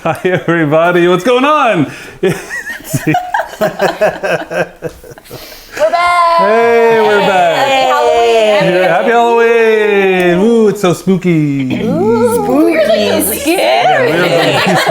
Hi, everybody. What's going on? We're back. Hey, we're back. Happy Halloween. Yeah, happy Halloween. Ooh, it's so spooky. We're like so scared. It's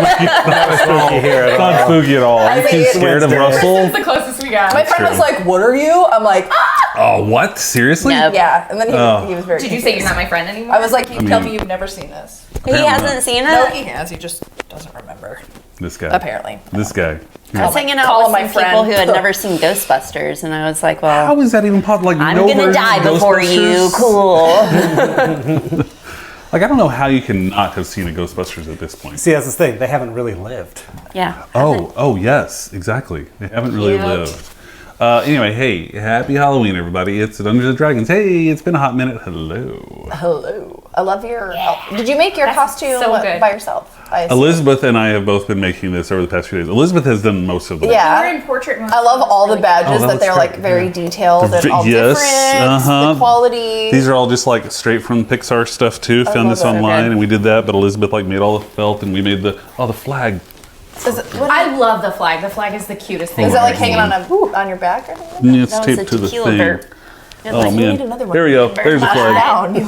not spooky at all. Are you scared of Russell? That's the closest we got. My friend was like, "What are you?" I'm like, Oh, what? Seriously? Nope. "Yeah," and then he was very. Did you say you're not my friend anymore? I was like, "You tell me you've never seen this." He hasn't seen it? No, he has. He just doesn't remember. This guy. Apparently. This guy. I was hanging Call out my with some friend. people who had never seen Ghostbusters, and I was like, well, How is that even possible? Like, I'm no gonna version die of before you. Ghostbusters? Cool. Like, I don't know how you can not have seen a Ghostbusters at this point. See, that's the thing. They haven't really lived. Yeah. Oh, yes, exactly. They haven't really lived. Anyway, hey, happy Halloween, everybody. It's Dungeons and Dragons. Hey, it's been a hot minute. Hello. Hello. I love your. Did you make your costume so good. by yourself? I assume. Elizabeth and I have both been making this over the past few days. Elizabeth has done most of the work. Yeah. We're in portrait mode. I love all the badges that that looks they're great. like very detailed and all Yes, different. The quality. These are all just like straight from Pixar stuff too. Found love this that. online Okay. and we did that, but Elizabeth like made all the felt and we made the flag. I love the flag. The flag is the cutest thing. Is that like hanging on your back or something? And it's That was taped a to the tequila thing. burp. Oh You man, need another one. there we go. There's the flag. Down.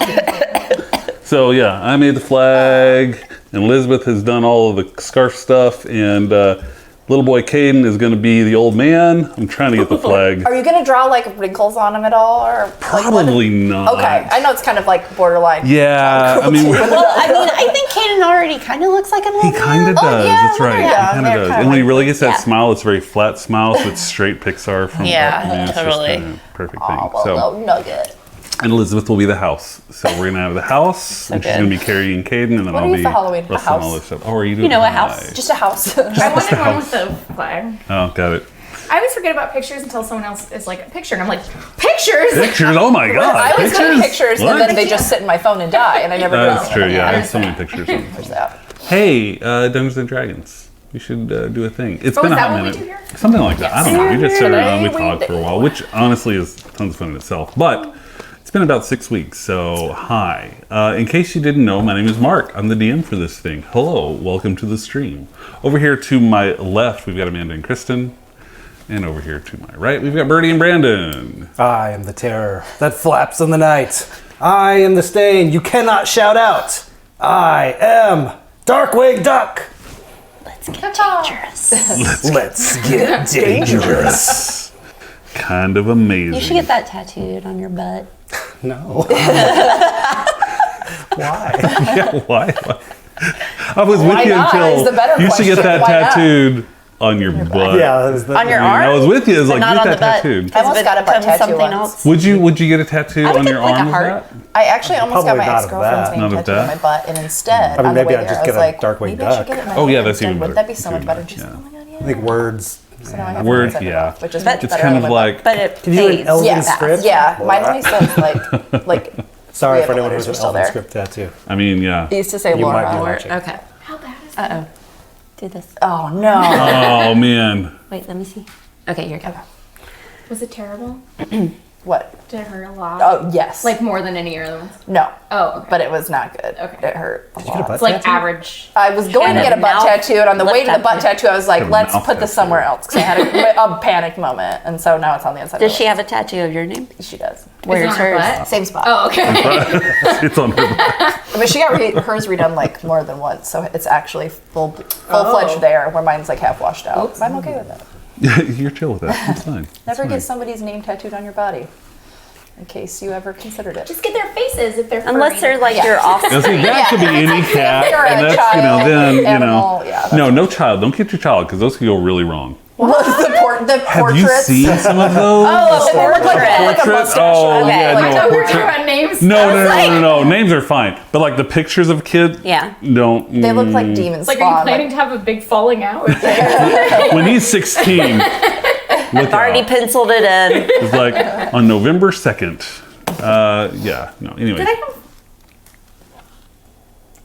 So yeah, I made the flag, and Elizabeth has done all of the scarf stuff, and little boy Caden is going to be the old man. I'm trying to get the flag. Are you gonna draw like wrinkles on him at all, or like, Probably not. Okay, I know it's kind of like borderline. Yeah, I mean, Well, I mean, I think Kaden already kind of looks like an old he man. kind of does. yeah, That's right. yeah, he kind they're of does. kinda And when he like- really gets that yeah. smile, it's a very flat smile, so it's straight Pixar from. Yeah, it's just totally. kinda perfect thing. Oh, well, So, little nugget. and Elizabeth will be the house. So we're gonna have the house, and she's good. gonna be carrying Caden, and then What I'll are you be for Halloween? A wrestling all house? this stuff. Oh, are you doing? know, a house. Just a house. I wanted one with the flag. Oh, got it. I always forget about pictures until someone else is like a picture, and I'm like, pictures. Pictures. Oh my God. I always take pictures What? and then they just sit in my phone and die, and I never do That's anything. true. Yeah, I Yeah. have so many pictures. There's that. Hey, Dungeons and Dragons. We should do a thing. It's Oh, been is a that hot what we minute. do here? Something like that. I don't know. We just sit around and we Today we talk for a do. while, which honestly is tons of fun in itself. But it's been about 6 weeks, so hi. In case you didn't know, my name is Mark. I'm the DM for this thing. Hello, welcome to the stream. Over here to my left, we've got Amanda and Kristen. And over here to my right, we've got Birdie and Brandon. I am the terror that flaps in the night. I am the stain you cannot shout out. I am Darkwing Duck. Let's get dangerous. Let's get dangerous. Kind of amazing. You should get that tattooed on your butt. No. Why? Yeah, why? I was Why with you not until is the better you should get question. that Why not? tattooed on your butt. Yeah, that was the, On your I arm? was with you. It's like not get on that the butt. tattooed. I almost Does it got a butt become tattoo something once. else? Would you get a tattoo I would on get your like a arm of heart. that? I actually almost got Probably my not of ex-girlfriend's that. name Not of tattooed on that? my butt, and instead, I mean, on the maybe way I'd there, just I was get a like, Darkwing maybe I should Duck. get it in my Oh, yeah, hand that's instead. even Wouldn't better. that be so much Even better? better, She's like, yeah. oh my god, yeah. I think words. So now I have Words, to send it yeah. off, which is But- much It's better kind on of my butt. like But it Can you do an fades Elven Yeah, script? yeah. Mine only says like Sorry Yeah, for the anyone letters who's are an still Elven there. script tattoo. I mean, yeah. it used to say You might be Laura. watching. Okay. How bad is Uh that? oh. Do this. Oh no. Oh man. Wait, let me see. Okay, here you go. Was it terrible? What? Did it hurt a lot? Oh yes. Like more than any other ones? no. Oh, okay. But it was not good. Okay. It hurt a Did you get a lot. butt It's like tattoo? average. I was going And to a get a butt mouth tattoo, and on the lip way to the butt tattoo. tattoo, I was like, Got a let's mouth put this tattoo. somewhere else because I had a panic moment, and so now it's on the inside. Does of she the have a tattoo of your name? She does. Where's on her hers? butt? Same spot. Oh, okay. It's on her butt. I mean, she got hers redone like more than once, so it's actually full-fledged there, where mine's like half washed out. Oops. But I'm okay with that. You're chill with that. It's fine. Never It's get fine. somebody's name tattooed on your body, in case you ever considered it. Just get their faces if they're Unless they're like Yeah. your Now, offspring. see, that could be any cat, You're a and that's child, then animal, yeah, that's no child. Don't get your child because those could go really wrong. the Have you portraits. seen some of those? Oh, a portrait. Like a Portrait? mustache. Oh, Okay. yeah, Like, I no, thought we were portrait. talking about names. No. Names are fine, but like the pictures of kids, Yeah. don't. They look like demon It's like, are you spawn. planning to have a big falling out? When he's 16, look I've already out. penciled it in. It's like on November 2nd. Yeah. No. Anyway, Did I have...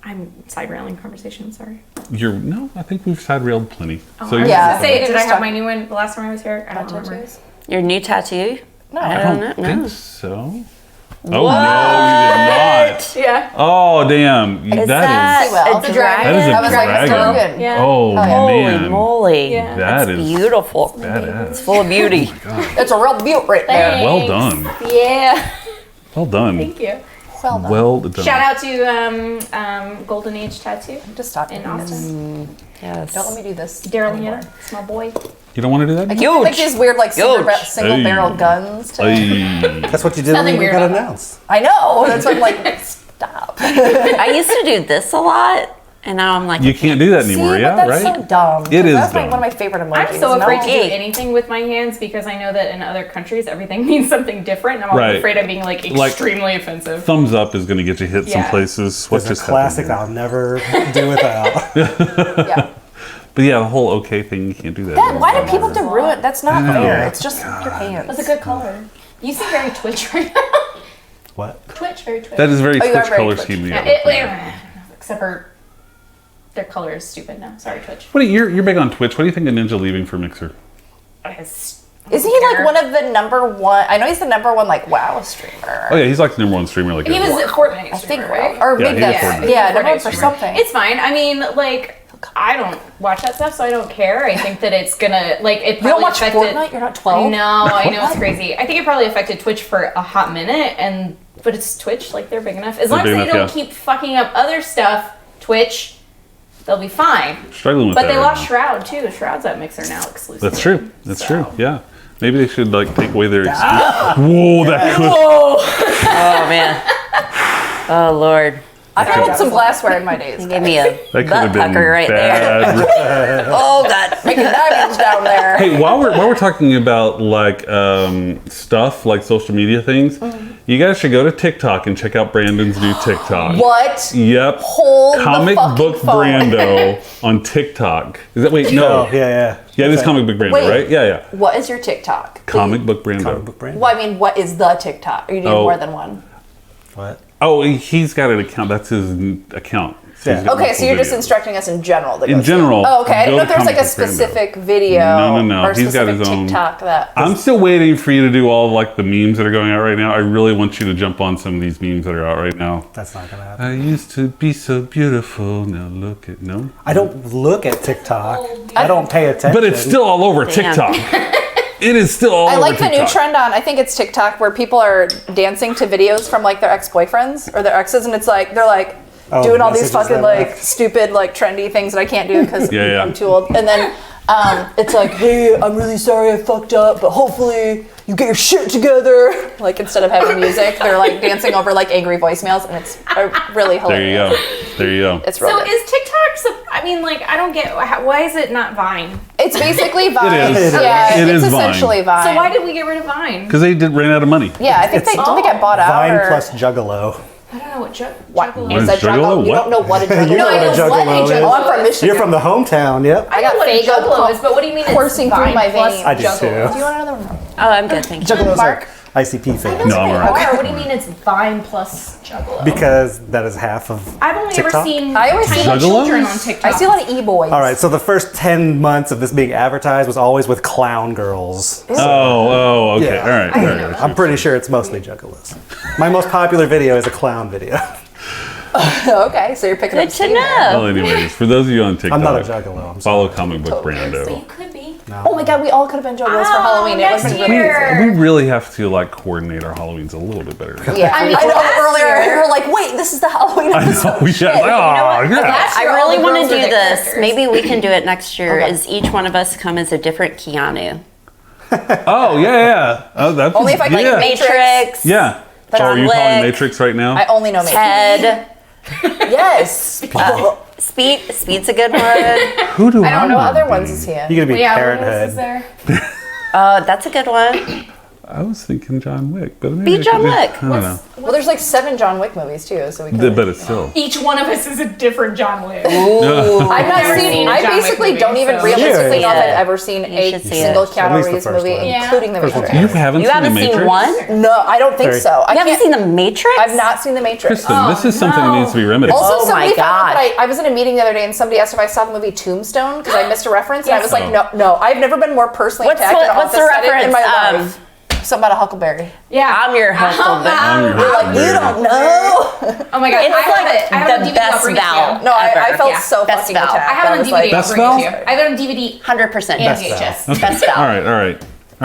I'm side railing conversation, sorry. I think we've side railed plenty. Oh, So I you're was Yeah. gonna say, did I Just have talk- my new one the last time I was here? I don't remember. Tattoos? Your new tattoo? No. I I don't don't know. think so. Oh no, you did not. Yeah. Oh, damn. Is that is. well. a The dragon? That is a That was like dragon. dragon. Yeah. Oh, Holy man. moly. Yeah. That That's is beautiful. badass. It's full of beauty. It's a real beaut right there. Well done. Yeah. Well done. Thank you. Well done. Well done. Shout out to Golden Age Tattoo Just stop in doing Austin. this. Yes. Don't let me do this. Daryl anymore. Hannah, small boy. You don't want to do that? I keep like these weird like single, Huge. single barrel guns. To, Ay. That's what you did when nothing you weird got about that. announced. I know. That's why I'm like, stop. I used to do this a lot, and now I'm like, You can't do that anymore, See, yeah, but that's right? so dumb. It is That's like dumb. one of my favorite emojis. I'm so afraid to do Hey. anything with my hands because I know that in other countries everything means something different. And I'm Right. afraid of being like extremely offensive. Thumbs up is going to get you hit some Yeah. places. What It's a just classic happened I'll never do without. Yeah. But yeah, the whole okay thing, you can't do that. That, why do people have to ruin? That's not fair. It's just your hands. That's a good color. You seem very Twitch right now. What? Twitch, very Twitch. That is very Oh, you are Twitch very color Twitch. scheme. Yeah, Yeah. except for their color is stupid now. Sorry, Twitch. What you're big on Twitch. What do you think of Ninja leaving for Mixer? Isn't he like one of the number one? I know he's the number one like WoW streamer. Oh yeah, he's like the number one streamer. Like He was a Fortnite I think streamer, right? or Yeah, maybe he's a that's Fortnite. yeah, Fortnite number one for streamer. something. It's fine. I mean, like, I don't watch that stuff, so I don't care. I think that it's gonna, like, it You don't probably watch affected... Fortnite? You're not 12? No, I know, it's crazy. I think it probably affected Twitch for a hot minute, but it's Twitch, like, they're big enough. As long as big they enough, don't yeah. keep fucking up other stuff, Twitch, they'll be fine. struggling with But that. they right lost now. Shroud, too. Shroud's at Mixer now exclusively. That's true. That's So. true. Yeah. Maybe they should like take away their excuse. Whoa, that could. oh man. Oh Lord. I've had some glassware in my days. Give me a That could butt have been pucker right there. bad. Oh God. Making diamonds down there. Hey, while we're talking about like stuff like social media things, you guys should go to TikTok and check out Brandon's new TikTok. What? Yep. Hold the Comic fucking Book phone. Brando on TikTok. Is that wait? No. Oh, yeah. Yeah, it is Comic Book Brando, Wait. right? Yeah. What is your TikTok? Comic Book Brando. Comic book brand. Well, I mean, what is the TikTok? Are you doing Oh. more than one? What? Oh, he's got an account. That's his account. So he's Yeah. got Okay, so multiple you're just instructing. instructing us in general. To In go see. general, Oh, okay. I didn't go know if to there was like a Comic Book Brando. specific video No. or He's got specific his own- TikTok that. I'm still waiting for you to do all of, like the memes that are going out right now. I really want you to jump on some of these memes that are out right now. That's not gonna happen. I used to be so beautiful. Now look at no. I don't look at TikTok. I don't pay attention. But it's still all over Damn. TikTok. It is still all I over like the TikTok. new trend on, I think it's TikTok, where people are dancing to videos from like their ex-boyfriends or their exes, and it's like they're like doing all these messages fucking that like left. stupid like trendy things that I can't do because Yeah. I'm too old. And then it's like, hey, I'm really sorry I fucked up, but hopefully you get your shit together. Like instead of having music, they're like dancing over like angry voicemails, and it's really There you hilarious. go. There you go. It's real So good. is TikTok, I mean, like, I don't get, why is it not Vine? It's basically Vine. It is. Yeah, It it's is Vine. essentially Vine. So why did we get rid of Vine? Because they ran out of money. Yeah, I think they don't they get bought out. Vine or, plus Juggalo. I don't know what what Juggalo What is is that Juggalo? You What? don't know what a Juggalo You know is. what a what Juggalo a is. Juggalo Oh, I'm from Michigan. You're from the hometown, yep. I got know what a Faygo Juggalo is, but what do you mean coursing it's through Vine my plus veins. I do Juggalo? too. Do you want another one? Oh, I'm good, thank you. Juggalo's Mark? are ICP fans. No, I'm alright. What do you mean it's Vine plus Juggalo? Because that is half of I've only ever TikTok. seen I always tiny see children Juggalos? on TikTok. I see a lot of e-boys. All right, so the first 10 months of this being advertised was always with clown girls. Oh, okay. Yeah. All right. I All don't know. right. I'm pretty sure it's mostly Juggalos. My most popular video is a clown video. Okay, so you're picking Good up to steam there. Well, know. anyways, for those of you on TikTok, I'm not a Juggalo. I'm sorry. follow Comic Book Totally. Brando. You could be. Oh my god, we all could have been Juggalos for Halloween. It next would have been really year. We really have to like coordinate our Halloweens a little bit better. Yeah, I I mean, know last earlier year- you're like, wait, this is the Halloween I episode. know. We Shit. yeah. Oh, yeah. Last I year, all really the want girls to were do the this. characters. Maybe we can do it next year. Okay. Is each one of us come as a different Keanu? Oh, yeah. Oh, that's Only if I can yeah. make Matrix. Yeah. Oh, are John you calling Wick. Matrix right now? I only know Matrix. Ted. Yes. Speed's a good one. Who do I don't know wanna other be? ones is here. You're going to be Yeah, what else is Parenthood. there? That's a good one. I was thinking John Wick, but maybe Be John Wick. I don't know. Well, there's like 7 John Wick movies too, so we can. But it's still. Each one of us is a different John Wick. I've not never seen. seen a I John Wick basically movie, don't even so- realistically know if Yeah. I've ever seen a should see single it. At Keanu least the Reeves first movie, one. Yeah. including The First one's Matrix. You haven't You seen haven't the seen Matrix? one? No, I don't think Sorry. so. I You haven't can't. seen The Matrix? I've not seen The Matrix. Kristen, this is something that no. needs to be remedied. Also, Oh my somebody found out gosh. that I was in a meeting the other day and somebody asked if I saw the movie Tombstone because I missed a reference, and I was Yes. like, no, I've never been more personally attacked in an What's the office setting in reference? my life. Something about a huckleberry. Yeah. I'm your huckleberry. I'm your You're like, you don't know. Oh my god, It's I have like it. I have it on the DVD. best I'll bring it to Val. you. No, I Ever. felt Yeah. so Best fucking Val. attacked. I have it on was DVD. like, I'll Best bring it to you. Val? I have it on DVD 100% and best VHS. Best Val. All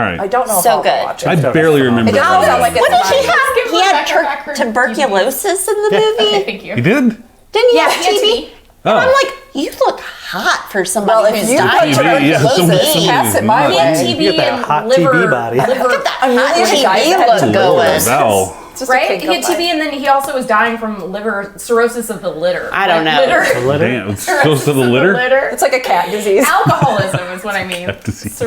right. I don't know if So I'll good. watch I it. barely remember. It doesn't sound like it's What did he mine. have? Give He him had a back for tuberculosis in the movie? Thank you. He did? Didn't he Yeah, have he had TB? TB. Oh. I'm like, you look hot for somebody Well, if who's you put dying. TB, yeah, tuberculosis, pass it my He had way. TB You got that and hot liver. TB body. Liver. Look at that I'm hot really TB excited. look Lord, going. Val. It's just a Right? kink He had of mine. TB and then he also was dying from liver cirrhosis of the litter. I don't know. Litter. Damn, it's close to the litter? It's like a cat disease. Alcoholism is what I mean. Disease. He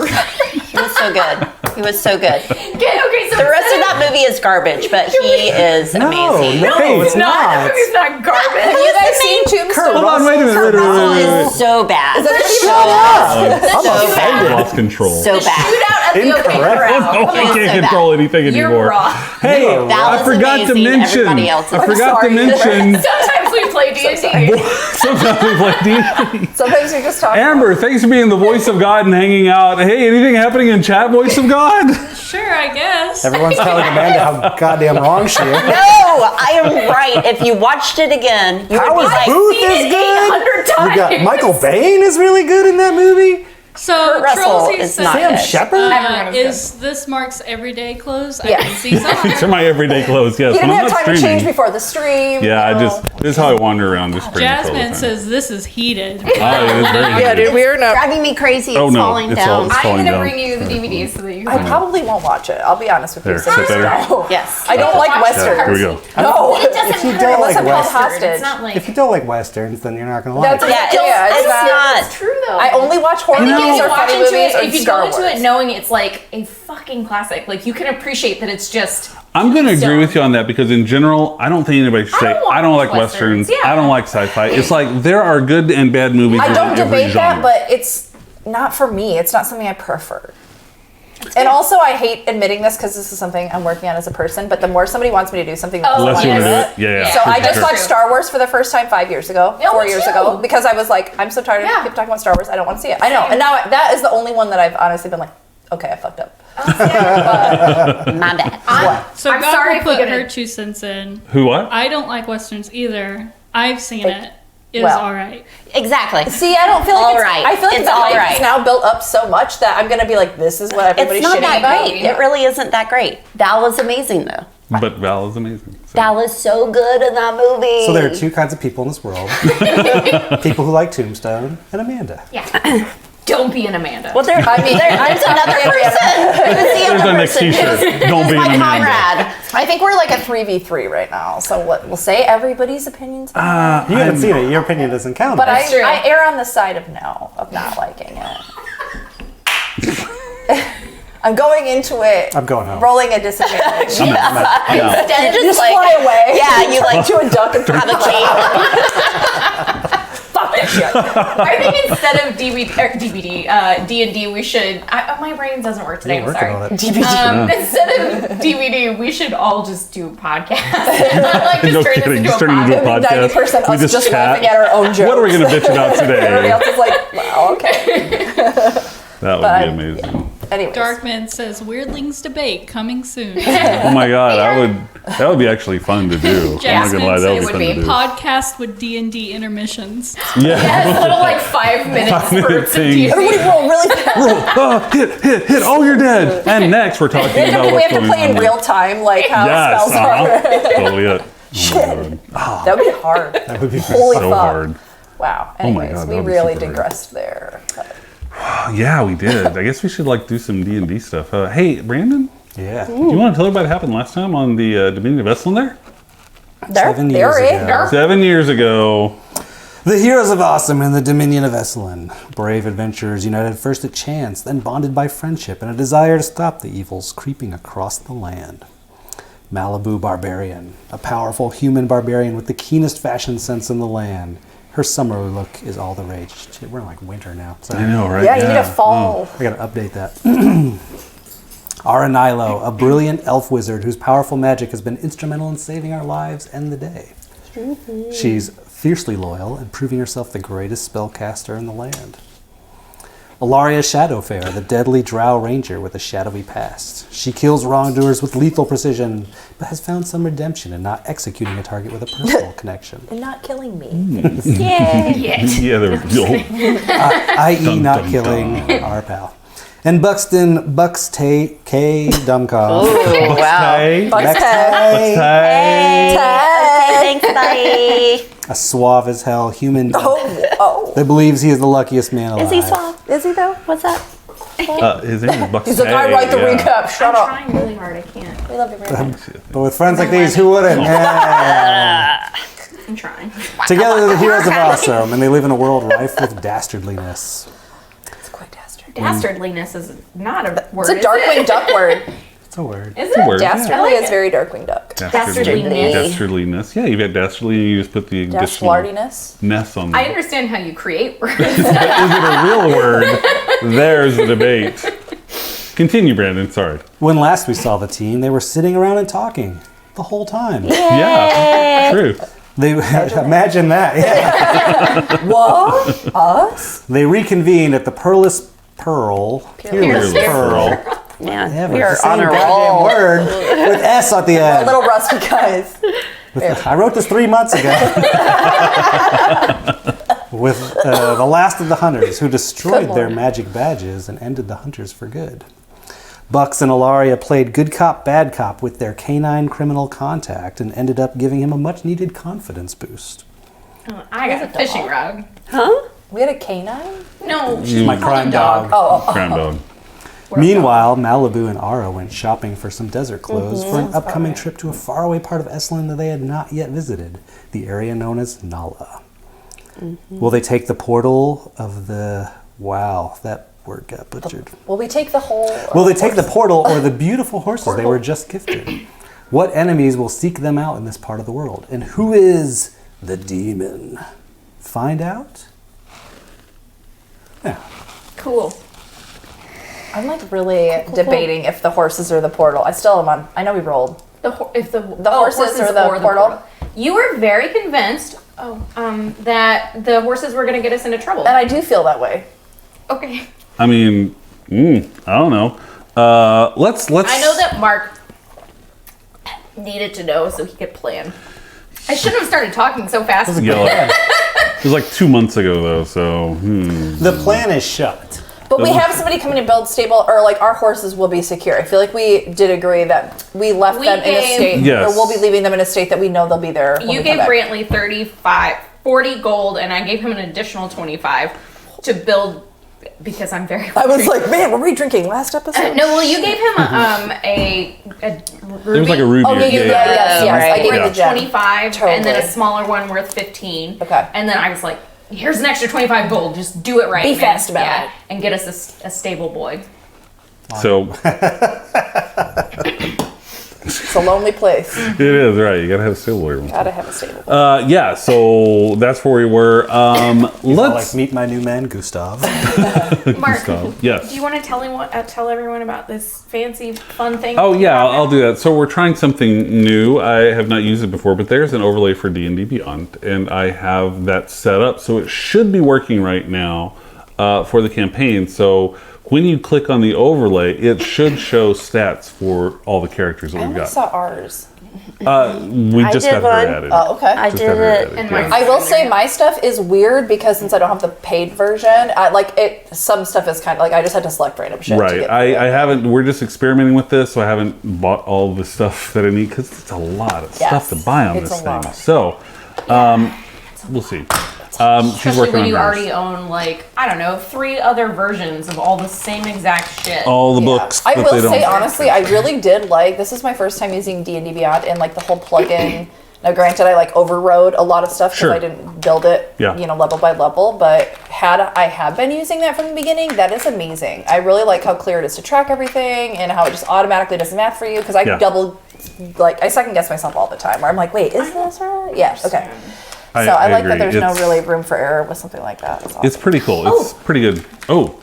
was so good. He was so good. Okay, so The rest of that movie is garbage, but he is amazing. No, it's not. That not. movie's not garbage. Have you guys seen Tombstone? Hold on, wait a minute. It is so bad. I'm So offended. Lost control. So bad. Shootout at the OK Incorrect. Corral. Oh, I so can't bad. control anything You're anymore. wrong. Hey, That I was forgot to amazing. mention. Everybody else I is- forgot to sorry. mention. Sometimes we play D&D. Sometimes we play D&D. Sometimes you're just talking. Amber, thanks for being the voice of God and hanging out. Hey, anything happening in chat, voice of God? Sure, I guess. Everyone's telling Amanda how goddamn wrong she is. No, I am right. If you watched it again, you would be Howard like, Booth seen is it good. 800 You got times. Michael Bain is really good in that movie. So Kurt Russell Trollsy is says, not Sam good. Shepard. Everyone is is this Mark's everyday clothes? I Yeah. can see some. These are my everyday clothes, yes. You When didn't I'm have not time to change streaming. before the stream. Yeah, you I know. just, this is how I wander around just pretty much all the Jasmine time. says this is heated. Oh, it is very Yeah, good. dude, we're not. driving me crazy. Oh, It's no, falling it's all- down. it's I'm falling going to down. bring you the DVDs so that you I can probably won't watch it. I'll be honest with you. There, So sit just better. go. Yes. I don't like Watch Yeah, westerns. here we go. No, It doesn't If you matter don't unless like I'm held Western, hostage. It's not like... if you don't like westerns, then you're not gonna like That's it. Yeah, yeah, it's not. It's true though. I only watch horror I think movies if or you watch funny into movies it, or if you Star go into Wars. it knowing it's like a fucking classic, like you can appreciate that it's just. I'm going to agree So- with you on that because in general, I don't think anybody should I say, don't I don't like watch westerns, westerns, yeah. I don't like sci-fi. It's like there are good and bad movies I in don't every debate genre. that, but it's not for me. It's not something I prefer. And also, I hate admitting this because this is something I'm working on as a person. But the more somebody wants me to do something, the less Oh, I Unless you want want to to do it. Yeah, yeah. So for I just sure. watched Star Wars for the first time 5 years ago, Yeah, 4 me years too. ago, because I was like, I'm so tired of Yeah. people talking about Star Wars. I don't want to see it. I know, and now that is the only one that I've honestly been like, okay, I fucked up. My bad. So I'm God sorry will if we put get her 2 cents in. Who, what? I don't like westerns either. I've seen it. It's well. all right. Exactly. See, I don't feel like All it's right. I feel like It's the all hype right. is now built up so much that I'm gonna be like, this is what everybody's It's not shitting that about. great. It really isn't that great. Val was amazing though. But Val is amazing. So. Val was so good in that movie. So there are two kinds of people in this world: people who like Tombstone and Amanda. Yeah. Don't be an Amanda. Well, there's another person. Who's the There's other our next person? t-shirt. Who's Don't be my an Amanda. comrade? I think we're like a 3v3 right now. So what we'll say everybody's opinions. You haven't seen it. Your opinion doesn't count. But That's true. I err on the side of no, of not liking it. I'm going into it. I'm going home. Rolling a disadvantage. I'm out. Instead, just Just fly away. Yeah, you like to a duck and have a cape. fuck that shit. I think instead of D&D, we should. My brain doesn't work today. You're I'm working sorry. on it. Instead of DVD, we should all just do podcasts. Like No just turn this kidding. into Just a turn it into a podcast. podcast. 90% We us just just chat. laughing at our own jokes. What are we going to bitch about Everybody today? else is like, wow, okay. That would But be amazing. Anyways. Darkman says Weirdlings debate coming soon. Oh my god, that would be actually fun to do. I'm not Jasmine gonna lie, that says would be fun to do. podcast with D&D intermissions. Yeah. Yes, little like 5 minute 5-minute spurts of things. D&D. Everybody roll really fast. Hit! Oh, you're dead. And next, we're talking about we what's have to going play on. in real time, like how Yes, spells are. totally it. Oh That would be hard. That would be Holy so fuck. hard. Wow. Oh my Anyways, God, that we would be really super hard. digressed there. But Yeah, we did. I guess we should like do some D&D stuff. Hey, Brandon, Yeah. do you want to tell everybody what happened last time on the Dominion of Essalund there? they're 7 years in. ago. 7 years ago. The heroes of Awesome in the Dominion of Essalund. Brave adventurers united first at chance, then bonded by friendship and a desire to stop the evils creeping across the land. Malibu Barbarian, a powerful human barbarian with the keenest fashion sense in the land. Her summer look is all the rage. Shit, we're in like winter now. So I know, right? Yeah, you need a fall. I gotta update that. Aranilo, a brilliant elf wizard whose powerful magic has been instrumental in saving our lives and the day. She's fiercely loyal and proving herself the greatest spellcaster in the land. Ilaria Shadowfair, the deadly drow ranger with a shadowy past. She kills wrongdoers with lethal precision, but has found some redemption in not executing a target with a personal connection. And not killing me. Yay. Yeah, there we go. I.e. Dun, not dun, killing our pal. And Buxton K. Dumbcock. Ooh, wow. Hey. Bucks Hey. Hey. Tay. Okay, thanks, bye. A suave as hell human Oh. that believes he is the luckiest man alive. Is he soft? Is he though? What's that? His name is Bucks. He's like, I write the recap. Shut I'm up. trying really hard. I can't. We love you very much. But with friends like these, who wouldn't? Yeah. I'm trying. Together they're the heroes of awesome, and they live in a world rife with dastardliness. It's quite dastard. Dastardliness is not a word. It's a Darkwing Duck word. It's a word. Is It's a it? word. Dastardly like is it. very Darkwing Duck. Dastardliness. Dastardliness. Yeah, you've got dastardly, and you just put the additional Dastardliness. ness on I there. understand how you create words. Is it a real word? There's the debate. Continue, Brandon. Sorry. When last we saw the team, they were sitting around and talking the whole time. Yeah, true. They imagine that. Yeah. What? Us? They reconvened at the Peerless Pearl. Peerless Pearl. Yeah, Yeah, we but are it's the on same a goddamn roll. word with S at the A end. little rusty guys. I wrote this 3 months ago. With the last of the hunters who destroyed Good their lord. magic badges and ended the hunters for good. Bucks and Ilaria played good cop, bad cop with their canine criminal contact and ended up giving him a much needed confidence boost. I got a fishing rod. Huh? We had a canine? No, Mm. she's My crime dog. Oh, Crown dog. Meanwhile, Malibu and Ara went shopping for some desert clothes for an upcoming trip to a faraway part of Essalund that they had not yet visited, the area known as Nala. Will they take the portal of the... Wow, that word got butchered. will we take the whole... Will they take the portal or the beautiful horses they were just gifted? What enemies will seek them out in this part of the world? And who is the demon? Find out? Yeah. cool. I'm like really debating if the horses are the portal. I still am on... I know we rolled. If the horses or the portal? You were very convinced. That the horses were going to get us into trouble. And I do feel that way. Okay. I mean, I don't know. Let's. I know that Mark needed to know so he could plan. I shouldn't have started talking so fast. Yeah, it was like 2 months ago though, so The plan is shut. But we have somebody coming to build stable, or like our horses will be secure. I feel like we did agree that we left We them in a gave- state, Yes. or we'll be leaving them in a state that we know they'll be there. when You we gave come back. Brantley 40 gold, and I gave him an additional 25 to build because I'm very. I was like, man, were we drinking last episode? No, well, you gave him a ruby. it was like a ruby. Oh, yeah, yes. I Right. gave you Yeah. the gem. 25, and then Totally. a smaller one worth 15. Okay. And then I was like, here's an extra 25 gold. Just do it right. Be man. fast about it. And get us a stable boy. So It's a lonely place. it is right. You gotta have a stable everyone. Gotta have a stable. Yeah. So that's where we were. Like, Let's. meet my new man, Gustav. Mark, Gustav, yes. do you want to tell everyone about this fancy, fun thing? Oh yeah, I'll do that. So we're trying something new. I have not used it before, but there's an overlay for D&D Beyond, and I have that set up, so it should be working right now for the campaign. So when you click on the overlay, it should show stats for all the characters that I we've only got. saw ours. We just did got her one. added. Oh, okay. I Just did got her it. added, And yeah. my- I will say my stuff is weird because since I don't have the paid version, some stuff is kind of like I just had to select random shit. To Right. get I through it. haven't. We're just experimenting with this, so I haven't bought all the stuff that I need because it's a lot of stuff to buy on it's this a thing. lot. So, we'll see. She's Especially working when on you hers. already own, like, I don't know, 3 other versions of all the same exact shit. all the Yeah. books. I that will they don't- say honestly, I really did like. This is my first time using D&D Beyond, and like the whole plugin. Now, granted, I like overrode a lot of stuff because Sure. I didn't build it, Yeah. level by level. But had I have been using that from the beginning, that is amazing. I really like how clear it is to track everything and how it just automatically does the math for you. Because I Yeah. I second guess myself all the time. Where I'm like, wait, is this right? Yeah, okay. I So I like agree. that there's no It's- really room for error with something like that. It's awesome. It's pretty cool. It's pretty good. Oh, I want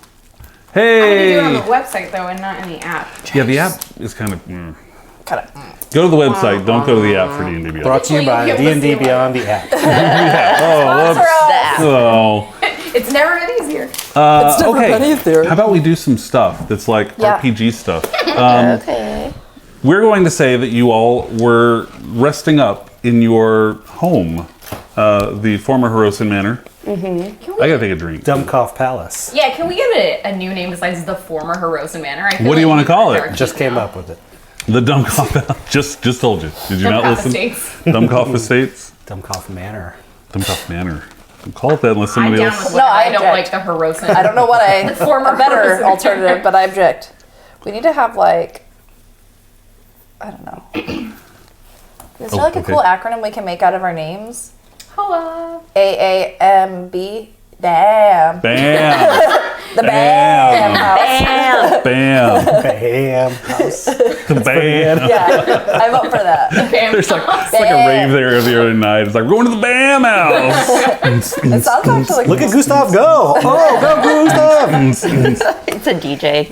to hey! do it on the website, though, and not in the app. Yeah, the app is kind of. kind of. Go to the website. Don't go to the app for D&D Beyond. Brought to you by Hopefully you'll D&D get the Beyond the app. Oh, Sponsor whoops. us. Oh, It's never been easier. It's never Okay, been either. how about we do some stuff that's like Yeah. RPG stuff? Okay. We're going to say that you all were resting up in your home, the former Hirosan Manor. I gotta take a drink. Dumbcough Palace. Yeah, can we get a new name besides the former Hirosan Manor? I feel What do you like wanna call it? they're Just cheap came now. up with it. The Dumbcough just told you. Did you not Dumbcough listen? Estates. Dumbcough Estates? Dumbcough Manor. Dumbcough Manor. Call it that unless I'm somebody down else. with No, whatever. I I don't like object. the Hirosan. I don't know what I Former a better Hirosan alternative, but I object. We need to have like, I don't know. Is there like a okay. cool acronym we can make out of our names? Hello. AAMB. Damn. Bam! The Bam House. Bam! Bam House. Bam! Yeah, I'm up for that. There's like, it's like a rave there the other night. It's like, we're going to the Bam House! It sounds actually Look at Gustav go! Oh, go Gustav! It's a DJ.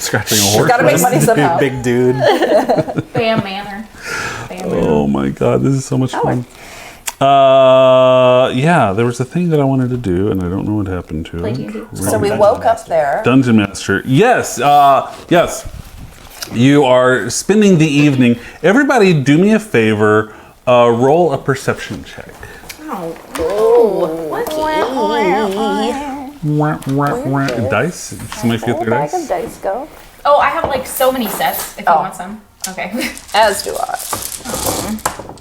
Scratching a horse. Gotta make money somehow. Big dude. Bam Manor. Bam Manor. Oh my god, this is so much fun. Yeah, there was a thing that I wanted to do, and I don't know what happened to Play it. D&D. So we woke up there. Dungeon Master. Yes, yes. You are spending the evening. Everybody, do me a favor. Roll a perception check. Wah, wah, wah. Dice. Somebody forget their Bag of dice. dice go. Oh, I have like so many sets if you Oh. want some. Okay. As do I.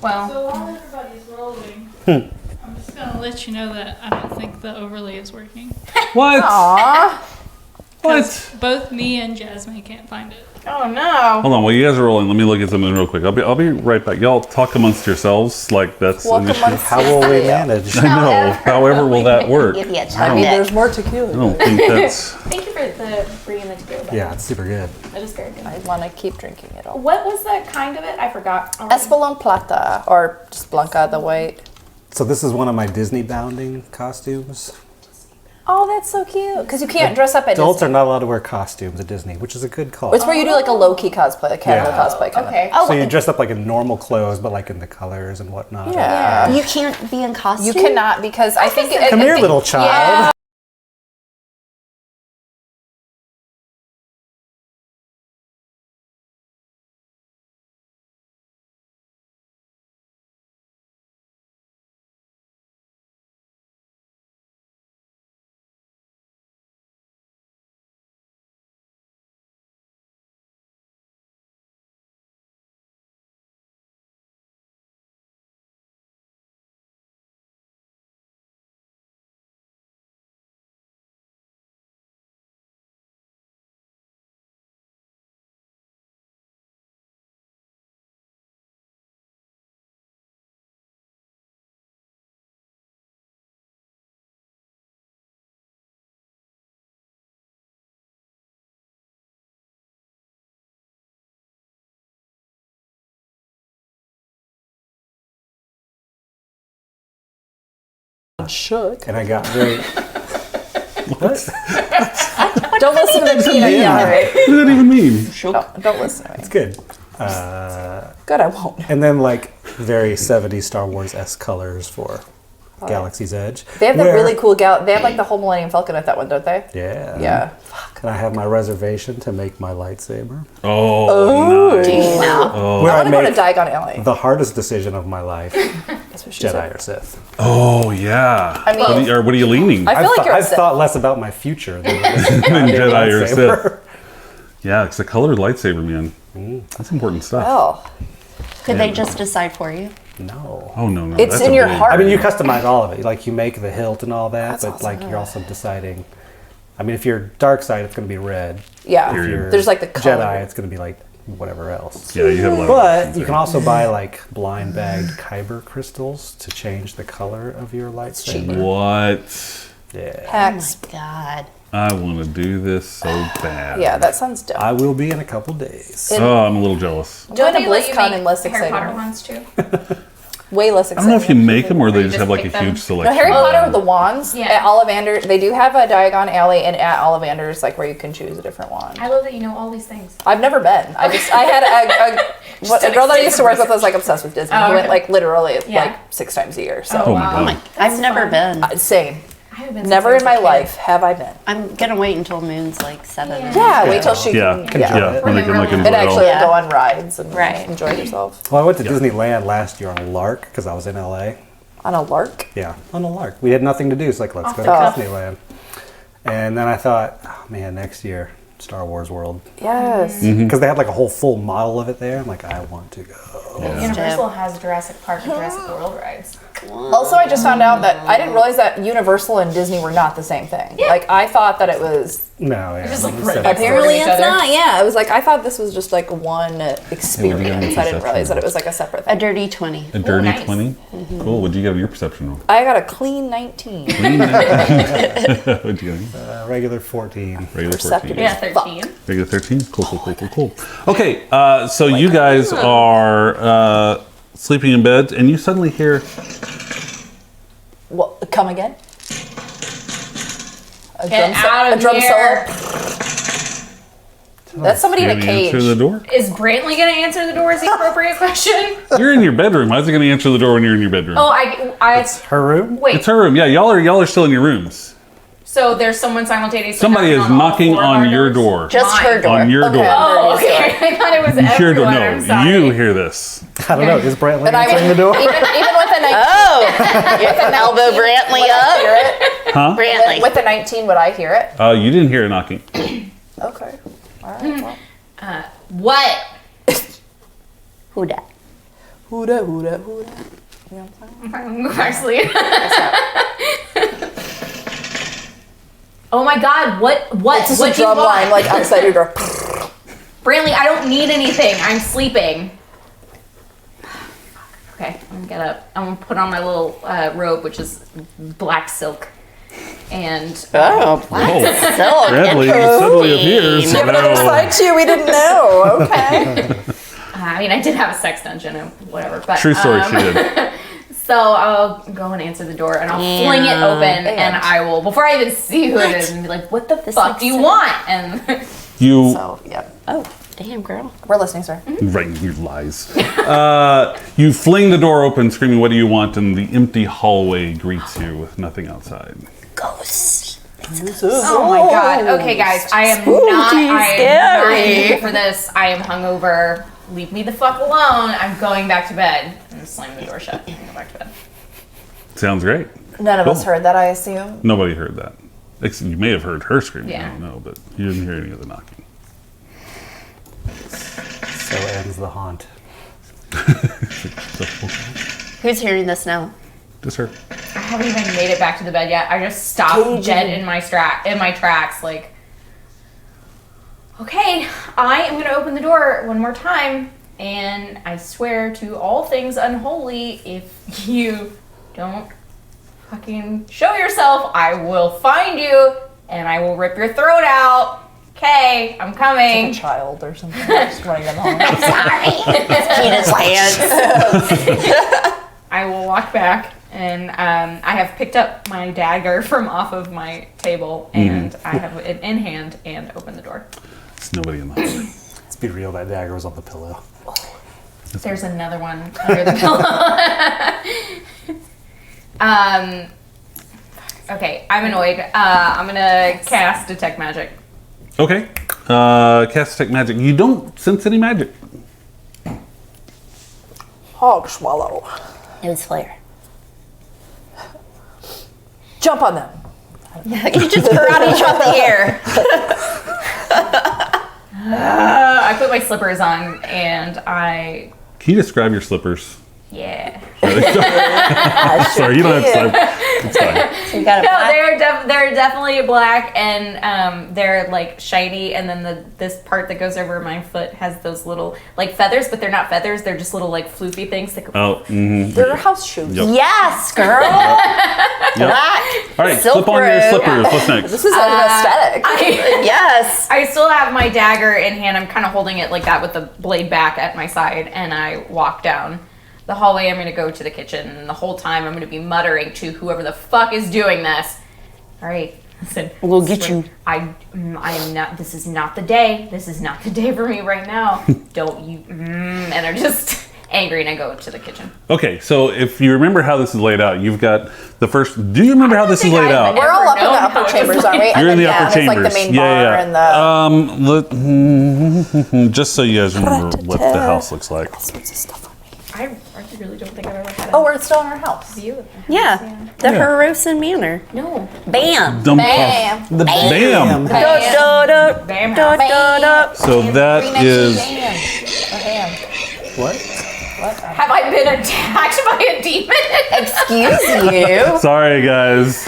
Well, So while everybody's rolling, I'm just gonna let you know that I don't think the overlay is working. What? Aw. What? Both me and Jasmine can't find it. oh no. Hold on, while you guys are rolling, let me look at something real quick. I'll be right back. Y'all talk amongst yourselves like that's an Welcome issue. on How will we manage? I know. However, will that work? Give you a I I mean, don't, there's more I tequila. don't think that's. Thank you for bringing the tequila back. Yeah, it's super good. That is very good. I want to keep drinking it all. What was the kind of it? I forgot. already. Essalund Plata, or just Blanca the White. So this is one of my Disney bounding costumes. Oh, that's so cute. Because you can't dress up at Adults are Disney. not allowed to wear costumes at Disney, which is a good call. It's where you do like a low-key cosplay, a casual Yeah. cosplay kind Okay. of. So you dress up like in normal clothes, but like in the colors and whatnot. Yeah. You can't be in costume. You cannot because I think... Come here, little child. Yeah. Shook. And I got very. What? Don't listen to the peanut gallery. What does that even mean? Don't listen to me. It's good. Good, I won't. And then like very 70s Star Wars-esque colors for Galaxy's Edge. They have that where- really cool they have like the whole Millennium Falcon with that one, don't they? Yeah. Yeah. And I have my reservation to make my lightsaber. Oh, nice. Where I I want to go to make Diagon Alley. the hardest decision of my life, That's what she said. Jedi or Sith. Oh, yeah. I mean- what are you leaning? I feel like you're I've a Sith. thought less about my future than Than Jedi or lightsaber. Sith. Yeah, it's a colored lightsaber, man. That's important stuff. Oh. Could they just decide for you? No. Oh, no. It's that's in a your big- heart. I mean, you customize all of it. Like you make the hilt and all that, That's but awesome. like you're also deciding. I mean, if you're dark side, it's going to be red. Yeah. If you're There's like the color. Jedi, it's going to be like whatever else. Yeah, you have a lot of But options you can there. also buy like blind bagged kyber crystals to change the color of your lightsaber. What? Yeah. Hacks. God. I want to do this so bad. Yeah, that sounds dumb. I will be in a couple days. Oh, I'm a little jealous. Doing a they let you BlizzCon make and less Harry Potter exciting. ones too. Way less I exciting. don't know if you make them or they You just just have like a pick them? huge No, selection. Harry Potter with the wands Yeah. at Ollivander. They do have a Diagon Alley, and at Ollivander's like where you can choose a different wand. I love that you know all these things. I've never been. I had a girl that I used to work with was like obsessed with Disney. Oh, He went okay. like literally Yeah. like 6 times a year. So Oh my god. I've never been. Same. I haven't been Never since in I my was a kid. life have I been. I'm gonna wait until Moon's like 7. Yeah, wait till she Yeah, can. yeah. When they can like enjoy And it all. actually Yeah. go on rides and Right. enjoy yourself. Well, I went to Disneyland last year on a lark because I was in LA. On a lark? Yeah, on a lark. We had nothing to do. It's like, let's go to the cuff. Disneyland. And then I thought, oh man, next year, Star Wars World. Yes. Because they had like a whole full model of it there. I'm like, I want to go. Universal has Jurassic Park and Jurassic World rides. Also, I just found out that I didn't realize that Universal and Disney were not the same thing. Like, I thought that it was. No, yeah. Just like it's right separate. next door to Apparently, each it's other. not. Yeah, I was like, I thought this was just like one experience. your I didn't perception realize that it roll? was like a separate A thing. dirty 20. A dirty nice. 20? Cool. What'd you get on your perception roll? I got a clean 19. What'd you get? Regular 14. Regular Perceptive. 14. Yeah, Fuck. 13. Regular 13? Cool. Okay, so you guys are sleeping in bed, and you suddenly hear, Well, come again? Get out of a drum here. solo. That's somebody in a "Can you cage. answer the door?" Is Brantley gonna answer the door? Is the appropriate question? You're in your bedroom. How's it going to answer the door when you're in your bedroom? Oh, I Her room? wait. It's her room. Yeah, y'all are still in your rooms. So there's someone simultaneously. Somebody is knocking all knocking four of on our your doors? door. Just Mine. her door. On your Okay. door. Oh, okay. I thought it was You hear everyone. the I'm no. sorry. You hear this. I don't know. Is Brantley And I answering the door? even with a 19, Oh! Elbow Brantley would I hear up. it? Huh? Brantley. With a 19, would I hear it? You didn't hear a knocking. Okay. All right. Well. What? Who dat? Who da, who da, who da. You know what I'm saying? I'm going back to sleep. Oh my God! What? It's just what a do you drum want? line like outside your door. Brantley, I don't need anything. I'm sleeping. Okay, I'm gonna get up. I'm gonna put on my little robe, which is black silk, and Oh, Oh, silk. Bradley suddenly appears. You have another side to you we didn't know. Okay. I mean, I did have a sex dungeon and whatever. But True story, she did. So I'll go and answer the door, and I'll fling it open, and I will, before I even see who it is, and be like, "What the fuck makes do you sense. want?" And You, So, yep. Oh, damn, girl. We're listening, sir. right, you lies. You fling the door open, screaming, "What do you want?" And the empty hallway greets you with nothing outside. Ghost. oh my god! Okay, guys, I am not scary. ready for this. I am hungover. Leave me the fuck alone. I'm going back to bed. And slam the door shut and go back to bed. Sounds great. None of us Cool. heard that, I assume. Nobody heard that. You may have heard her screaming. I Yeah. don't know, but you didn't hear any of the knocking. So ends the haunt. Who's hearing this now? Just her. I haven't even made it back to the bed yet. I just stopped dead in my tracks. Like, okay, I am gonna open the door one more time, and I swear to all things unholy, if you don't fucking show yourself, I will find you and I will rip your throat out. Okay, I'm coming. A child or something. Just running down the hall. Penis pants. I will walk back, and I have picked up my dagger from off of my table, and I have it in hand and open the door. There's nobody in the hallway. Let's be real, that dagger was on the pillow. There's another one under the pillow. Okay, I'm annoyed. I'm gonna cast Detect Magic. Okay. Cast Detect Magic. You don't sense any magic. Hog swallow. Nose flare. Jump on them. You just karate chop the air. I put my slippers on and I, Can you describe your slippers? yeah. Sorry, you don't have to. It's fine. So you got a No, black. they're definitely black, and they're like shiny, and then this part that goes over my foot has those little like feathers, but they're not feathers. They're just little like floofy things that go. Oh, mm-hmm. They're house shoes. Yep. Yes, girl. Black. All right, Silk slip on your robe. slippers. What's next? This is an aesthetic. Yes. I still have my dagger in hand. I'm kind of holding it like that with the blade back at my side, and I walk down the hallway. I'm going to go to the kitchen, and the whole time I'm going to be muttering to whoever the fuck is doing this. All right, listen. We'll get you. I am not. This is not the day. This is not the day for me right now. Don't you? And I just angry and I go to the kitchen. Okay, so if you remember how this is laid out, you've got the first. Do you remember how this is laid out? We're all up in the Never known how upper it chambers, was aren't we? You're in the upper It's chambers. like the main bar and the. Just so you guys remember what the house looks like. I really don't think I've ever had Oh, we're still in our house. view of the Yeah, the Yeah. Hirosen Manor. No. Bam. Dump Bam. The Bam. Da, da, da, Bam da, house. da, da. So that is. What? Have I been attacked by a demon? Excuse you. Sorry, guys.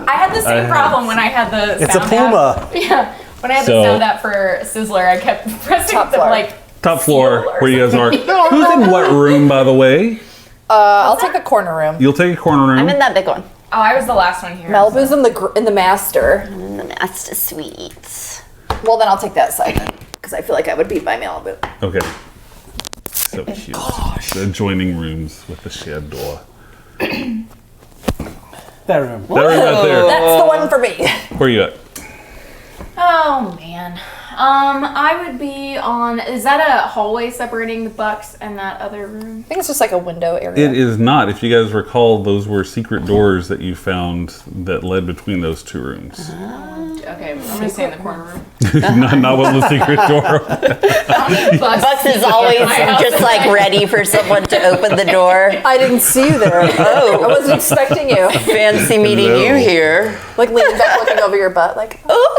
I had the same problem when I had the It's a sound puma. app. Yeah. When I had So- the sound app for Sizzler, I kept pressing Top the floor. like Top floor, seal or where you guys are. something. Who's in what room, by the way? I'll take the corner room. You'll take a corner room. I'm in that big one. Oh, I was the last one here. Malibu's in the master. In the master suite. Well, then I'll take that side because I feel like I would beat by Malibu. Okay. So cute. The adjoining rooms with the shed door. That room. That room right there. That's the one for me. Where you at? Oh man. I would be on. Is that a hallway separating the Bucks and that other room? I think it's just like a window area. It is not. If you guys recall, those were secret doors that you found that led between those two rooms. Okay, I'm gonna stay in the corner room. not one with the secret door. Bucks is always just like ready for someone to open the door. I didn't see you there. Oh, I wasn't expecting you. Fancy meeting Hello. you here. Like leaning back, looking over your butt, like Ooh,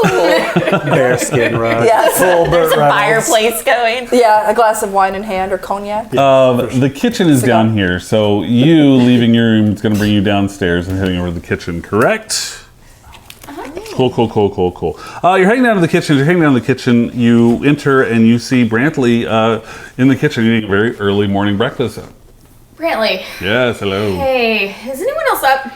Bearskin rug. Yes. Full Burt Reynolds. fireplace going. yeah, a glass of wine in hand or cognac. The kitchen is down here, so you leaving your room is going to bring you downstairs and heading over to the kitchen, correct? Cool. You're heading down to the kitchen. You're heading down to the kitchen. You enter and you see Brantley in the kitchen eating a very early morning breakfast. Brantley. Yes, hello. Hey, is anyone else up?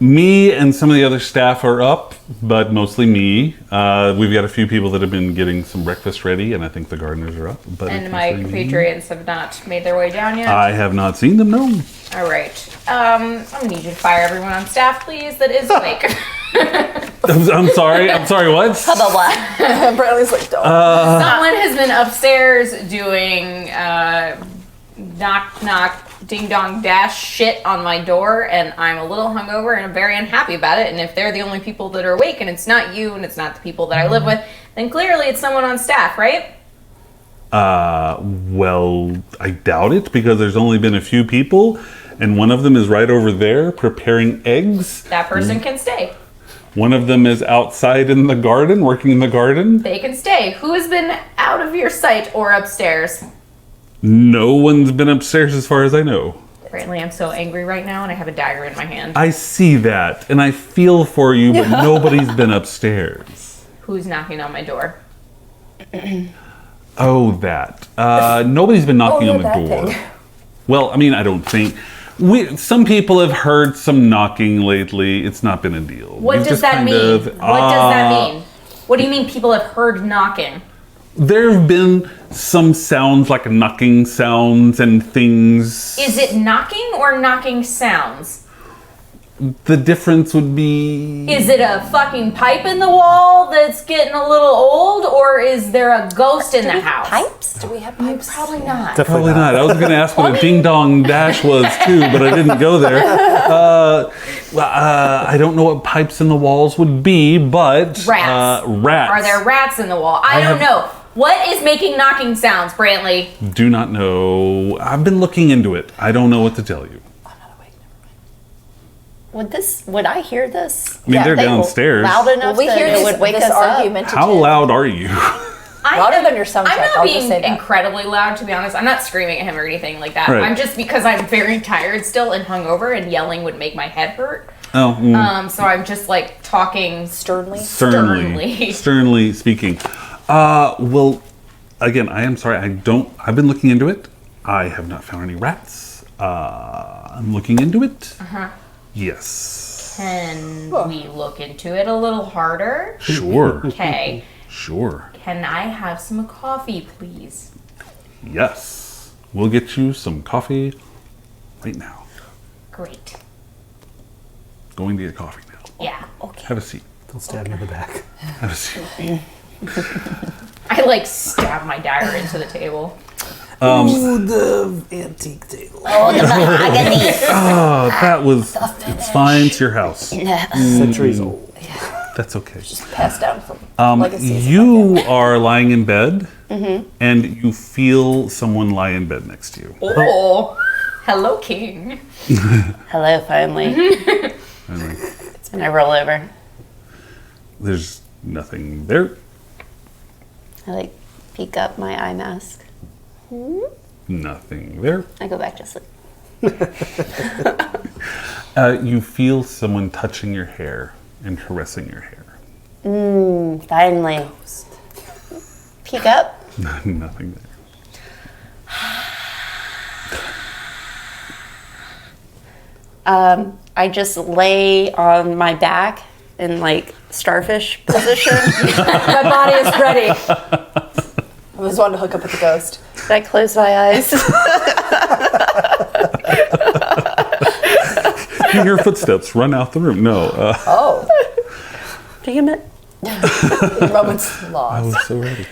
Me and some of the other staff are up, but mostly me. We've got a few people that have been getting some breakfast ready, and I think the gardeners are up. But And it's my mostly me. compatriots have not made their way down yet. I have not seen them, no. All right. I'm gonna need you to fire everyone on staff, please. That is awake. I'm sorry, what? Blah, blah, blah. Bradley's like, don't. Someone has been upstairs doing knock knock ding dong dash shit on my door, and I'm a little hungover and I'm very unhappy about it. And if they're the only people that are awake and it's not you and it's not the people that I live with, then clearly it's someone on staff, right? Well, I doubt it because there's only been a few people, and one of them is right over there preparing eggs. That person can stay. One of them is outside in the garden, working in the garden. They can stay. Who has been out of your sight or upstairs? No one's been upstairs as far as I know. Apparently, I'm so angry right now and I have a dagger in my hand. I see that, and I feel for you, but nobody's been upstairs. Who's knocking on my door? Oh, that. Nobody's been knocking on the that door. thing. Well, I mean, I don't think. Some people have heard some knocking lately. It's not been a deal. What We've does just that kind mean? of- What does that mean? What do you mean people have heard knocking? There have been some sounds like knocking sounds and things. Is it knocking or knocking sounds? The difference would be. Is it a fucking pipe in the wall that's getting a little old, or is there a ghost in the house? Pipes? Do we have pipes? Probably not. Probably not. I was going to ask what a ding dong dash was too, but I didn't go there. I don't know what pipes in the walls would be, but Rats. Rats. Are there rats in the wall? I don't know. What is making knocking sounds, Brantley? Do not know. I've been looking into it. I don't know what to tell you. Would I hear this? I mean, they're They were downstairs. Loud enough We that hear it this, would wake this us up. argument. How loud are you? Louder than your sound I'm check, not I'll just being say that. incredibly loud, to be honest. I'm not screaming at him or anything like that. Right. I'm just because I'm very tired still and hungover, and yelling would make my head hurt. Oh, So I'm just like talking Sternly. sternly speaking. Well, again, I am sorry. I've been looking into it. I have not found any rats. I'm looking into it. Yes. Can we look into it a little harder? Sure. Okay. Sure. Can I have some coffee, please? Yes. We'll get you some coffee right now. Great. Going to get coffee now. Yeah. Have a seat. Don't stab me in the back. Have a seat. I like stab my dagger into the table. Ooh, the antique table. Oh, the mahogany. It's fine. It's your house. Centuries old. That's okay. Passed down from legacies. You are lying in bed, and you feel someone lie in bed next to you. Oh, hello, King. Hello, finally. And I roll over. There's nothing there. I peek up my eye mask. Nothing there. I go back to sleep. You feel someone touching your hair and caressing your hair. Finally. Peek up. Nothing there. I just lay on my back in starfish position. My body is ready. I was wanting to hook up with the ghost. Did I close my eyes? You hear footsteps run out the room. No. Oh, Damn it. moment's I lost. was so ready.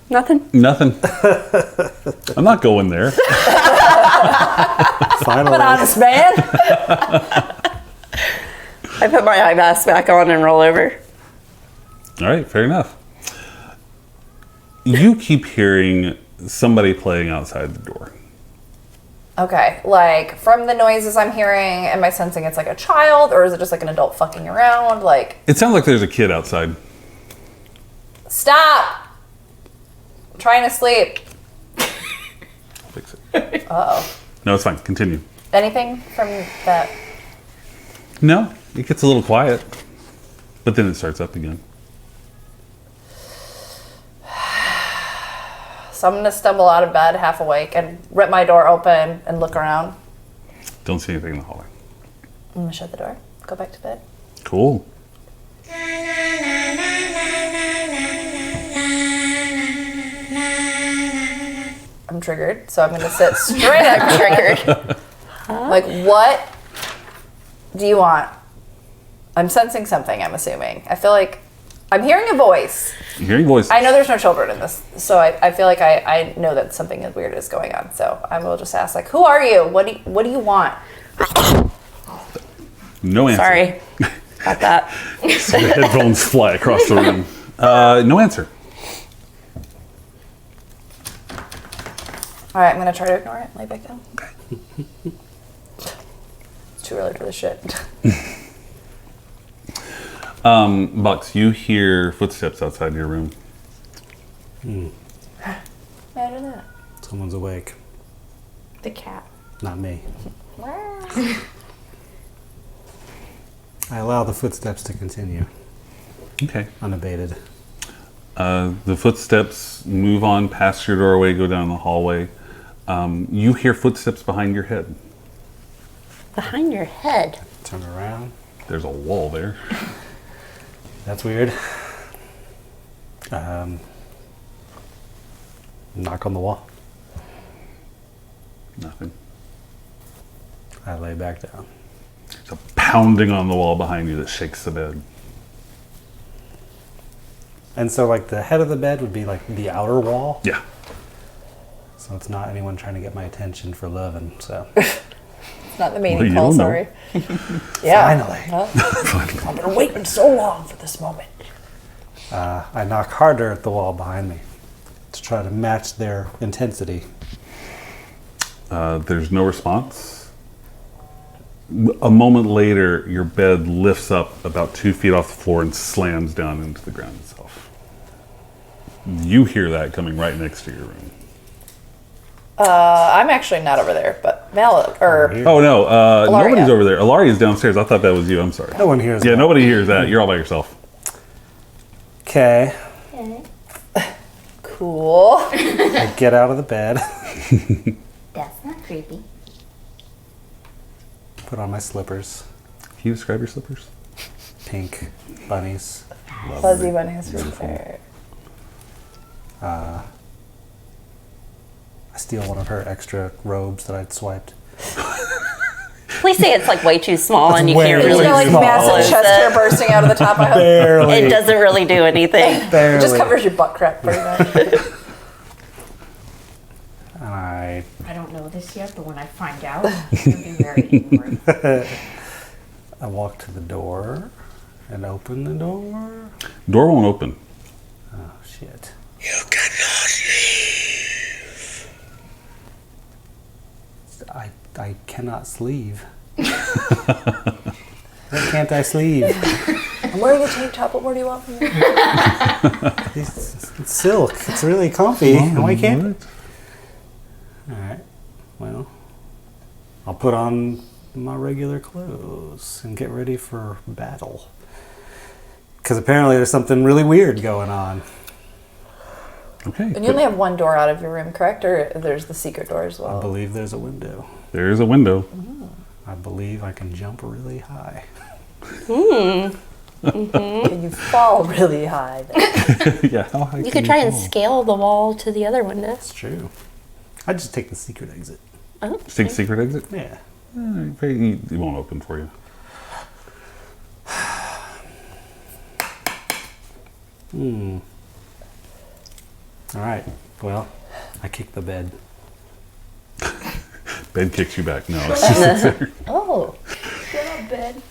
Nothing. Nothing. I'm not going there. Finally. But honest man. I put my eye mask back on and roll over. All right, fair enough. You keep hearing somebody playing outside the door. Okay, from the noises I'm hearing, am I sensing it's a child, or is it just an adult fucking around? It sounds like there's a kid outside. Stop! I'm trying to sleep. Fix it. Uh-oh. No, it's fine. Continue. Anything from that? No, it gets a little quiet, but then it starts up again. So I'm gonna stumble out of bed half awake and rip my door open and look around. Don't see anything in the hallway. I'm gonna shut the door, go back to bed. Cool. I'm triggered, so I'm gonna sit straight up. Triggered. What do you want? I'm sensing something, I'm assuming. I feel like I'm hearing a voice. I'm hearing voices. I know there's no children in this, so I feel like I know that something weird is going on. So I will just ask, who are you? What do you want? No answer. Sorry. Got that. The headphones fly across the room. No answer. All right, I'm gonna try to ignore it. Lay back down. Okay. It's too early for this shit. Bucks, you hear footsteps outside your room. Imagine that. Someone's awake. The cat. Not me. I allow the footsteps to continue, Okay. unabated. The footsteps move on past your doorway, go down the hallway. You hear footsteps behind your head. Behind your head. Turn around. There's a wall there. That's weird. Knock on the wall. Nothing. I lay back down. There's a pounding on the wall behind you that shakes the bed. And so, the head of the bed would be the outer wall. Yeah. So it's not anyone trying to get my attention for loving. So It's not the meaning you call, don't know. sorry. Yeah. finally, Well, I've been waiting so long for this moment. I knock harder at the wall behind me to try to match their intensity. There's no response. A moment later, your bed lifts up about 2 feet off the floor and slams down into the ground itself. You hear that coming right next to your room. I'm actually not over there, but Here. Oh no, Ilaria. nobody's over there. Ilaria's downstairs. I thought that was you. I'm sorry. No one hears. Yeah, that. nobody hears that. You're all by yourself. Okay, cool. I get out of the bed, That's not creepy. put on my slippers, Can you describe your slippers? pink bunnies. Fuzzy bunnies for fair. I steal one of her extra robes that I'd swiped. Please say it's way too small and you way can't too really There's small. massive close chest it. hair bursting out of the top. I hope. Barely. It doesn't really do anything. Barely. It just covers your butt crack pretty much. this yet, but when I find out, I'm gonna be very angry. I walk to the door and open the door. Door won't open. Oh, shit. You cannot leave. I cannot sleeve. Why can't I sleeve? I'm wearing a tank top. What more do you want from me? It's silk. It's really comfy. Why can't? All right. Well, I'll put on my regular clothes and get ready for battle. Because apparently there's something really weird going on. Okay. And you only have one door out of your room, correct? Or there's the secret door as well? I believe there's a window. There is a window. I believe I can jump really high. Can you fall really high then? Yeah, how high You can could try and fall? scale the wall to the other window. That's true. I just take the secret exit. Just take the secret exit? Yeah. It won't open for you. All right. Well, I kick the bed. Bed kicks you back. No, it's just sits there. Oh. Get up, bed.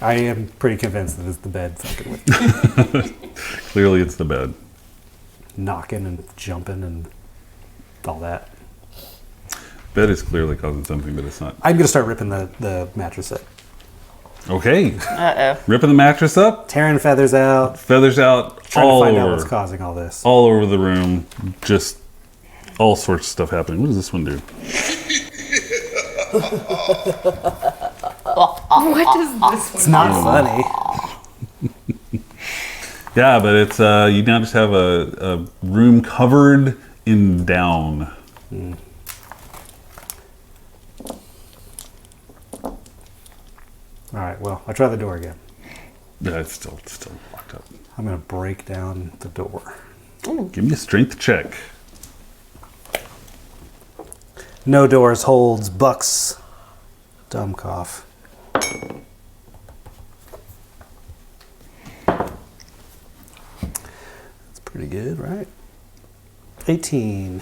I am pretty convinced that it's the bed fucking with me. Clearly, it's the bed. Knocking and jumping and all that. Bed is clearly causing something, but it's not. I'm going to start ripping the mattress up. Okay. Uh-oh. Ripping the mattress up, Tearing feathers out. feathers out, Trying all to find out over. what's causing all this. All over the room. Just all sorts of stuff happening. What does this one do? What does this It's not funny. Yeah, but it's you now just have a room covered in down. All right, well, I try the door again. Yeah, it's still locked up. I'm going to break down the door. Give me a strength check. No doors holds Bucks. Dumb cough. That's pretty good, right? 18.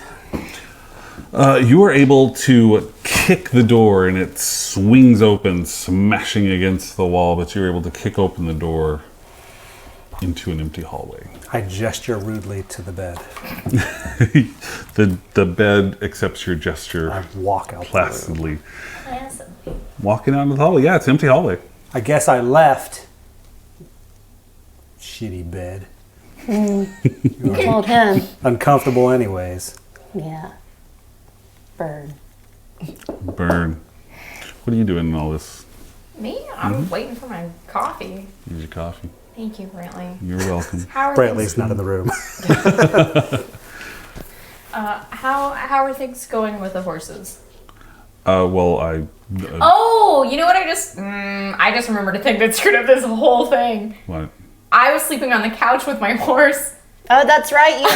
You are able to kick the door and it swings open, smashing against the wall, but you're able to kick open the door into an empty hallway. I gesture rudely to the bed. The bed accepts your gesture I walk out the room. placidly. Walking out into the hallway. Yeah, it's an empty hallway. I guess I left. Shitty bed. Told him. Uncomfortable anyways. Yeah. Burn. Burn. What are you doing in all this? Me? I'm waiting for my coffee. Use your coffee. Thank you, Brantley. You're welcome. How are Brantley's things, not in the room. how are things going with the horses? Well, I. Oh, you know what? I just remembered a thing that screwed up this whole thing. What? I was sleeping on the couch with my horse. Oh, that's right, you were.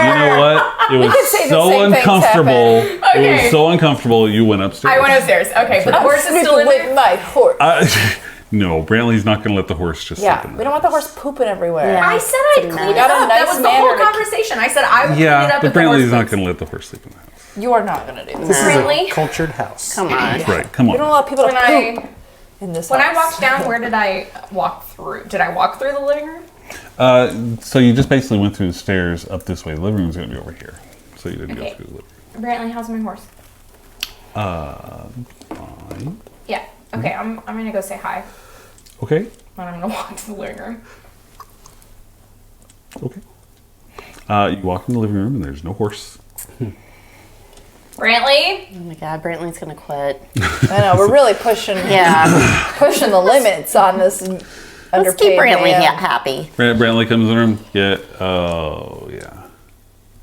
You know what? It was could say the so same things uncomfortable. It Okay. was so uncomfortable. You went upstairs. I went upstairs. Okay, but the horse is still in with there. my horse. No, Brantley's not going to let the horse just Yeah, sleep in we there. don't want the horse pooping everywhere. Yeah. I said I'd It's a clean mess. it Got a up. That nice was the whole manner to- conversation. I said I would clean it Yeah, up but if the horse Brantley's not sleeps. going to let the horse sleep in the house. You are not going to do this. This is a Brantley? cultured house. Come on. Right, come We don't on. allow people to When poop in this When I house. walked down, where did I walk through? Did I walk through the living room? So you just basically went through the stairs up this way. The living room's going to be over here. So you didn't Okay. go through the living Brantley, how's my horse? room. Fine. Yeah. Okay, I'm gonna go say hi. Okay. And I'm gonna walk to the living room. Okay. You walk in the living room and there's no horse. Brantley? Oh my God, Brantley's gonna quit. I know, we're really pushing Yeah. pushing the limits on this Let's underpaid keep Brantley man. happy. Brantley comes in the room. Yeah. Oh, yeah.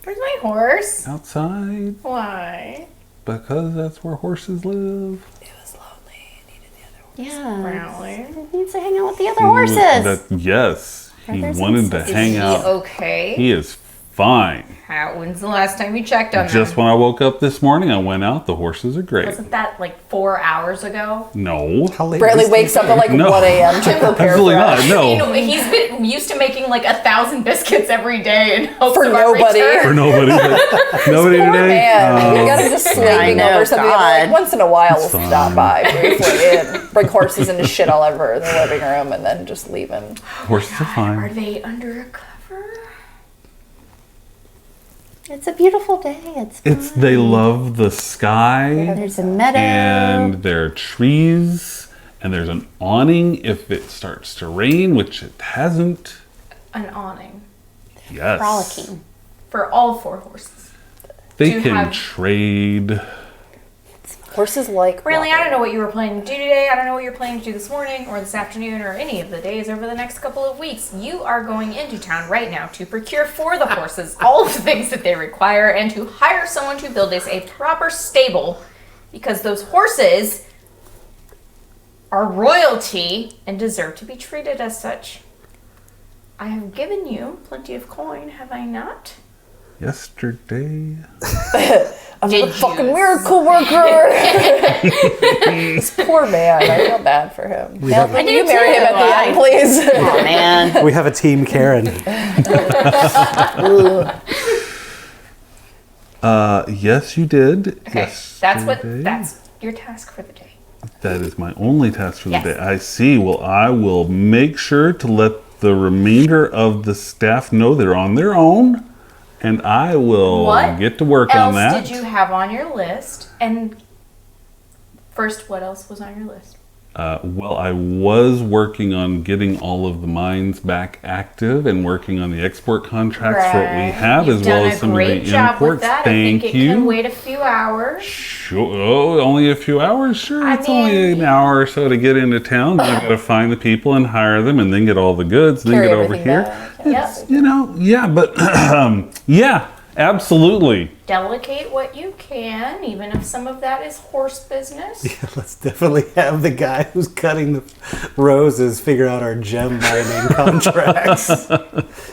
Where's my horse? Outside. Why? Because that's where horses live. It was lonely. He needed the other one. Yeah. Brantley. He needs to hang out with the other horses. Yes. He Brothers and wanted to sisters. hang Is he out. okay? He is fine. When's the last time you checked on Just them? when I woke up this morning, I went out. The horses are great. Wasn't that like 4 hours ago? No. How late Bradley was wakes up at like No. 1 a.m. to prepare Absolutely for not. us. No. You know, he's been used to making like 1,000 biscuits every day in hopes For of our nobody. return. For nobody. Nobody Poor today? man. We Oh. got him just I sleeping know, over something. God. Like, once in a while, we'll It's stop fine. by briefly and bring horses into shit all over in the living room and then just leave him. Horses are Are fine. they under a cover? It's a beautiful day. They love the sky. There's a meadow. And there are trees, and there's an awning if it starts to rain, which it hasn't. An awning Yes. Frolicking. for all 4 horses. They To can have- trade. Horses like Really, I walking. don't know what you were planning to do today. I don't know what you're planning to do this morning or this afternoon or any of the days over the next couple of weeks. You are going into town right now to procure for the horses all of the things that they require and to hire someone to build us a proper stable because those horses are royalty and deserve to be treated as such. I have given you plenty of coin, have I not? Yesterday. I'm Did a fucking you? miracle worker. This poor man. I feel bad for him. We have, Will you marry him at the end, please? Oh, man. we have a team, Karen. Yes, you did. Okay, Yesterday. that's your task for the day. That is my only task for the Yes. day. I see. Well, I will make sure to let the remainder of the staff know they're on their own, and I will What get to work on that. What else did you have on your list? And first, what else was on your list? Well, I was working on getting all of the mines back active and working on the export contracts for what we Right. have, You've as well done as some of a the great job imports. with that. Thank I think you. it can wait a few hours. Sure. Oh, only a few hours? Sure. I It's only mean- an hour or so to get into town. Then I've got to find the people and hire them and then get all the goods and then Carry get over everything here. back. Yep. You know, yeah, but yeah, absolutely. Delegate what you can, even if some of that is horse business. Let's definitely have the guy who's cutting the roses figure out our gem mining contracts.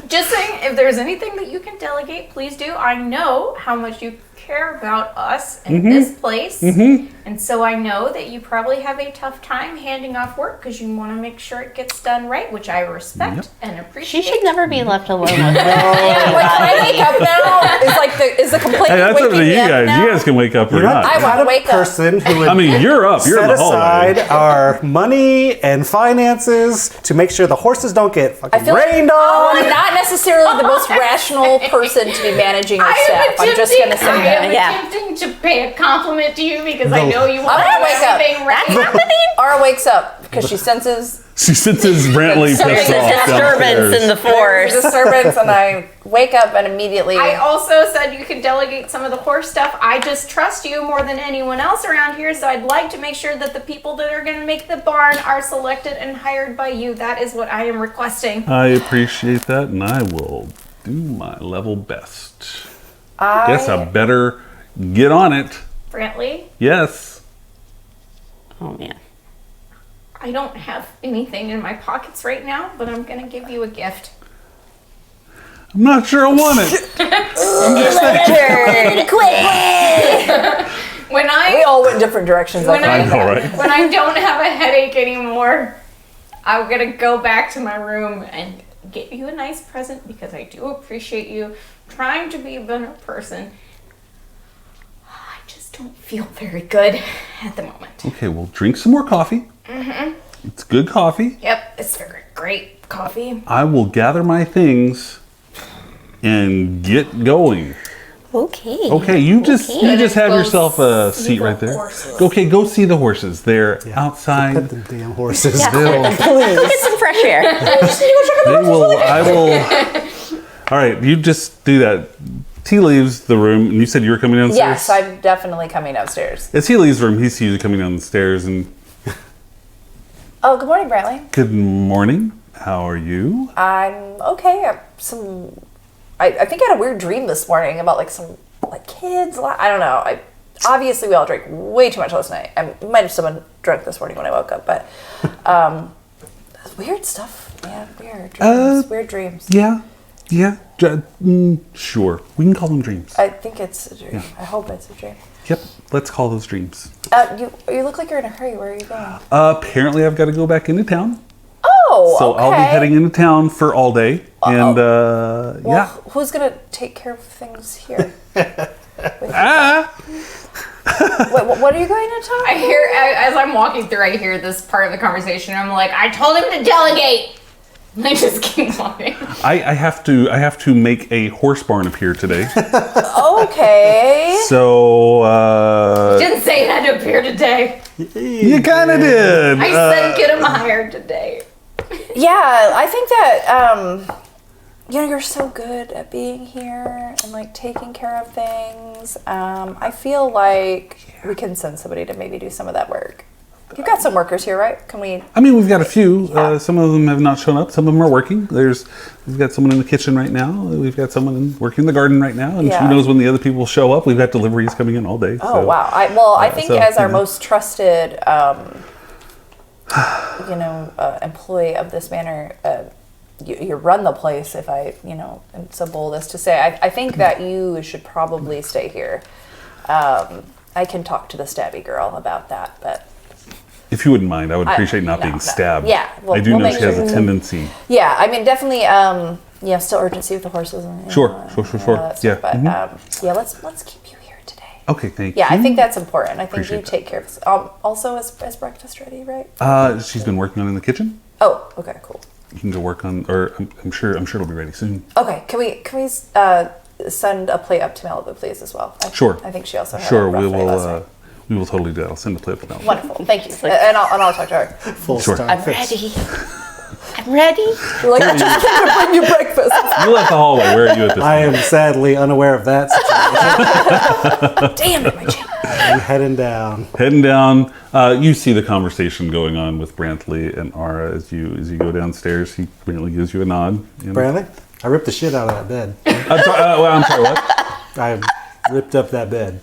Just saying, if there's anything that you can delegate, please do. I know how much you care about us in this place. And so I know that you probably have a tough time handing off work because you want to make sure it gets done right, which I respect and She appreciate. should never be left alone with Like, can I wake up now? Is the complaint Hey, that's up waking to you me up guys. now? You guys can wake up or You're not not. I want to wake up. person who would I mean, you're up. You're in set the hallway. aside our money and finances to make sure the horses don't get fucking feel like rained on. I'm not necessarily the most rational person to be managing your I staff. I'm just going to say I that. am Yeah. attempting to pay a compliment to you because I know you I'm want to gonna do wake up. everything right. Ara wakes up because she senses She senses Brantley pissed There's a off disturbance in downstairs. the there's force. a disturbance, and I wake up and immediately. I also said you can delegate some of the horse stuff. I just trust you more than anyone else around here, so I'd like to make sure that the people that are going to make the barn are selected and hired by you. That is what I am requesting. I appreciate that, and I will do my level best. I Guess I better get on it. Brantley, Yes. Oh, man. I don't have anything in my pockets right now, but I'm going to give you a gift. I'm not sure I want it. When we I all went different directions. when I I, know, right? when I don't have a headache anymore, I'm going to go back to my room and get you a nice present because I do appreciate you trying to be a better person. I just don't feel very good at the moment. Okay, well, drink some more coffee. It's good coffee. Yep, it's very great coffee. I will gather my things and get going. Okay. Okay, you just have Go yourself a see seat the right there. horses. Okay, go see the horses. They're outside. Put the damn horses. Yeah. They'll- Go get some fresh air. They will. I will. All right, you just do that. He leaves the room, and you said you were coming downstairs. Yes, I'm definitely coming upstairs. As he leaves the room, he sees you coming down the stairs, and Oh, good morning, Brantley. good morning. How are you? I'm okay. I think I had a weird dream this morning about like some kids. I don't know. Obviously we all drank way too much last night. I might have still been drunk this morning when I woke up, but weird stuff. Yeah, weird dreams. Weird dreams. Yeah. Yeah, sure. We can call them dreams. I think it's a dream. Yeah. I hope it's a dream. Yep, let's call those dreams. You look like you're in a hurry. Where are you going? Apparently, I've got to go back into town. Oh, So okay. I'll be heading into town for all day. And Well, yeah. who's gonna take care of things here? Ah! What are you going to town? I hear, as I'm walking through, I hear this part of the conversation. I'm like, I told him to delegate. And I just keep walking. I have to make a horse barn appear today. Okay. So Didn't say it had to appear today. you kind of did. I said get him hired today. Yeah, I think that you're so good at being here and like taking care of things. I feel like we can send somebody to maybe do some of that work. You've got some workers here, right? Can we? I mean, we've got a few. Yeah. Some of them have not shown up. Some of them are working. We've got someone in the kitchen right now. We've got someone working in the garden right now. And Yeah. who knows when the other people will show up. We've got deliveries coming in all day. Oh so. wow! I think so, as our you know. most trusted, employee of this manor, you run the place. If I, am so bold as to say, I think that you should probably stay here. I can talk to the stabby girl about that, but If you wouldn't mind, I would appreciate not no, being no. stabbed. Yeah, I do we'll know make she has a sure- tendency. yeah, I mean definitely, still urgency with the horses. And, Sure. that stuff, Yeah, but mhm. let's keep you here today. Okay, thank Yeah, you. I think that's important. I think Appreciate you that. take care of this. Also, is breakfast ready, right? She's been working on it in the kitchen. Oh, okay, cool. You can go work on, or I'm sure it'll be ready soon. Okay, can we send a plate up to Malibu, please, as well? Sure. I think she also had Sure, a rough we night last will. night. We will totally do that. I'll send a plate now. Wonderful, thank you. And I'll talk to her. Full Sure. star I'm fix. ready. I'm ready. You're like, I just came to bring you breakfast. You left the hallway. Where are you at this I point? am sadly unaware of that situation. Damn it, my chin. I'm heading down. Heading down. You see the conversation going on with Brantley and Ara as you go downstairs. He immediately gives you a nod. Bradley, I ripped the shit out of that bed. I'm sorry. What? I ripped up that bed.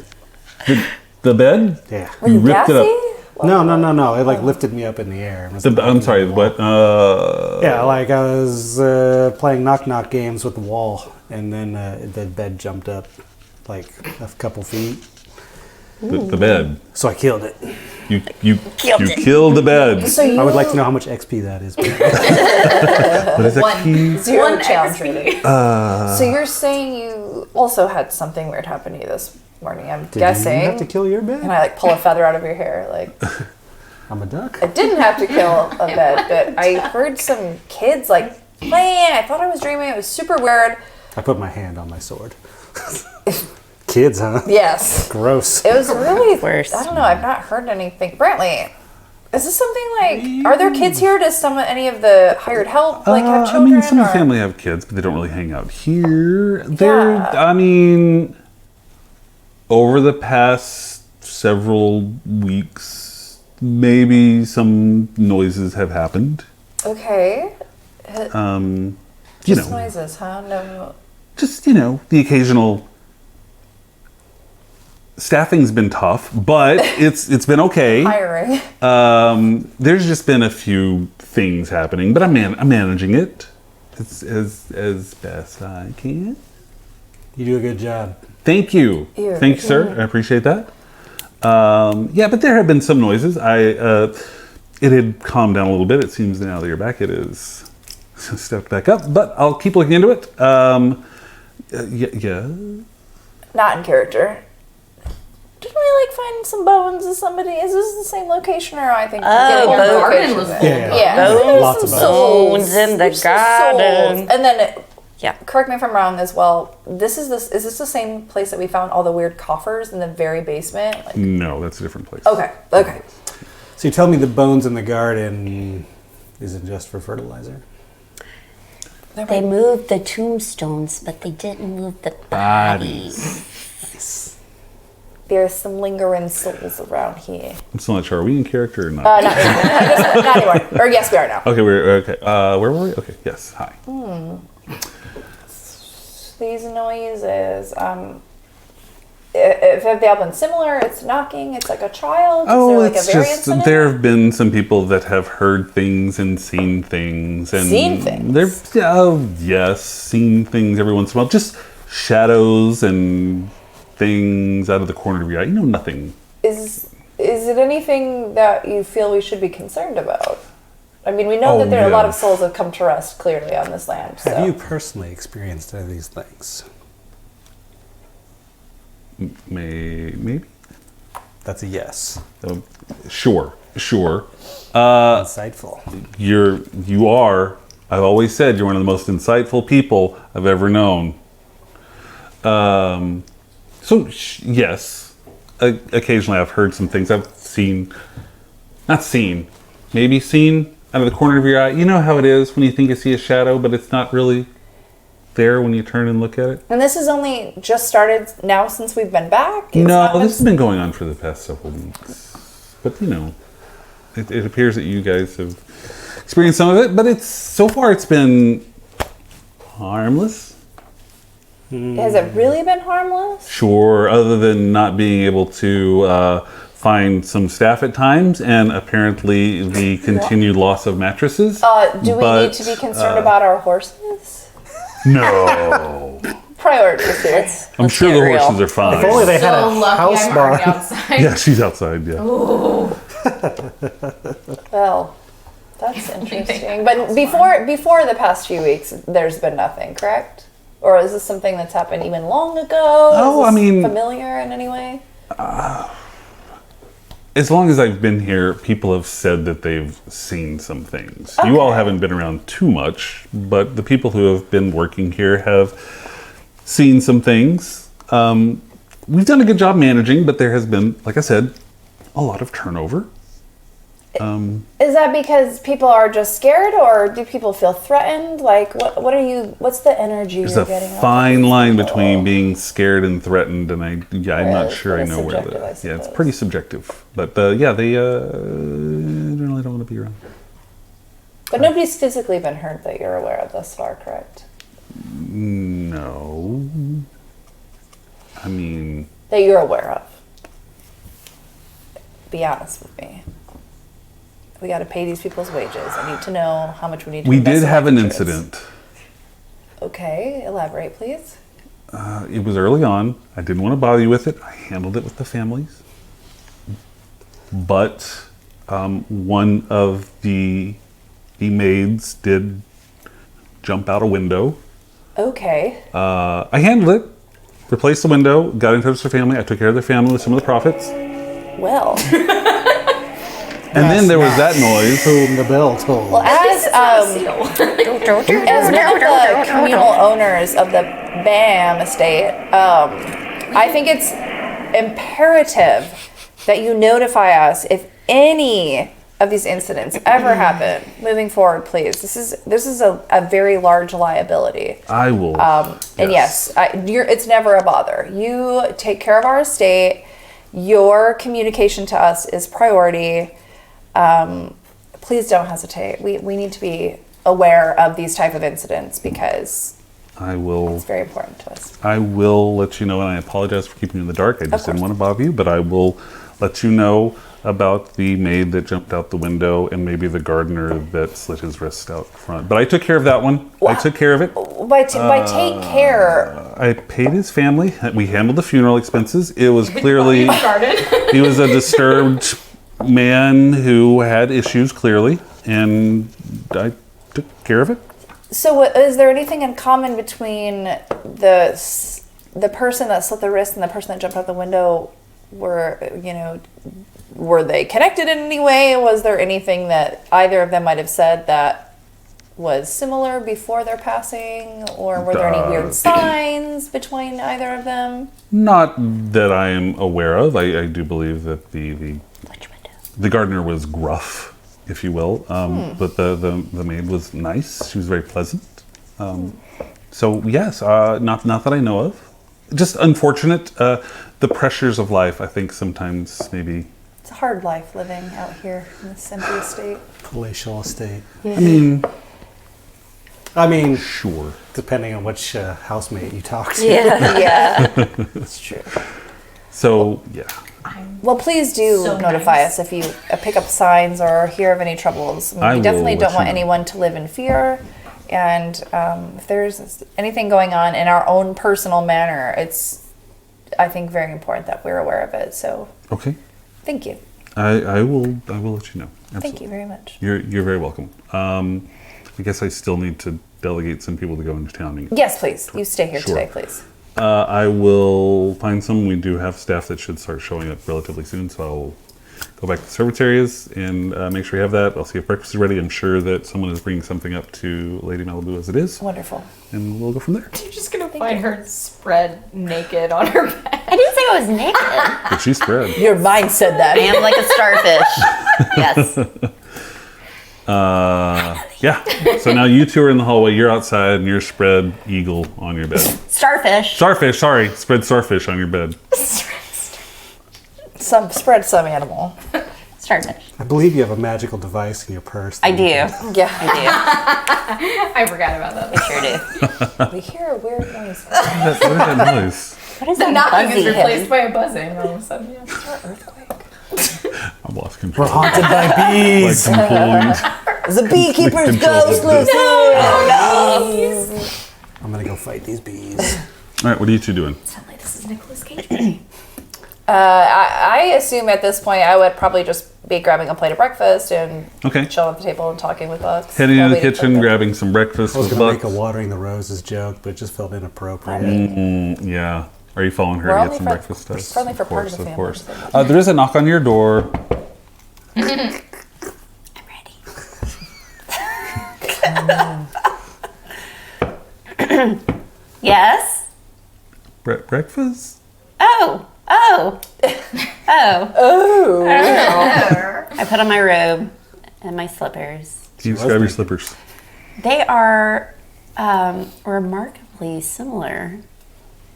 The bed? Yeah. You ripped it up. No. It like lifted me up in the air. and was I'm knocking sorry. the wall. What? Yeah, like I was playing knock-knock games with the wall, and then the bed jumped up like a couple feet. The bed. So I killed it. You Killed it. killed the bed. So you I would like to know how much XP that is. What is that One. key? 0 One challenge XP. rating. So you're saying you also had something weird happen to you this morning? I'm Did guessing. you have to kill your bed? Can I like pull a feather out of your hair? Like I'm a duck. I didn't have to kill a bed, but I heard some kids like playing. I thought I was dreaming. It was super weird. I put my hand on my sword. Kids, huh? Yes. Gross. It was really Worse. I don't know. I've not heard anything. Brantley, is this something like? Are there kids here? Does any of the hired help like have I children? mean, some of or- the family have kids, but they don't really hang out here. They're, Yeah. I mean, over the past several weeks, maybe some noises have happened. Okay. You Just know, noises, huh? No. just the occasional. Staffing's been tough, but it's been okay. Hiring. There's just been a few things happening, but I'm managing it as best I can. You do a good job. Thank you. Thank you, sir. I appreciate that. Yeah, but there have been some noises. It had calmed down a little bit. It seems now that you're back, it is stepped back up. But I'll keep looking into it. Yeah. Not in character. Didn't we like find some bones of somebody? Is this the same location, or I think we're getting bones. our Garden location was then? full of Yeah, bones. There's Lots some of bones in the There's some garden. souls. And then, Yeah. correct me if I'm wrong as well. Is this the same place that we found all the weird coffers in the very basement? Like, No, that's a different place. okay. So you tell me the bones in the garden isn't just for fertilizer? They moved the tombstones, but they didn't move the bodies. There's some lingering souls around here. I'm still not sure. Are we in character or not? Not anymore. Not anymore. Or yes, we are now. Okay, we're okay. Where were we? Okay, yes. Hi. These noises. if have they all been similar? It's knocking. It's like a child. Is there like it's a variance just in it? there have been some people that have heard things and seen things and Seen things? Yes, seen things every once in a while. Just shadows and things out of the corner of your eye. Nothing. Is it anything that you feel we should be concerned about? I mean, we know that there are a lot of yes. souls that come to rest clearly on this land. So. Have you personally experienced any of these things? Maybe. That's a yes. Sure. Insightful. You are. I've always said you're one of the most insightful people I've ever known. Yes. Occasionally I've heard some things. I've maybe seen out of the corner of your eye. You know how it is when you think you see a shadow, but it's not really there when you turn and look at it? And this has only just started now since we've been back? It's No, not this has been going on for the past several weeks. But, it appears that you guys have experienced some of it, but so far it's been harmless. Has it really been harmless? Sure, other than not being able to find some staff at times and apparently the continued loss of mattresses. Do we need to be concerned about our horses? No. Priorities here. I'm sure the horses are fine. If only they had So a lucky house I'm already barn. outside. Yeah, she's outside, yeah. Well, that's interesting. But before the past few weeks, there's been nothing, correct? Or is this something that's happened even long ago? Oh, Is this I mean- familiar in any way? As long as I've been here, people have said that they've seen some things. You all haven't been around too much, but the people who have been working here have seen some things. We've done a good job managing, but there has been, like I said, a lot of turnover. Is that because people are just scared, or do people feel threatened? Like, what's the energy There's you're a getting? off of fine these line people? between being scared and threatened, and I'm not Really? sure I Pretty know where subjective, I it's suppose. pretty subjective. But they generally don't want to be around. But nobody's physically been hurt that you're aware of thus far, correct? No. I mean, That you're aware of. Be honest with me. We got to pay these people's wages. I need to know how much we need to we invest did in have an life insurance. incident. Okay, elaborate, please. It was early on. I didn't want to bother you with it. I handled it with the families. But one of the maids did jump out a window. Okay. I handled it, replaced the window, got in touch with their family. I took care of their family with some of the profits. Well, And then there was that noise. Whom the bell told. well, as one of the communal owners of the Baam estate, I think it's imperative that you notify us if any of these incidents ever happen. Moving forward, please. This is a very large liability. I will. And yes, it's never a bother. You take care of our estate. Your communication to us is priority. Please don't hesitate. We need to be aware of these type of incidents because I will. it's very important to us. I will let you know, and I apologize for keeping you in the dark. I just didn't course. want to bother you, but I will let you know about the maid that jumped out the window and maybe the gardener that slit his wrist out front. But I took care of that one. I took care of it. By take care, I paid his family. We handled the funeral expenses. It was clearly Garden. he was a disturbed man who had issues clearly, and I took care of it. so is there anything in common between the person that slit the wrist and the person that jumped out the window? Were they connected in any way? Was there anything that either of them might have said that was similar before their passing, or were there any weird signs between either of them? Not that I am aware of. I do believe that the gardener was gruff, if you will, but the maid was nice. She was very pleasant. So yes, not that I know of. Just unfortunate. The pressures of life, I think, sometimes maybe. It's a hard life living out here in this empty estate. Palatial estate. I mean, I mean, sure. depending on which housemate you talk to. Yeah. Yeah, that's true. So, yeah. Well, please do So notify nice. us if you pick up signs or hear of any troubles. I We will definitely let don't you want know. anyone to live in fear. And if there's anything going on in our own personal manner, it's, I think, very important that we're aware of it. So Okay. thank you. I will let you know. Absolutely. Thank you very much. You're very welcome. I guess I still need to delegate some people to go into town. And Yes, please. You stay here Sure. today, please. I will find some. We do have staff that should start showing up relatively soon, so I'll go back to the service areas and make sure you have that. I'll see if breakfast is ready. I'm sure that someone is bringing something up to Lady Malibu as it is, Wonderful. and we'll go from there. You're just gonna find her spread naked on her bed. I didn't say I was naked. But she spread. Your mind said I that. am like a starfish. Yes. Yeah. So now you two are in the hallway. You're outside, and you're spread eagle on your bed. Starfish. Starfish. Sorry, spread starfish on your bed. Spread some animal. Starfish. I believe you have a magical device in your purse. I do. Yeah. I I forgot about that. do. I sure do. We hear a weird noise. What is that noise? What is The that knocking buzzy is replaced him? by a buzzing all of a sudden. Yeah. Earthquake. I've lost We're control. haunted by Like bees. completely. The beekeeper's Control ghost the lives business. here. I'm gonna go fight these bees. All right, what are you two doing? Sound like this is Nicolas Cage. I assume at this point I would probably just be grabbing a plate of breakfast and Okay. chilling at the table and talking with us. Heading while to the waiting for kitchen, them. grabbing some breakfast I was with gonna make Bucks. a watering the roses joke, but it just felt inappropriate. Yeah. Are you following her We're to only get some for- breakfast stuff? it's only for part of the family, course. so- There is a knock on your door. I'm ready. Yes? Breakfast? Oh. Oh. Oh. I put on my robe and my slippers. Can you describe your slippers? They are remarkably similar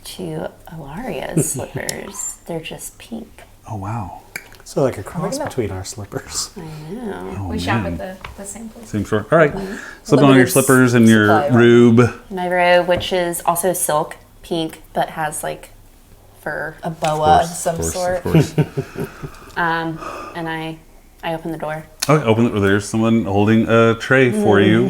to Alaria's slippers. They're just pink. Oh, wow. So like a cross between our slippers. I know. Oh, We shop man. at the same place. Same store. All right. Slip on your Limited slippers and your supply, right? robe. My robe, which is also silk, pink, but has like fur. A boa of some Of sort. course. And I open the door. Okay, open it. There's someone holding a tray for you.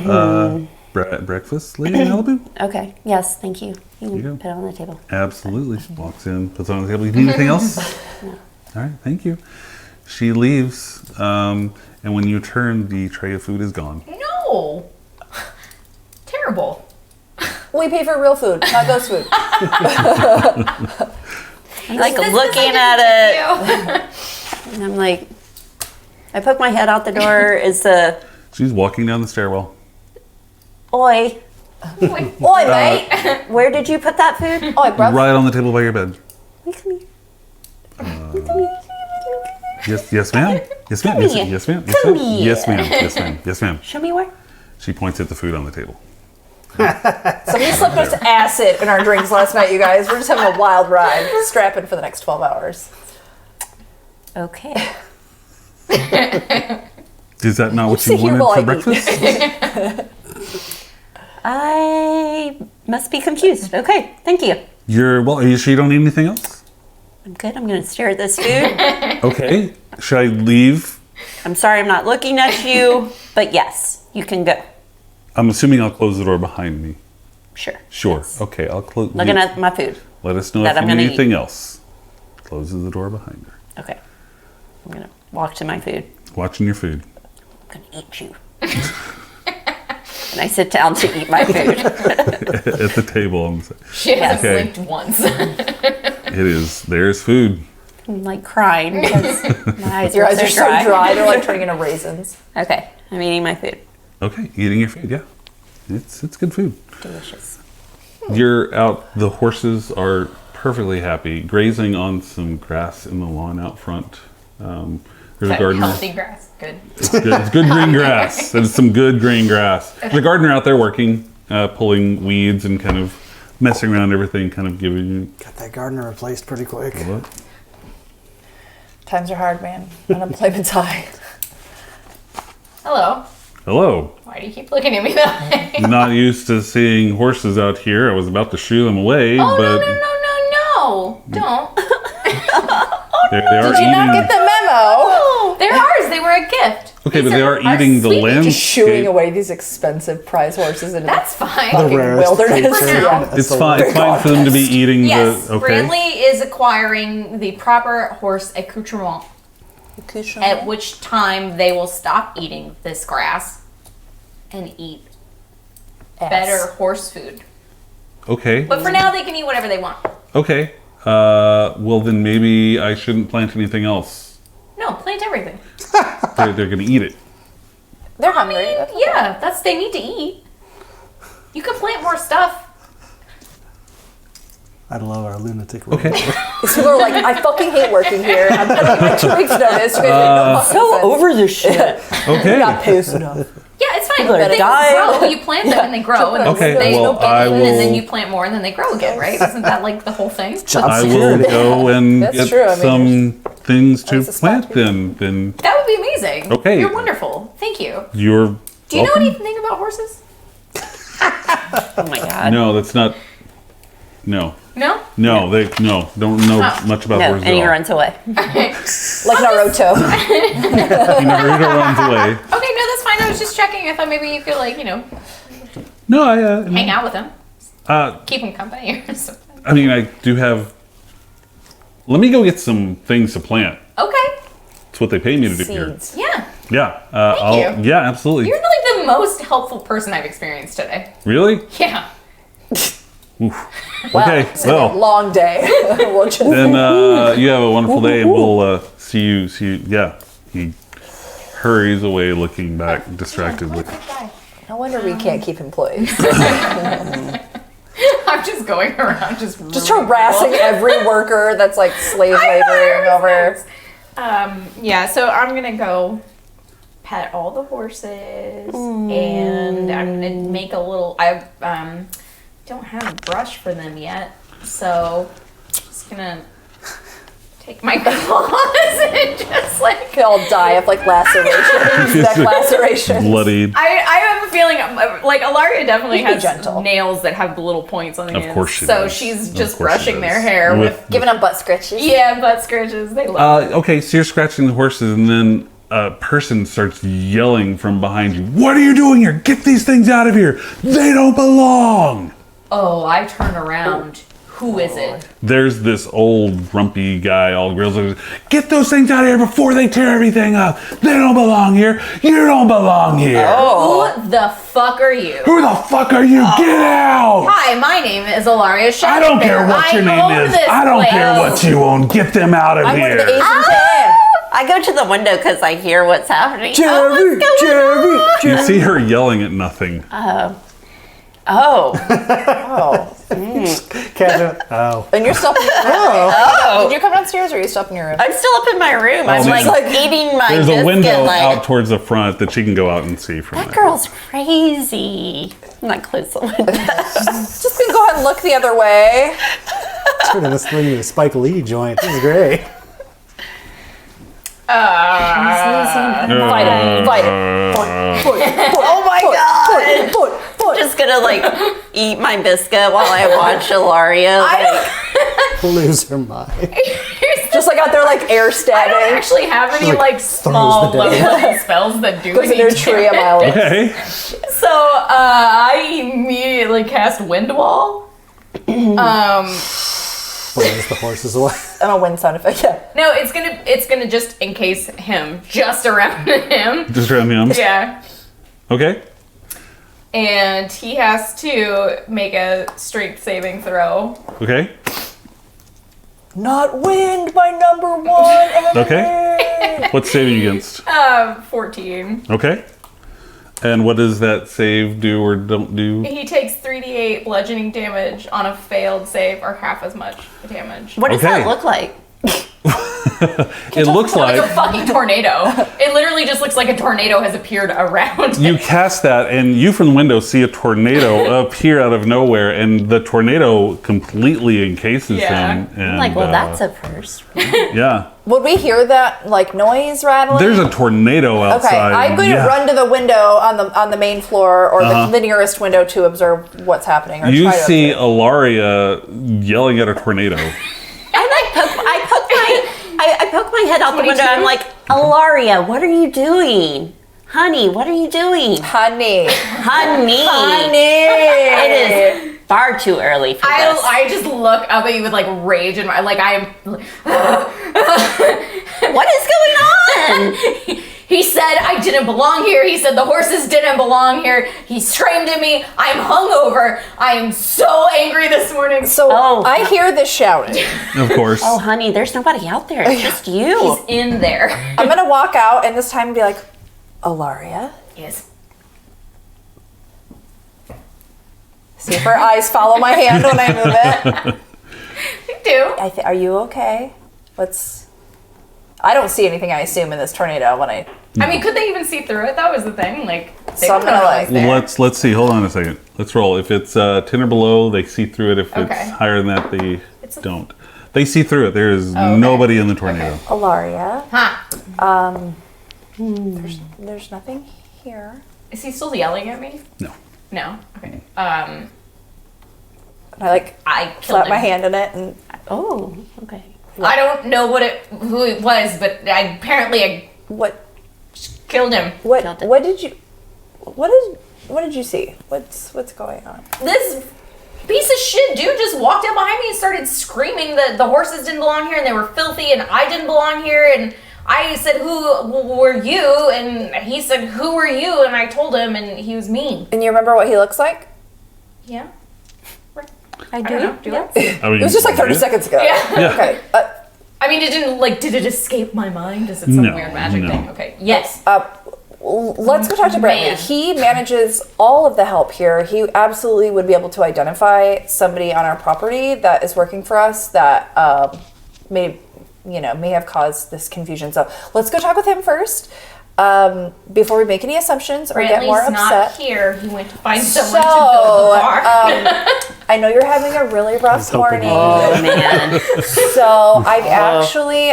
Breakfast, Lady Malibu? Okay. Yes. Thank you. You can you go. put it on the table. Absolutely. Walks in, puts it on the table. You need anything else? All right, thank you. She leaves, and when you turn, the tray of food is gone. No! Terrible. We pay for real food, not ghost food. I'm like looking at it, and I'm like, I poke my head out the door. Is the She's walking down the stairwell. oi? Oi, mate. Where did you put that food? Oi, bruv. Right on the table by your bed. Come here. Yes, ma'am. Yes, ma'am. Come here. Yes, ma'am. Come Yes, ma'am. here. Yes, ma'am. Yes, ma'am. Show me where. She points at the food on the table. Somebody slipped us acid in our drinks last night, you guys. We're just having a wild ride, strapping for the next 12 hours. Okay. Is that not what you sit here while wanted for I eat. breakfast? I must be confused. Okay. Thank you. Are you sure you don't need anything else? I'm good. I'm gonna stare at this food. Okay. Should I leave? I'm sorry I'm not looking at you, but yes, you can go. I'm assuming I'll close the door behind me. Sure. Sure. Yes. Okay, I'll close. Looking at my food. Let us know that if I'm you need gonna anything else. Closes the door behind her. Okay. I'm gonna walk to my food. Watching your food. I'm gonna eat you. And I sit down to eat my food. At the table. She has Okay. blinked once. It is. There's food. I'm like crying because my eyes Your are eyes so are so dry, they're like turning into raisins. Okay. I'm eating my food. Okay, eating your food. Yeah, it's good food. Delicious. You're out. The horses are perfectly happy, grazing on some grass in the lawn out front. There's a gardener. Healthy grass. Good. It's good green grass. It's some good green grass. There's a gardener out there working, pulling weeds and kind of messing around everything, kind of giving you. Got that gardener replaced pretty quick. What? Times are hard, man. Unemployment's high. Hello. Hello. Why do you keep looking at me that way? Not used to seeing horses out here. I was about to shoo them away, Oh, but no. Don't. They are Did you not get the memo? They're ours. They were a gift. Okay, but These they are our eating the sweetie. landscape. Just shooing away these expensive prize horses into That's fine. The fucking rarest wilderness. creature. Yeah. It's fine. It's fine for them to be eating Yes, the. Okay. Brantley is acquiring the proper horse accoutrement, at which time they will stop eating this grass and eat better horse food. Okay. But for now, they can eat whatever they want. Okay. Well, then maybe I shouldn't plant anything else. No, plant everything. They're going to eat it. They're hungry. Yeah, they need to eat. You can plant more stuff. I love our lunatic. Okay. These people are like, I fucking hate working here. I'm putting my 2 weeks notice. You guys make no fucking So sense. over this shit. Okay. Not pissed enough. Yeah, it's fine. People are They dying. grow. You plant them and they grow. And Okay, they well, get I eaten, will- and then you plant more and then they grow again, right? Isn't that like the whole thing? Job I will security. go and That's get true, I mean, some things to That's a spot plant then. That would be amazing. Okay. You're wonderful. Thank you. You're Do you know welcome. anything about horses? Oh my god. No, that's not. No. No? No, don't know Oh. much about No, horses and he at all. runs away. Like Naruto. Naruto runs away. Okay, no, that's fine. I was just checking. I thought maybe you could, like, No, I hang out with him. uh, Keep him company or something. I mean, I do have. Let me go get some things to plant. Okay. It's what they pay me to do here. Seeds. Yeah. Yeah. Thank you. Yeah, absolutely. You're like the most helpful person I've experienced today. Really? Yeah. Wow, Okay. it's been a Well, long day. We'll just then you have a wonderful day, and we'll see you. Yeah. He hurries away, looking back distractedly. No wonder we can't keep employees. I'm just going around just Harassing every worker that's like slave laboring over. Yeah, so I'm gonna go pet all the horses and I'm gonna make a little. I don't have a brush for them yet, so I'm just gonna take my claws and just like. They all die of like lacerations, neck lacerations. Bloodied. I have a feeling like Ilaria definitely You can be has gentle. nails that have the little points on the Of ends. course she so does. she's Of just course she brushing their does. hair with Giving them butt scratches. butt scratches. They love Okay, so you're scratching the horses, and then a person starts yelling from behind you. What are you doing here? Get these things out of here. They don't belong. Oh, I turn around. Who is it? There's this old grumpy guy, all grills. Get those things out of here before they tear everything up. They don't belong here. You don't belong here. Who the fuck are you? Who the fuck are you? Get out. Hi, my name is Ilaria Shepard. I don't care what your name is. I don't care what you own. Get them out of I'm one of the here. Asian fan. I go to the window because I hear what's happening. Jerry, You see her yelling at nothing. Oh. Oh. Catch it. Oh. And you're still up in your room. Oh. Did you come downstairs or are you still up in your room? I'm still up in my room. I'm there's like, a- eating my There's biscuit. a window like, out towards the front that she can go out and see from that there. girl's crazy. I'm not close the window. Just gonna go ahead and look the other way. Turning this thing into a Spike Lee joint. This is great. Fight it. Fight it. Oh my god! Foot. Just gonna like eat my biscuit while I watch Ilaria. Like, Lose her mind. Just like out there like air I don't stabbing. actually have any like, like small throws the low spells that do Goes any into a tree a mile away. Okay. So I immediately cast Wind Wall. Blows the horses away. And a wind sound effect. Yeah. No, it's gonna just encase him, just around him. Just around him. Yeah. Okay. And he has to make a strength saving throw. Okay. Not wind, my number one enemy. Okay. What's saving against? 14. Okay. And what does that save do or don't do? He takes 3d8 bludgeoning damage on a failed save, or half as much damage. what does Okay. that look like? It looks Like a like fucking tornado. It literally just looks like a tornado has appeared around. you cast that, and you from the window see a tornado appear out of nowhere, and the tornado completely encases Yeah. him. And, I'm like, well, that's a first. yeah. Would we hear that like noise rattling? There's a tornado outside. Okay, I'm going Yeah. to run to the window on the main floor or the nearest window to observe what's happening. Or You try to see observe. Ilaria yelling at a tornado. I poke my head out the window. I'm like, Ilaria, what are you doing? Honey, what are you doing? Honey. Honey. It is far too early for this. I just look up at you with like rage and like I am. What is going on? He said I didn't belong here. He said the horses didn't belong here. He screamed at me. I'm hungover. I am so angry this morning. So I hear this shouting. Of course. Oh, honey, there's nobody out there. It's just you. He's in there. I'm gonna walk out and this time be like, Ilaria? Yes. See if her eyes follow my hand when I move it. I do. Are you okay? I don't see anything, I assume, in this tornado when I mean, could they even see through it? That was the thing. Like, they So I'm don't know gonna, what's like- there. Let's see. Hold on a second. Let's roll. If it's 10 or below, they see through it. If Okay. it's higher than that, they don't. They see through it. There is okay. nobody in the tornado. Ilaria. Huh? There's nothing here. Is he still yelling at me? No. No. Okay. And I I killed slap him. my hand in it and Oh, okay. I don't know who it was, but I what killed him. Killed it. what did you see? What's going on? This piece of shit dude just walked up behind me and started screaming that the horses didn't belong here and they were filthy and I didn't belong here, and I said, who were you? And he said, who were you? And I told him, and he was mean. And you remember what he looks like? Yeah. I I don't know. Do I? I mean, It was just like 30 seconds ago. Yeah. Okay. I mean, did it escape my mind? Is it some No, weird magic no. thing? Okay. Yes. Let's go talk to Brantley. Man. He manages all of the help here. He absolutely would be able to identify somebody on our property that is working for us that may have caused this confusion. So let's go talk with him first before we make any assumptions or get more Brantley's not upset. here. He went to find someone to build the bar. I know you're having a really rough hoping morning. Oh, man. So I've actually,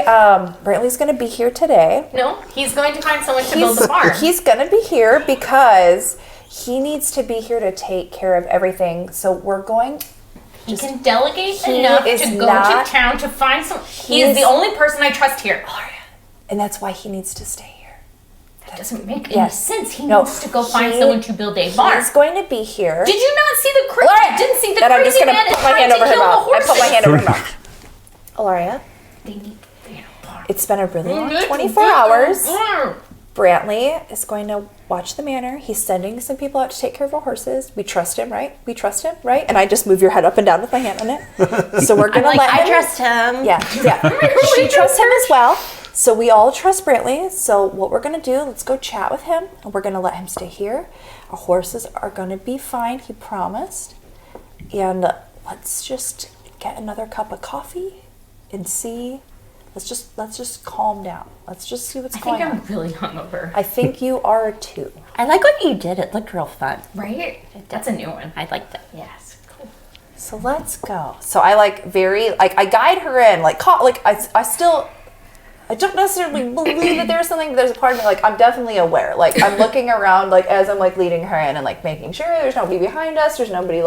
Brantley's going to be here today. No, he's going to find someone to build the barn. He's going to be here because he needs to be here to take care of everything. So we're going. He can delegate He enough is to go not- to town to find some. He is the only person I trust here. And that's why he needs to stay here. That doesn't make any Yes. sense. He No, needs to go find he- someone to build a barn. He's going to be here. Did you not see the crazy? Ilaria! Didn't see the And I'm just crazy going man to is put my trying hand to over her kill the mouth. I horses. put my hand over her mouth. Ilaria, They need a barn. it's been a really long 24 hours. Brantley is going to watch the manor. He's sending some people out to take care of our horses. We trust him, right? We trust him, right? And I just move your head up and down with my hand on it. So we're going to I'm like, let him. I trust him. Yeah. She trusts him as well. So we all trust Brantley. So what we're going to do, let's go chat with him. And we're going to let him stay here. Our horses are going to be fine, he promised. And let's just get another cup of coffee and see. Let's just calm down. Let's just see what's I think going on. I'm really hungover. I think you are too. I like what you did. It looked real fun. Right? That's a new one. I liked it. Yes. Cool. So let's go. So I I guide her in, I don't necessarily believe that there's something, but there's a part of me, I'm definitely aware. I'm looking around, as I'm, leading her in and, making sure there's nobody behind us, there's nobody,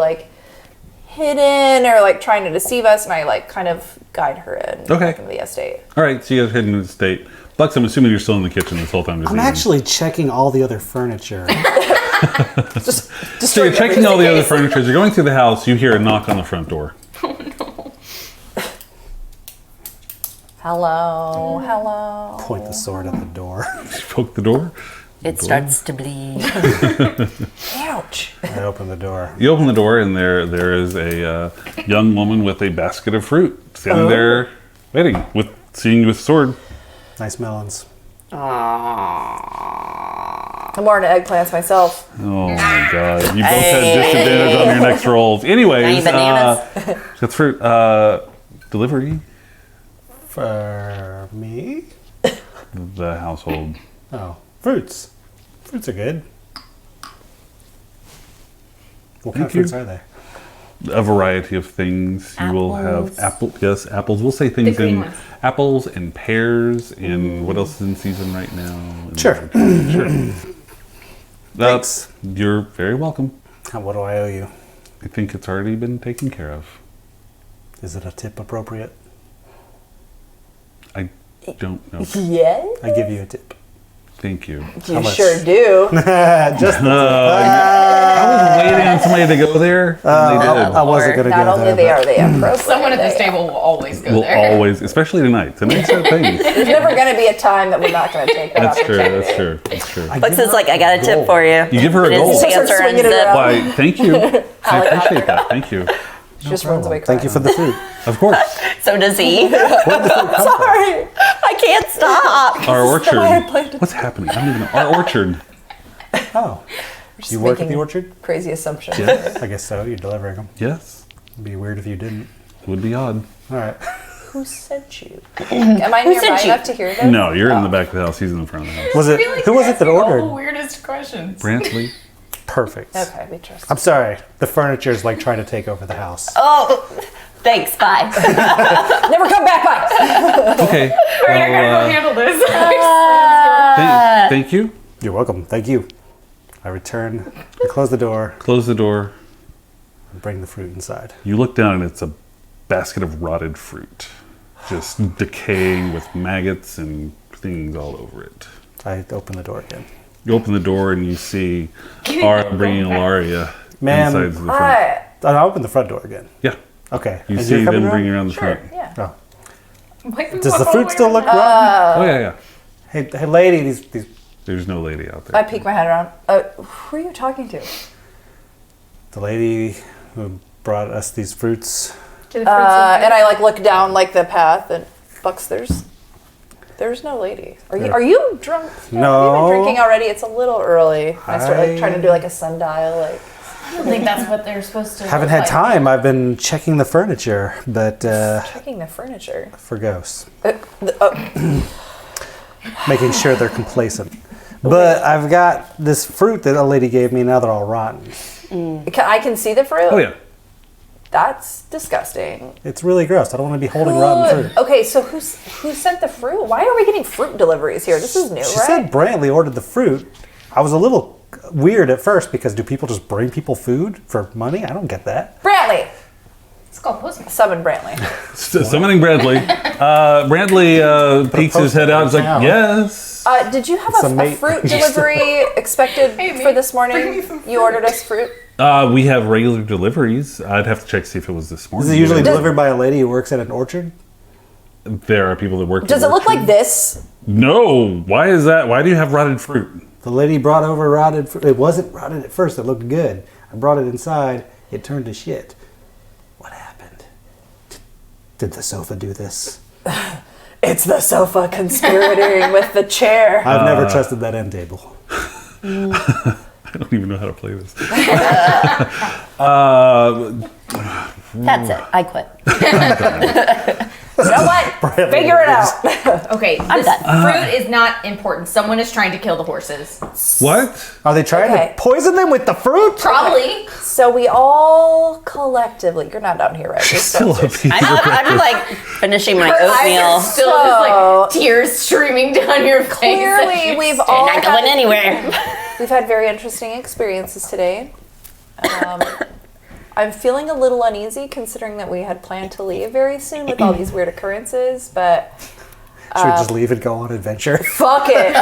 hidden or, trying to deceive us, and I, kind of guide her in back into the estate. All right, so you guys head into the state. Bucks, I'm assuming you're still in the kitchen this whole time. I'm actually checking all the other furniture. So you're checking all the other furniture. As you're going through the house, you hear a knock on the front door. Hello. Point the sword at the door. You poke the door. It starts to bleed. Ouch. I open the door. You open the door, and there is a young woman with a basket of fruit standing there, waiting, seeing you with a sword. Nice melons. I'm more into eggplants myself. Oh my god! You both had disadvantage on your next rolls. Anyways, Bananas. that's fruit. Delivery. For me? The household. Oh, fruits. Fruits are good. What kind of fruits are they? A variety of things. You will have apples. We'll say things green in ones. apples and pears and what else is in season right now? And Sure. Sure. Thanks. You're very welcome. What do I owe you? I think it's already been taken care of. Is it a tip appropriate? don't know. Yes, I give you a tip. Thank you. you much? sure do. Just I was waiting on somebody to go there, and they did. I wasn't going to Not go only there. are they appropriate, Someone at this they- table will always go We'll there. always, especially tonight. Tonight's our thing. There's never going to be a time that we're not going to take that That's true. opportunity. That's true. That's true. I What's give this her like? I got a tip gold. for you. You give her a It is gold. Just answer start swinging and it zip. around. Why? Thank you. I appreciate that. Thank you. She just runs away Thank you crying. for the food. Of course. So does he. Where did the food come from? Sorry. I can't stop. Our way I orchard. planned it. What's happening? I don't even know. Our orchard. Oh. Just You work at making the orchard? Crazy assumptions. Yes. I guess so. You're delivering them. Yes. It'd be weird if you didn't. It would be odd. All right. Who sent you? Am I nearby sent you? enough to hear this? No, you're in the back of the house. He's in the front of the house. Was it? Who was it that All the ordered? weirdest questions. Brantley. Perfect. Okay, we trust. I'm sorry. The furniture is like trying to take over the house. Oh, thanks. Bye. Never come back by. Okay. All right, I gotta Well, go handle this. thank you. You're welcome. Thank you. I return. I close the door Close the door. and bring the fruit inside. You look down and it's a basket of rotted fruit. Just decaying with maggots and things all over it. I open the door again. You open the door and you see Ara bringing Ilaria Ma'am. inside the front. Hi. I open the front door again. Yeah. Okay. You And see you're coming them around? bringing around the front. Yeah. Oh. Wait, we Does walk the all fruit way still around look the- rotten? Oh, yeah, yeah. Hey, lady, these. There's no lady out I there. peek my head around. Who are you talking to? The lady who brought us these fruits. To the fruits And I like look down like the path and Bucks. There's no lady. Are you drunk? No. Have you been drinking already? It's a little early. I start like trying to do like a sundial. Like I don't think that's what they're supposed to. Haven't look had like. time. I've been checking the furniture, but checking the furniture. for ghosts, Oh, making sure they're complacent. But I've got this fruit that a lady gave me. Now they're all rotten. I can see the fruit. Oh, yeah. That's disgusting. It's really gross. I don't want to be holding rotten fruit. Okay, so who sent the fruit? Why are we getting fruit deliveries here? This is new, She right? said Brantley ordered the fruit. I was a little weird at first because do people just bring people food for money? I don't get that. Brantley. It's called Postmates. Summon Brantley. Summoning Bradley. Bradley peeks his head out. He's like, Now. yes. Did you have It's a a mate. fruit delivery expected Hey, for this bring me morning? some You ordered us fruit? We have regular deliveries. I'd have to check to see if it was this morning. Is it usually Does- delivered by a lady who works at an orchard? There are people that work. Does at it look orchard. like this? No. Why is that? Why do you have rotted fruit? The lady brought over rotted fruit. It wasn't rotted at first. It looked good. I brought it inside. It turned to shit. What happened? Did the sofa do this? It's the sofa conspirating with the chair. I've never trusted that end table. I don't even know how to play this. That's it. I quit. You know what? Figure it out. Okay, this fruit is not important. Someone is trying to kill the horses. What? Are they trying Okay. to poison them with the fruit? Probably. So we all collectively, you're not down here, right? You're Still a piece I'm like finishing my Eyes oatmeal. are still just like tears streaming down your face. Clearly, we've They're all not going had, anywhere. we've had very interesting experiences today. I'm feeling a little uneasy considering that we had planned to leave very soon with all these weird occurrences, but Should we just leave and go on adventure? fuck it.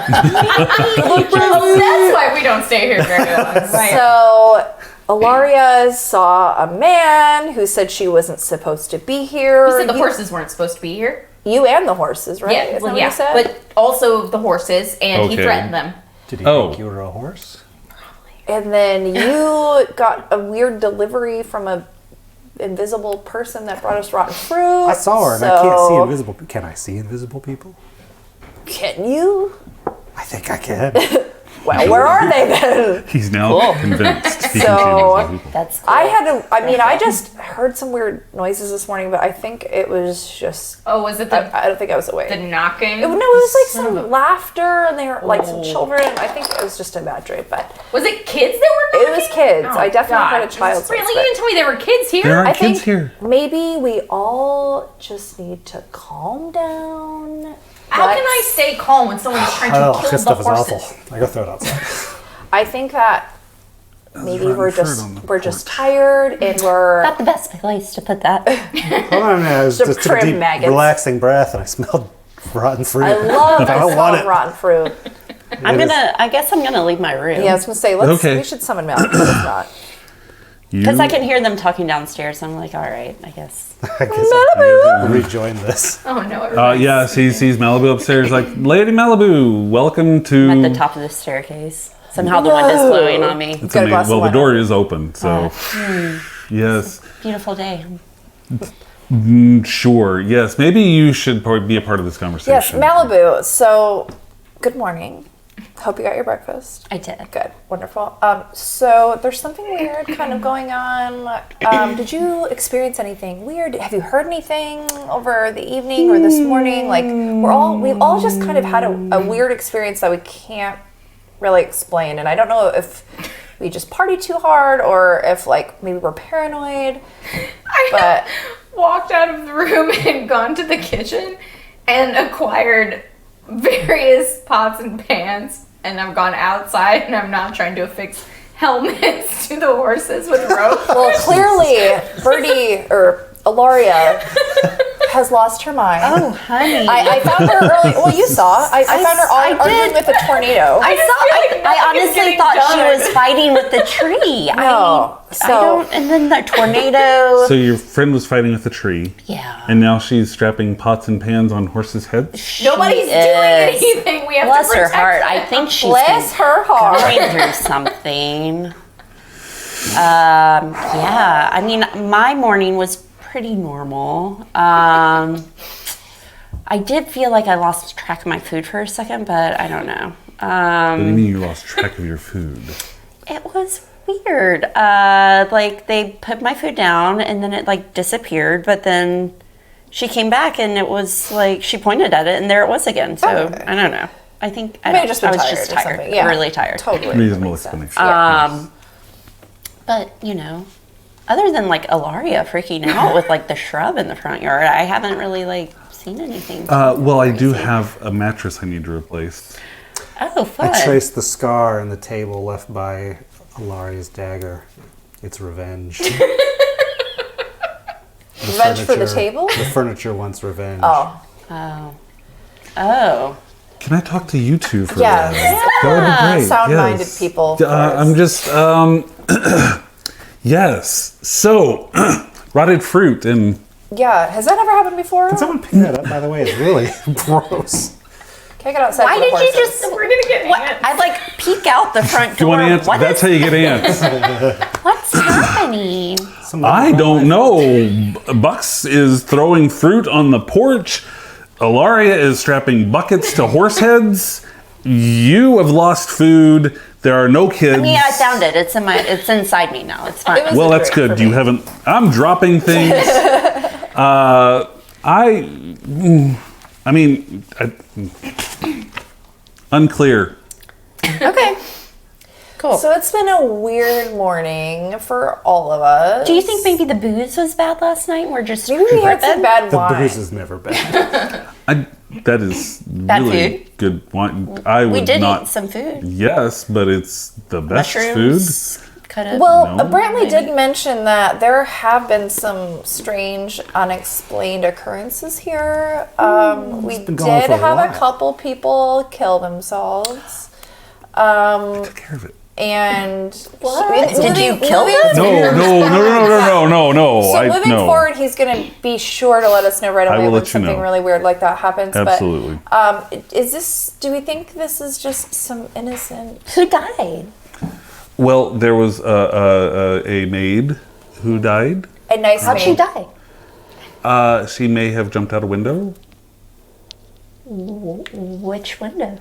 Oh, that's why we don't stay here very long. Right. So, Ilaria saw a man who said she wasn't supposed to be here. You said the horses weren't supposed to be here. You and the horses, right? Yeah, Isn't that well, what yeah. you said? But also the horses, and he Okay. threatened them. Did he Oh. think you were a horse? And then you got a weird delivery from a invisible person that brought us rotten fruit. I saw her and I can't see invisible people. Can I see invisible people? Can you? I think I can. Well, where are they then? He's now convinced. He can see So- invisible people. That's cool. I just heard some weird noises this morning, but I think it was just, Oh, was it the I don't think I was awake. the knocking? No, it was like Son of some a- laughter and they were like some Oh. children. I think it was just a bad dream, but Was it kids that were it knocking? was kids. Oh, I definitely God. heard a child's Really? voice, You didn't tell me there were kids here? There I aren't kids think here. maybe we all just need to calm down. How can I stay calm when someone is trying to Oh, kill this the stuff is horses? awful. I go throw it outside. I think that maybe rotten we're fruit on the we're just porch. tired and we're Not the best place to put that. Hold on a minute. I was Some just took a trim deep, maggots. relaxing breath and I smelled rotten fruit. I love the I don't smell want of it. rotten fruit. I guess I'm gonna leave my room. Yeah, I was gonna say, Okay. we should summon Malibu, but it's not. Because I can hear them talking downstairs. I'm like, all right, I guess. I guess I'll rejoin this. Oh no, everybody. Yeah, she sees Malibu upstairs, like, Lady Malibu, welcome to. I'm at the top of the staircase. Somehow the wind is blowing on me. It's Got a glass amazing. of Well, the wine. door is open, so. Yes. Beautiful day. Sure. Yes. Maybe you should probably be a part of this conversation. Yes, Malibu. So, good morning. Hope you got your breakfast. I did. Good, wonderful. So there's something weird kind of going on. Did you experience anything weird? Have you heard anything over the evening or this morning? Like we've all just kind of had a weird experience that we can't really explain. And I don't know if we just partied too hard or if like maybe we're paranoid. But Walked out of the room and gone to the kitchen and acquired various pots and pans, and I've gone outside and I'm now trying to affix helmets to the horses with rope. well, clearly Birdie or Ilaria has lost her mind. Oh, honey. I found her early. Well, you saw. I found her arguing with a tornado. I honestly thought she was fighting with the tree. No. I don't. And then the tornado. So your friend was fighting with a tree. Yeah. And now she's strapping pots and pans on horses' heads. Nobody's doing anything. We have Bless to her protect heart. them. I think she's Bless her heart. going through something. Yeah. I mean, my morning was pretty normal. I did feel like I lost track of my food for a second, but I don't know. What do you mean you lost track of your food? It was weird. Like they put my food down and then it like disappeared, but then she came back and it was like she pointed at it and there it was again. So Okay. I don't know. I think I, May don't- have just been I was tired just or tired, something. Yeah, really tired. Totally. Reasonable Makes sense. explanation. But you know, other than like Ilaria freaking out with like the shrub in the front yard, I haven't really like seen anything. Well, I do have a mattress I need to replace. Oh, fun! I traced the scar in the table left by Ilaria's dagger. It's revenge. Revenge for the table? The furniture wants revenge. Oh. Oh. Can I talk to you two for Yes. that? That would be great. Sound-minded yes. people I'm just, yes. So, rotted fruit and Yeah. Has that ever happened before? Can someone pick that up, by the way? It's really gross. Can I get outside? Why for the did you horses? just? We're gonna get What? ants. I like peek out the front do you door. want ants? What That's is- how you get ants. What's happening? I don't know. Bucks is throwing fruit on the porch. Ilaria is strapping buckets to horse heads. You have lost food. There are no kids. I mean, I found it. It's inside me now. It's fine. It was Well, a that's drink good. for You me. haven't. I'm dropping things. Unclear. Okay. Cool. So it's been a weird morning for all of us. Do you think maybe the booze was bad last night? We're just Maybe we had some bad The wine? booze is never bad. That is Bad really food? good wine. I would we did not. eat some food. Yes, but it's the best Mushrooms. Could have. Well, No. Brantley did mention that there have been some strange, unexplained occurrences here. We been going did for a have a while. couple people kill themselves. food. Take care of it. And Did you kill them? No. So moving forward, he's going to be sure to let us know right I away will when let you something know. really weird like that happens. Absolutely. But is this? Do we think this is just some innocent? Who died? Well, there was a maid who died. A nice How'd she maid. die? She may have jumped out a window. Which window?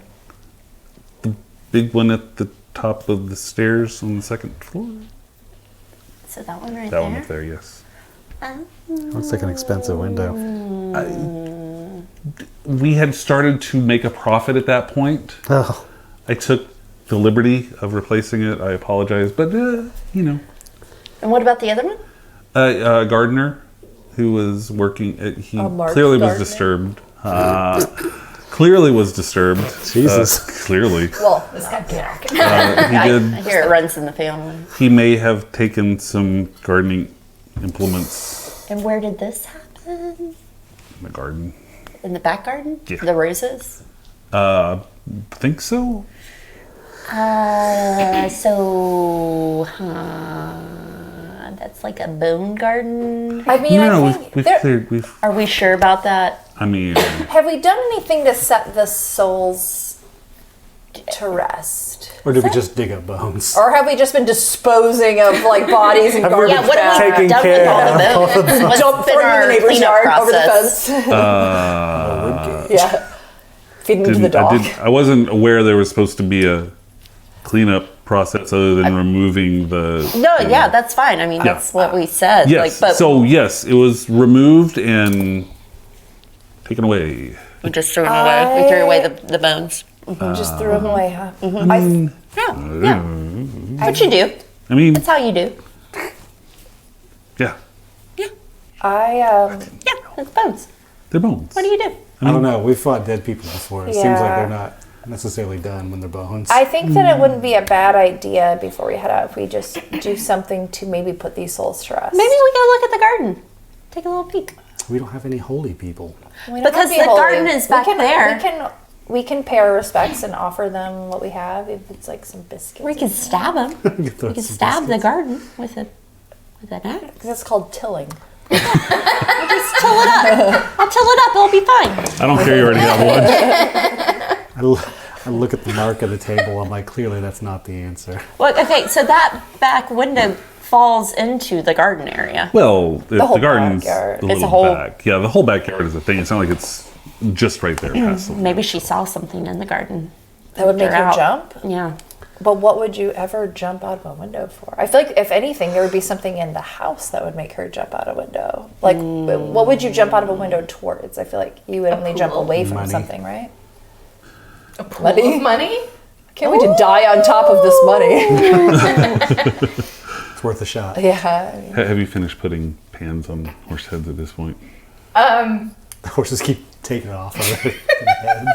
Big one at the top of the stairs on the second floor. So that one right That there. one up there, yes. Looks like an expensive window. We had started to make a profit at that point. Oh, I took the liberty of replacing it. I apologize, but you know, And what about the other one? a gardener who was working. He Mark clearly was Gardner. disturbed. Clearly was disturbed. Jesus. Clearly, Well, this guy can't. he I did. hear it runs in the family. He may have taken some gardening implements And where did this happen? in the garden. In the back garden? Yeah. The roses? Think so? That's like a bone garden. I mean, No, I think we've there- cleared. Are we sure about that? I mean, have we done anything to set the souls to rest? Or did we just dig up bones? Or have we just been disposing of like bodies and Have we garbage? Yeah, what have we Taking done with care all of the all bones? What's Don't been throw them in our the neighbor's cleanup yard over the process? fence. Ribcage. Yeah. Feed them to the dog. I wasn't aware there was supposed to be a cleanup process other than removing the. No, yeah, that's fine. I mean, Yeah. that's what we said. Yes. Like, but So yes, it was removed and taken away. we just threw them away. We threw away the bones. Just threw them away, huh? Yeah. What you do? I mean, That's how you do. yeah, I Yeah, it's bones. they're bones. What do you do? I don't know. We've fought dead people before. It seems like Yeah. they're not necessarily done when they're bones. I think that it wouldn't be a bad idea before we head out if we just do something to maybe put these souls to rest. Maybe we go look at the garden. Take a little peek. We don't have any holy people. We don't Because have to be the holy. garden is back there. We can pay our respects and offer them what we have. If it's like some biscuits. We can stab them. We can stab the garden with an axe. Because it's called tilling. Just till it up. I'll till it up. It'll be fine. I don't care. You already have one. I look at the mark of the table. I'm like, clearly that's not the answer. Well, okay, so that back window falls into the garden area. Well, the whole garden's backyard. the It's a little whole- back. Yeah, the whole backyard is a thing. It's not like it's just right there past the Maybe she saw something in the garden. That would make They're her out. jump. Yeah. But what would you ever jump out of a window for? I feel like if anything, there would be something in the house that would make her jump out a window. Like, what would you jump out of a window towards? I feel like you would only jump pool. away from Money. something, right? A pool Money? of money? Can't wait to die on top of this money. It's worth a shot. Yeah. I mean, Have you finished putting pans on horse heads at this point? The horses keep taking off already. in the heads.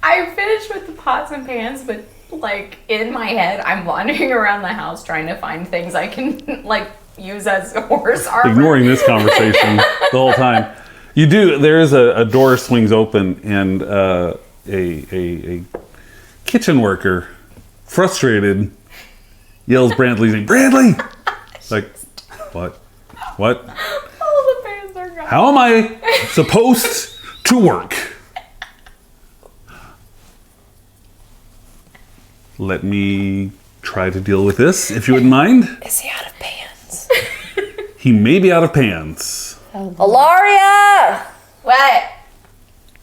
I finished with the pots and pans, but like in my head, I'm wandering around the house trying to find things I can like use as horse armor. Ignoring this conversation the whole time. You do. There is a door swings open, and a kitchen worker, frustrated, yells Brantley's name. Brantley! Like, what? What? All the pans are gone. How am I supposed to work? Let me try to deal with this, if you wouldn't mind. is he out of pans? He may be out of pans. Alaria! What?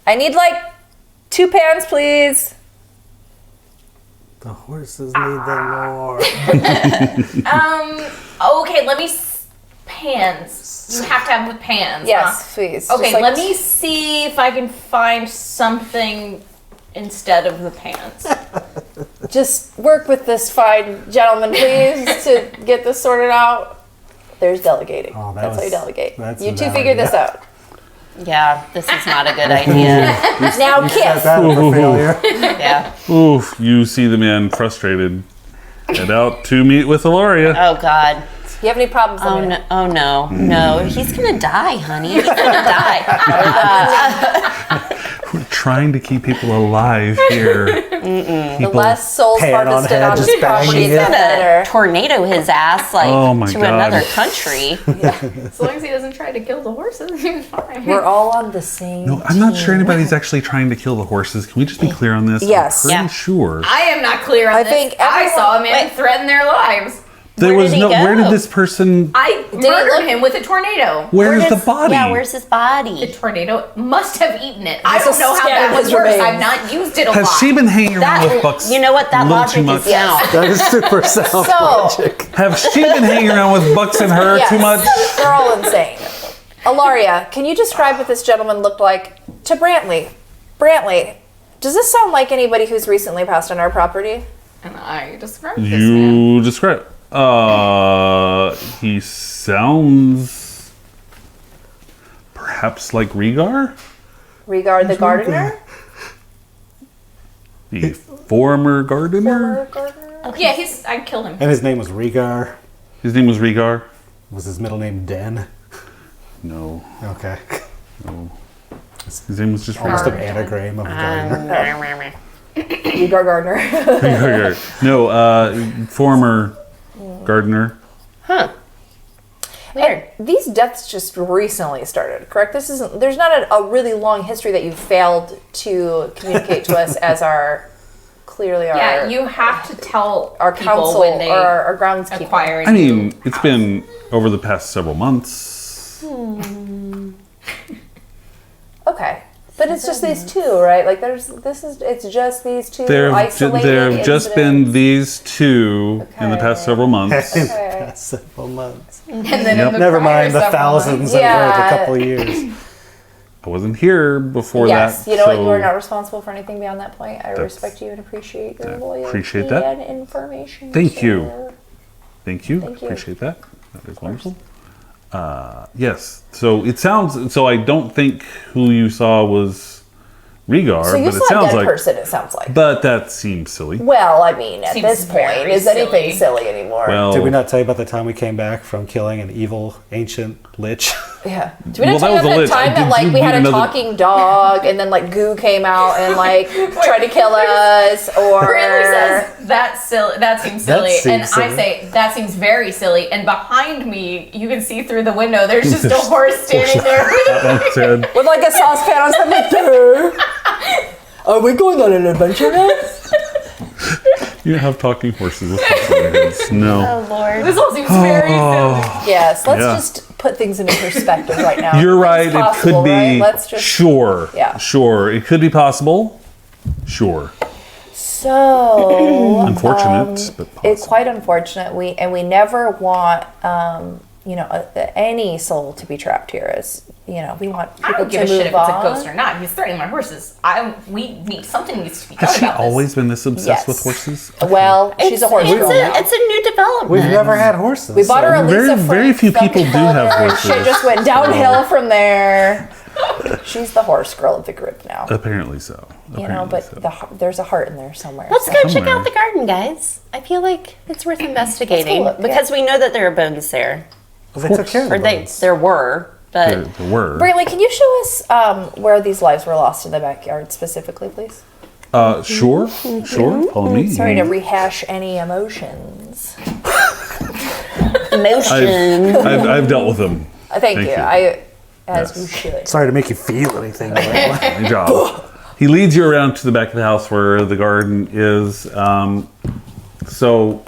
I need like 2 pans, please. The horses need them more. Okay, let me. Pans. You have to have the pans. Yes, please. Okay, Just like let me see if I can find something instead of the pans. Just work with this fine gentleman, please, to get this sorted out. There's delegating. Oh, that's how you delegate. that's You a two bad figure this idea. out. Yeah, this is not a good idea. Now Set kiss. that up for failure. Yeah. Oof, you see the man frustrated. Head out to meet with Alaria. Oh, God. You have any problems? Oh, let me no. know. Oh, no. No. He's going to die, honey. He's going to die. We're trying to keep people alive here. The less souls pan on harvested head, on just this property, banging the it. better. Tornado his ass, like, Oh, my to God. another country. As long as he doesn't try to kill the horses, he's fine. We're all on the same. No, I'm not sure anybody's actually trying to kill the horses. Can we just be clear on this? Yes. I'm pretty Yeah. sure. I am not clear on I this. think I everyone- saw a man Wait. threaten their lives. There Where was did he no. Where go? did this person? I it murdered look- him with a tornado. Where's the body? Yeah, where's his The body? tornado must have eaten it. I There's don't a know how scan that of would his work. remains. I've not used it a Has lot. she been hanging around with Bucks? You know what? That a little logic too much? is sound. That is super sound So- logic. Have she been hanging around with Bucks and her Yes. too much? We're all insane. Alaria, can you describe what this gentleman looked like to Brantley? Brantley, does this sound like anybody who's recently passed on our property? And I described this man. You describe. He sounds perhaps like Rhaegar, Regard the gardener? the former gardener. Gardener? Yeah, I killed him. And his name was Rhaegar. His name was Rhaegar. Was his middle name Den? No. Okay. His name was just Almost an Rhaegar. anagram of a gardener. Rhaegar Gardner. No, former gardener. Huh. Weird. And these deaths just recently started, correct? This isn't. There's not a really long history that you failed to communicate to us as our Yeah, you have to tell our people council when they or our groundskeeper. acquire. I mean, it's been over the past several months. Okay. But it's just these two, right? Like it's just these two There isolated have just been incidents. these two in the past several months. Okay. Several months. And then in the Never prior mind the several thousands months- over Yeah. a couple of years. I wasn't here before Yes, that. you know what? so You are not responsible for anything beyond that point. I That's- respect you and appreciate your I loyalty appreciate that. and information. Thank you. sir. Thank you. Thank you. Appreciate that. That is wonderful. Yes. So it sounds. So I don't think who you saw was Rhaegar, So you but it saw a sounds dead like. person, it sounds like. But that seems silly. Well, I mean, at Seems this point, very is anything silly. silly anymore? Well, Did we not tell you about the time we came back from killing an evil ancient lich? Yeah. Do we not Well, tell that you was a about the lich. time Did that like you we had need a another- talking dog and then like goo came out and like tried to kill us or Brantley says that's silly. That seems That silly, seems and I silly. say that seems very silly. And behind me, you can see through the window. There's just a horse standing there. That's sad. with like a saucepan on something. Are we going on an adventure now? You have talking horses with heads. No. Oh, Lord. This all seems very silly. Yes, let's Yeah. just put things into perspective right now. You're right. It's It possible, could be. right? Let's just Sure. Yeah. Sure. It could be possible. Sure. so Unfortunate, but possible. it's quite unfortunate. We never want any soul to be trapped here. As you know, we want I people don't give to a shit move if it's a on. ghost or not. He's threatening my horses. Something needs to be done Has she about always been this obsessed Yes. with horses? Well, she's a horse It's girl a, now. it's a new development. We've never had horses. We bought her a Very- Lisa very Frank few stuffed people do have collar, and horses. Shit just went downhill from there. She's the horse girl of the group now. Apparently so. You know, Apparently but so. there's a heart in there somewhere. Let's so- go check Somewhere. out the garden, guys. I feel like it's worth investigating look, yeah. because we know that there are bones there, Well, they took care of or the they bones. there were, but There were. Brantley, can you show us where these lives were lost in the backyard specifically, please? Sure. Sure. Follow me. Sorry to rehash any emotions. emotion. I've dealt with them. Thank you. As Yes. you should. Sorry to make you feel anything. Good job. He leads you around to the back of the house where the garden is. So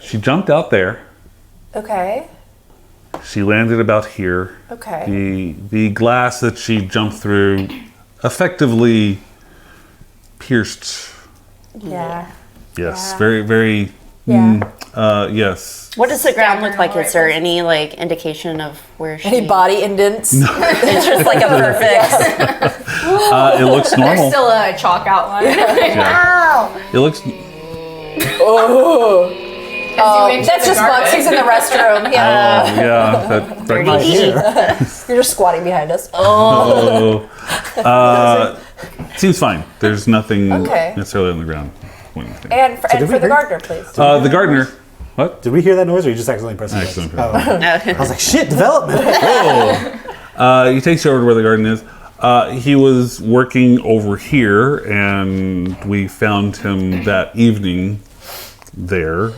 she jumped out there. Okay. She landed about here. Okay. The glass that she jumped through effectively pierced. Yeah. Yes, Yeah. very, very. Yeah. Yes. What does the ground look like? Staggered Is there any like indication of where she? Any body indents? It's just like a perfect. It looks There's normal. still a chalk outline. Wow. It looks. Oh, Into that's the just garbage. Bucks. He's in the restroom. Yeah. Yeah. That, My hair. You're just squatting behind us. oh. Seems fine. There's nothing Okay. necessarily on the ground. Pointing thing. And for, did we the hear- gardener, please. The gardener. What? Did we hear that noise or you just accidentally pressed the Accidentally buttons? pressed Oh. I was like, shit, development. He takes you over to where the garden is. He was working over here, and we found him that evening there.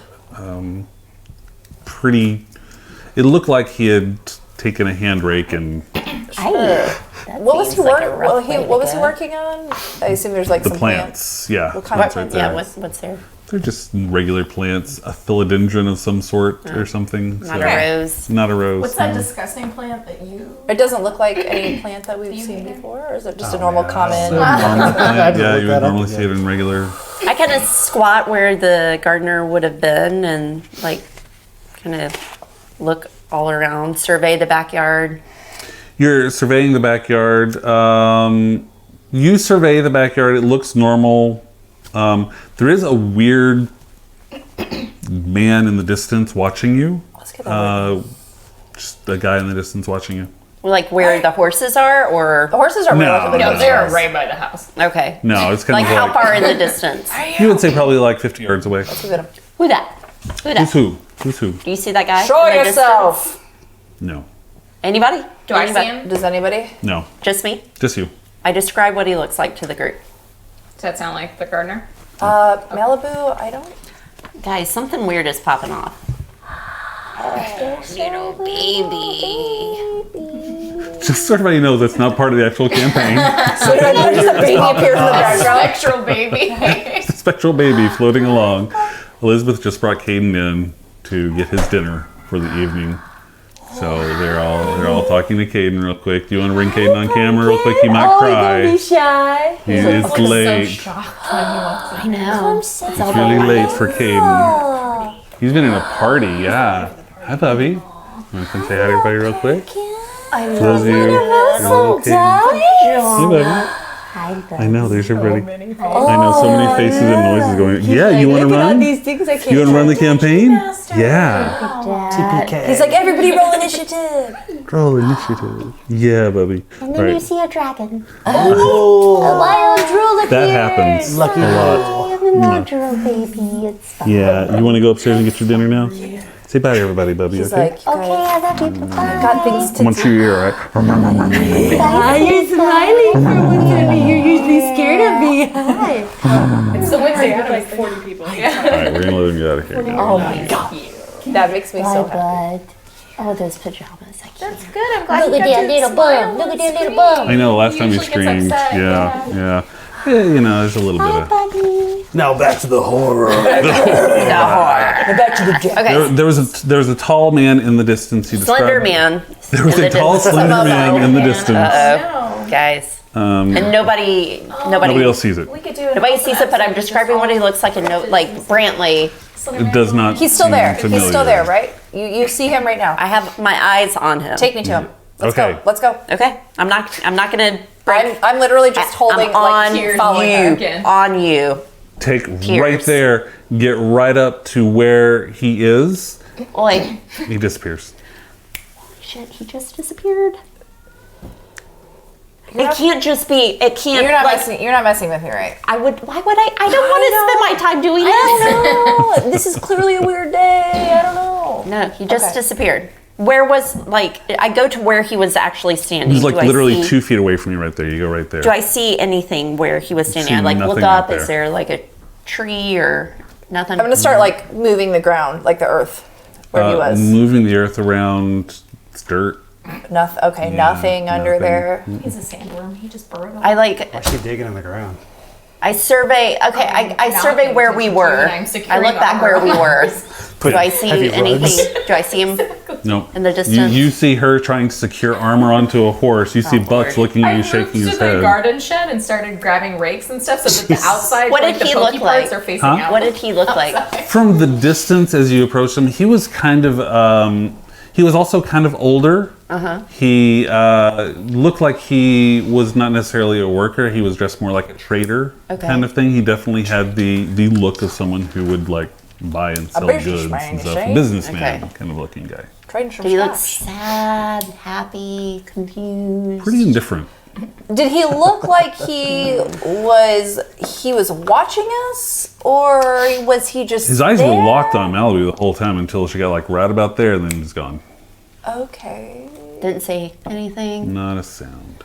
It looked like he had taken a hand rake and What was he seems like working? a rough way to What was he go. working on? I assume there's like the some plants. Yeah, What kind plants of right plants? there. Yeah. What's there? They're just regular plants, a philodendron of some sort or something. Not a rose. Not a rose. What's that no. disgusting plant that you? It doesn't look like any plant that we've you seen hate it? before, or is it just Oh, a normal man. common? Normal plant. Yeah, look you that would up normally see again. it in regular. I kind of squat where the gardener would have been and like kind of look all around, survey the backyard. You're surveying the backyard. You survey the backyard. It looks normal. There is a weird man in the distance watching you. Let's get that. Just a guy in the distance watching you. Like where the horses are, or The horses are No, relatively no, close. They're right by the house. okay. No, it's kind Like of how like far in the distance? you would say probably like 50 yards away. Let's give it a- Who that? Who that? Who's who? Who's who? Do you see that guy? Show in the yourself. No. Anybody? Do I see Anybody? him? Does anybody? No, Just me? just you. I describe what he looks like to the group. Does that sound like the gardener? Malibu, I don't. Guys, something weird is popping off. Little baby. Just so everybody knows that's not part of the actual campaign. Just a baby appears in the background. Spectral baby. Spectral baby floating along. Elizabeth just brought Caden in to get his dinner for the evening. So they're all talking to Caden real quick. Do you want to bring Caden on camera real quick? He might cry. Shy. He is So late. shocked when he walks in. I know. It's really late for Caden. He's been in a party, yeah. Hi, Bubby. You want to come say hi to everybody real quick? I For those of you, your little Caden. Hey, Bubby. I know, there's everybody. I know, so many faces and noises going. Yeah, you want to run? You want to run the campaign? Yeah. TPK. He's like, everybody roll initiative. Roll initiative. Yeah, Bubby. And then you Right. see a dragon. A wild drool appears. That happens Lucky a lot. I am a natural baby. It's fine. Yeah, you want to go upstairs and get your dinner now? Say bye to everybody, Bubby, He's okay? like, you Okay, guys I love you. Bye. got things to I want your ear, right? Hi, you're smiling for once. You're usually scared of me. Hi. It's the Wednesday out of Like 40 people. All right, we're going to let him get out of here. Oh my god. That makes me so happy. Bud. Oh, those pajamas. I can't. That's good. I'm glad Look you at got that to little smile bum. Look on at that little screen. bum. I know, last time you Usually gets streamed, upset, yeah. Yeah, you know, there's a little bit Hi, of... buddy. Now back to the horror. Back to the jet. Okay. There was a tall man in the distance. He Slender described- man. There was in a the tall, distance. slender man in the distance. No. Guys. Um, And nobody nobody else sees it. We could do it. Nobody sees it, but I'm describing what he looks like, and no, like Brantley. It does not. He's still seem there. familiar. He's still there, right? You see him right now. I have my eyes on him. Take me to him. Let's Okay. go. Let's go. Okay, I'm not gonna break. I'm literally just holding, I'm on like, following you. her. again. On you. Take Tears. right there. Get right up to where he is. Oi. He disappears. Shit, he just disappeared. You're It not- can't just be. It can't. You're not like, messing. You're not messing with me, right? I would. Why would I? I don't want to spend my time doing this. No, this is clearly a weird day. I don't know. No, he just Okay. disappeared. Where was like? I go to where he was actually standing. He's like Do I literally see- 2 feet away from you right there. You go right there. Do I see anything where he was standing? see I like look nothing up. right Is there. there like a tree or nothing? I'm gonna start like moving the ground, like the earth, where he was. Moving the earth around. It's dirt. Nothing. Okay, nothing under nothing. there. He's a sandworm. He just burrowed. I like. Why's she digging in the ground? I survey. Okay, I survey where we were. I'm I securing look back armor. where we were. Put Do I see heavy anything? rugs. Do I see him? No. In the distance? You see her trying to secure armor onto a horse. You see Bucks Lord. looking at I you, moved shaking to his the head. garden shed and started grabbing rakes and stuff so that the outside, What like did the he pokey look parts like? are facing Huh? out. What did he look like? From the distance as you approached him, he was kind of, he was also kind of older. He looked like he was not necessarily a worker. He was dressed more like a trader Okay. kind of thing. He definitely had the look of someone who would like buy and sell goods businessman, and you stuff. say? Businessman Okay. kind of looking guy. Trading some Did he look scratch. sad, happy, confused? Pretty indifferent. Did he look like he was watching us, or was he just His eyes there? were locked on Malibu the whole time until she got like right about there, and then he's gone. Okay. Didn't say anything. Not a sound.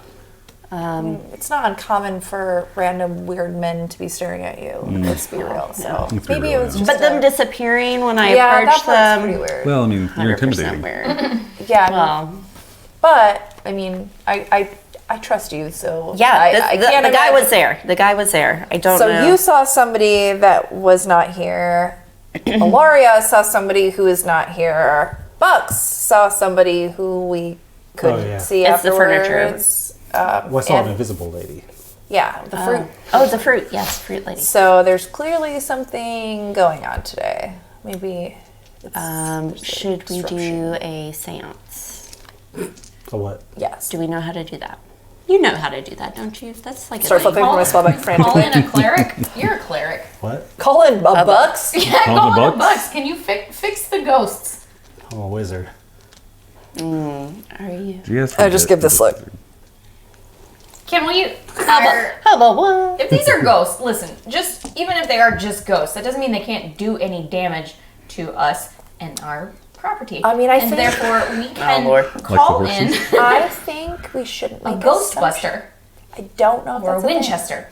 It's not uncommon for random weird men to be staring at you. Let's be real. So Let's be maybe real, it was yeah. just But them disappearing when I yeah, that approached part's them. pretty weird. Well, I mean, you're 100% intimidating. weird. Yeah, Well, but I mean, I trust you, so yeah, I the can't guy imagine- was there. The guy was there. I don't So know. you saw somebody that was not here. Ilaria saw somebody who is not here. Bucks saw somebody who we couldn't yeah. see It's the furniture. afterwards. What's all and- an invisible lady? Yeah, the fruit. Oh, the fruit. Yes, fruit lady. So there's clearly something going on today. Maybe. Should we do a seance? So what? Yes. Do we know how to do that? You know how to do that, don't you? That's like Start a thing. flipping from my spell back Call frantically. in a cleric. You're a cleric. What? Call in a bucks. Yeah, Call call the in a bucks? bucks. Can you fix the ghosts? I'm a wizard. Are you? Do you guys I just forget give this look. Can we? How about what? If these are ghosts, listen. Just even if they are just ghosts, that doesn't mean they can't do any damage to us and our property. I mean, I and think- therefore we can Lord. call Like the in horses? I think we shouldn't a make Ghostbuster I don't know if or a that's thing. Winchester.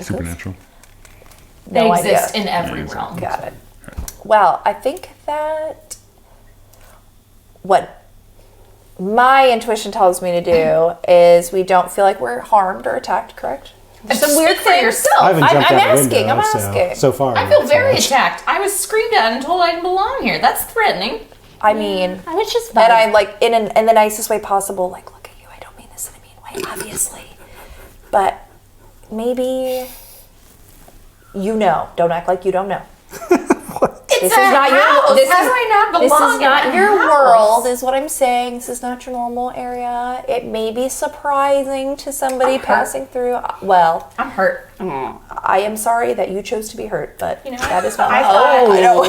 Supernatural. They No exist idea. in every realm. Got it. Well, I think that what my intuition tells me to do is we don't feel like we're harmed or attacked, correct? There's some weird Speak for things. yourself. I haven't I'm jumped out the asking, window, I'm asking. So far. I feel not so very much. attacked. I was screamed at and told I didn't belong here. That's threatening. I mean, I was just and I like in the nicest way possible. Like, look at you. I don't mean this in a mean way, obviously, but maybe you know. Don't act like you don't know. This is not house. your. This How is do I not This belong is in not a your house? world, is what I'm saying. This is not your normal area. It may be surprising to somebody I'm hurt. passing through. Well, I'm hurt. I am sorry that you chose to be hurt, but You know, that is not. I my thought- I know.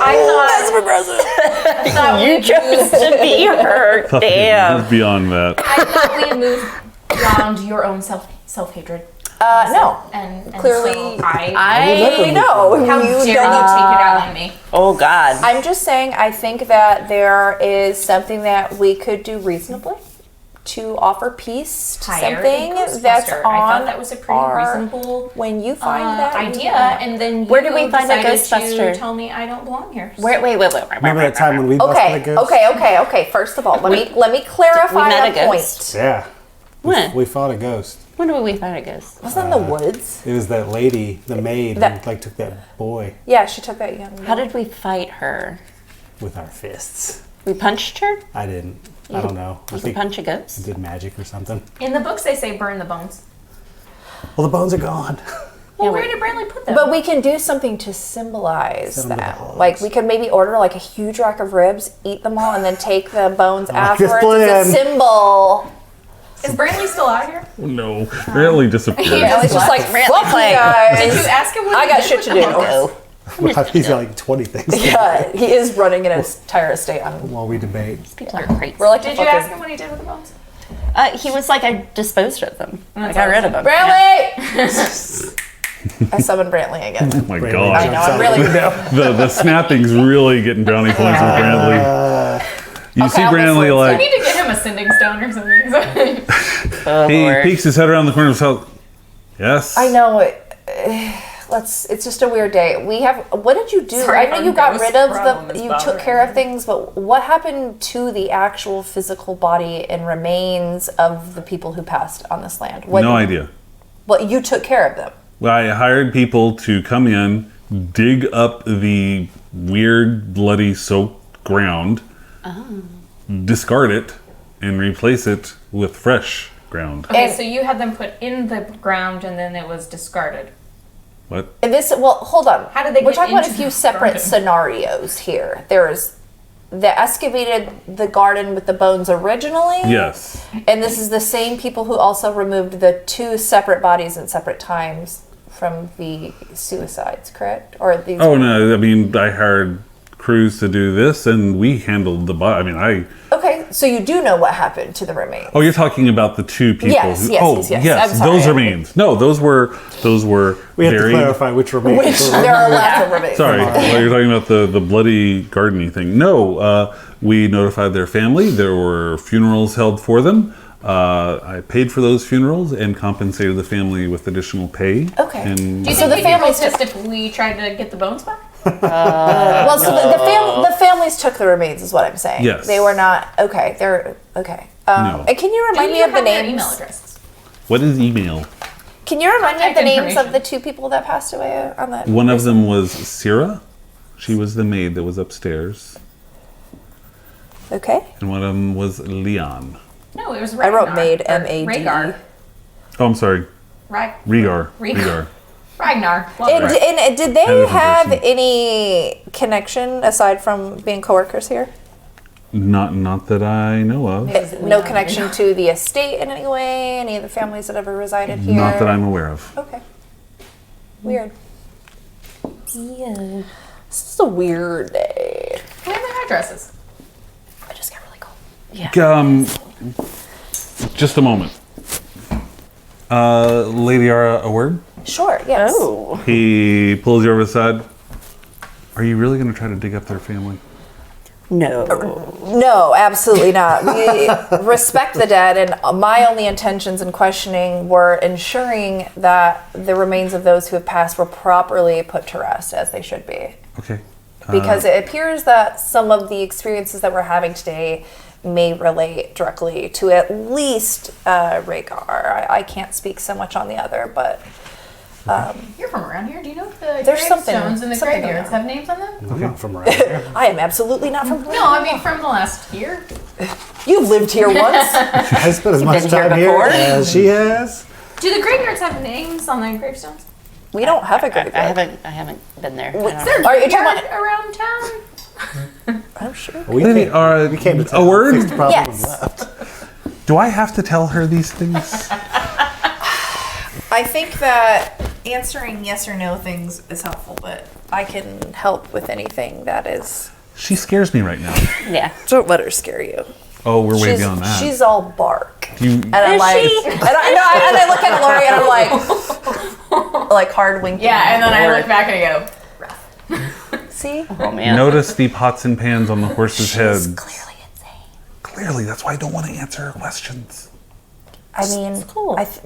I thought You chose to be hurt. Damn. It's beyond that. I thought we had moved beyond your own self-hatred. No. And Clearly, so I I know. how You dare you take it don't. out on me? Oh God. I'm just saying, I think that there is something that we could do reasonably to offer peace to Hire a something Ghostbuster. that's on I thought that was a pretty our- reasonable When you find that idea, and then you Where did we find a decided Ghostbuster? to tell me I don't belong here. Wait. Remember that time when we busted a Okay, ghost? okay. First of all, let me clarify We met a a point. ghost? Yeah. When? We fought a ghost. When did we find a ghost? Was that in the woods? It was that lady, the maid, That- who like took that boy Yeah, she took that young. How did we fight her? with our fists. We punched her? I didn't. I don't know. I You think can punch a I ghost? did magic or something. In the books, they say burn the bones. Well, the bones are gone. Well, where did Brantley put them? But we can do something to symbolize Send 'em to the that. hogs. Like we could maybe order like a huge rack of ribs, eat them all, and then take the bones like this afterwards as a plan. symbol. Is Brantley still out here? No, really disappeared. Yeah, it's just like Really fuck you playing. Did you guys. ask him what I he got did shit with to the do. bones? He's got like 20 things Yeah, he is running an entire estate on. while we debate. People are crazy. We're like, Did you ask him what he did with the bones? He was like, I disposed of them. I got rid of them. Brantley! I summoned Brantley again. Oh my Brantley god. I know, I'm really. The snapping's really getting brownie points with Brantley. You see I'll be Brantley Flintstone. I like need to get him a sending stone or something. Oh, he Lord. peeks his head around the corner of his house. Yes. I know. It's just a weird day. We have. What did you do? Sorry, I know our you got ghost rid of problem the. is You took bothering care of me. things, but what happened to the actual physical body and remains of the people who passed on this land? What, No idea. Well, you took care of them. I hired people to come in, dig up the weird, bloody, soaked ground, discard it, and replace it with fresh ground. Okay, And- so you had them put in the ground and then it was discarded. What? And this, well, hold on. How did they We're get talking about a into few the separate garden? scenarios here. There's the excavated the garden with the bones originally. Yes. And this is the same people who also removed the two separate bodies at separate times from the suicides, correct? Or these? Oh no! I mean, I hired crews to do this, and we handled the body. I mean, Okay, so you do know what happened to the remains. Oh, you're talking about the two people. Yes, who, yes, oh, yes, yes. I'm sorry. those remains. No, those were We have to buried. clarify which remains. Which there are lots of remains. Sorry, well, you're talking about the bloody gardening thing. No, we notified their family. There were funerals held for them. I paid for those funerals and compensated the family with additional pay. Okay. And Do you So think the the families families pissed if we tried to get the bones back? Well, so the families took the remains, is what I'm saying. Yes. They were not okay. They're okay. No. And can you Do remind you me of the have their names? email addresses? what is email? Can you remind me of the Contact names of information. the two people that passed away on that? One of them was Syrah. She was the maid that was upstairs. Okay. And one of them was Leon. No, it was I Ragnar. wrote maid, or M-A-D. Rhaegar. Oh, I'm sorry. Ragnar. Rhaegar. Ragnar. Well, And did Head they of the have person. any connection aside from being coworkers here? Not that I know of. No connection to the estate in any way? Any of the families that ever resided here? Not that I'm aware of. Okay. Weird. Yeah. This is a weird day. Where are their addresses? I just got really cold. Just a moment. Lady Ara, a word? Sure, yes. Oh. He pulls you over the side. Are you really going to try to dig up their family? No. No, absolutely not. We respect the dead, and my only intentions in questioning were ensuring that the remains of those who have passed were properly put to rest, as they should be. Okay. Because it appears that some of the experiences that we're having today may relate directly to at least Rhaegar. I can't speak so much on the other, but... You're from around here. Do you know if the There's something- gravestones in the something graveyards going have names on them? I'm not from around here. I am absolutely not from... No, I mean from the last year. You've lived here once. I spent as much been here time here before? as she has. Do the graveyards have names on the gravestones? We don't have a graveyard. I haven't been there. I don't Is there a Are you talking graveyard around town? I'm sure. We Maybe, came to a town, word? fixed the problem, Yes. and left. Do I have to tell her these things? I think that answering yes or no things is helpful, but I can help with anything that is... She scares me right now. Yeah. Don't let her scare you. Oh, we're way beyond that. She's all bark. You, And I'm Is like... she? And I look at Lori and I'm like hard winking. Yeah, and then I look back and I go, See? Oh man. notice the pots and pans on the horse's heads. Clearly insane. Clearly, that's why I don't want to answer her questions. I mean, It's cool. Just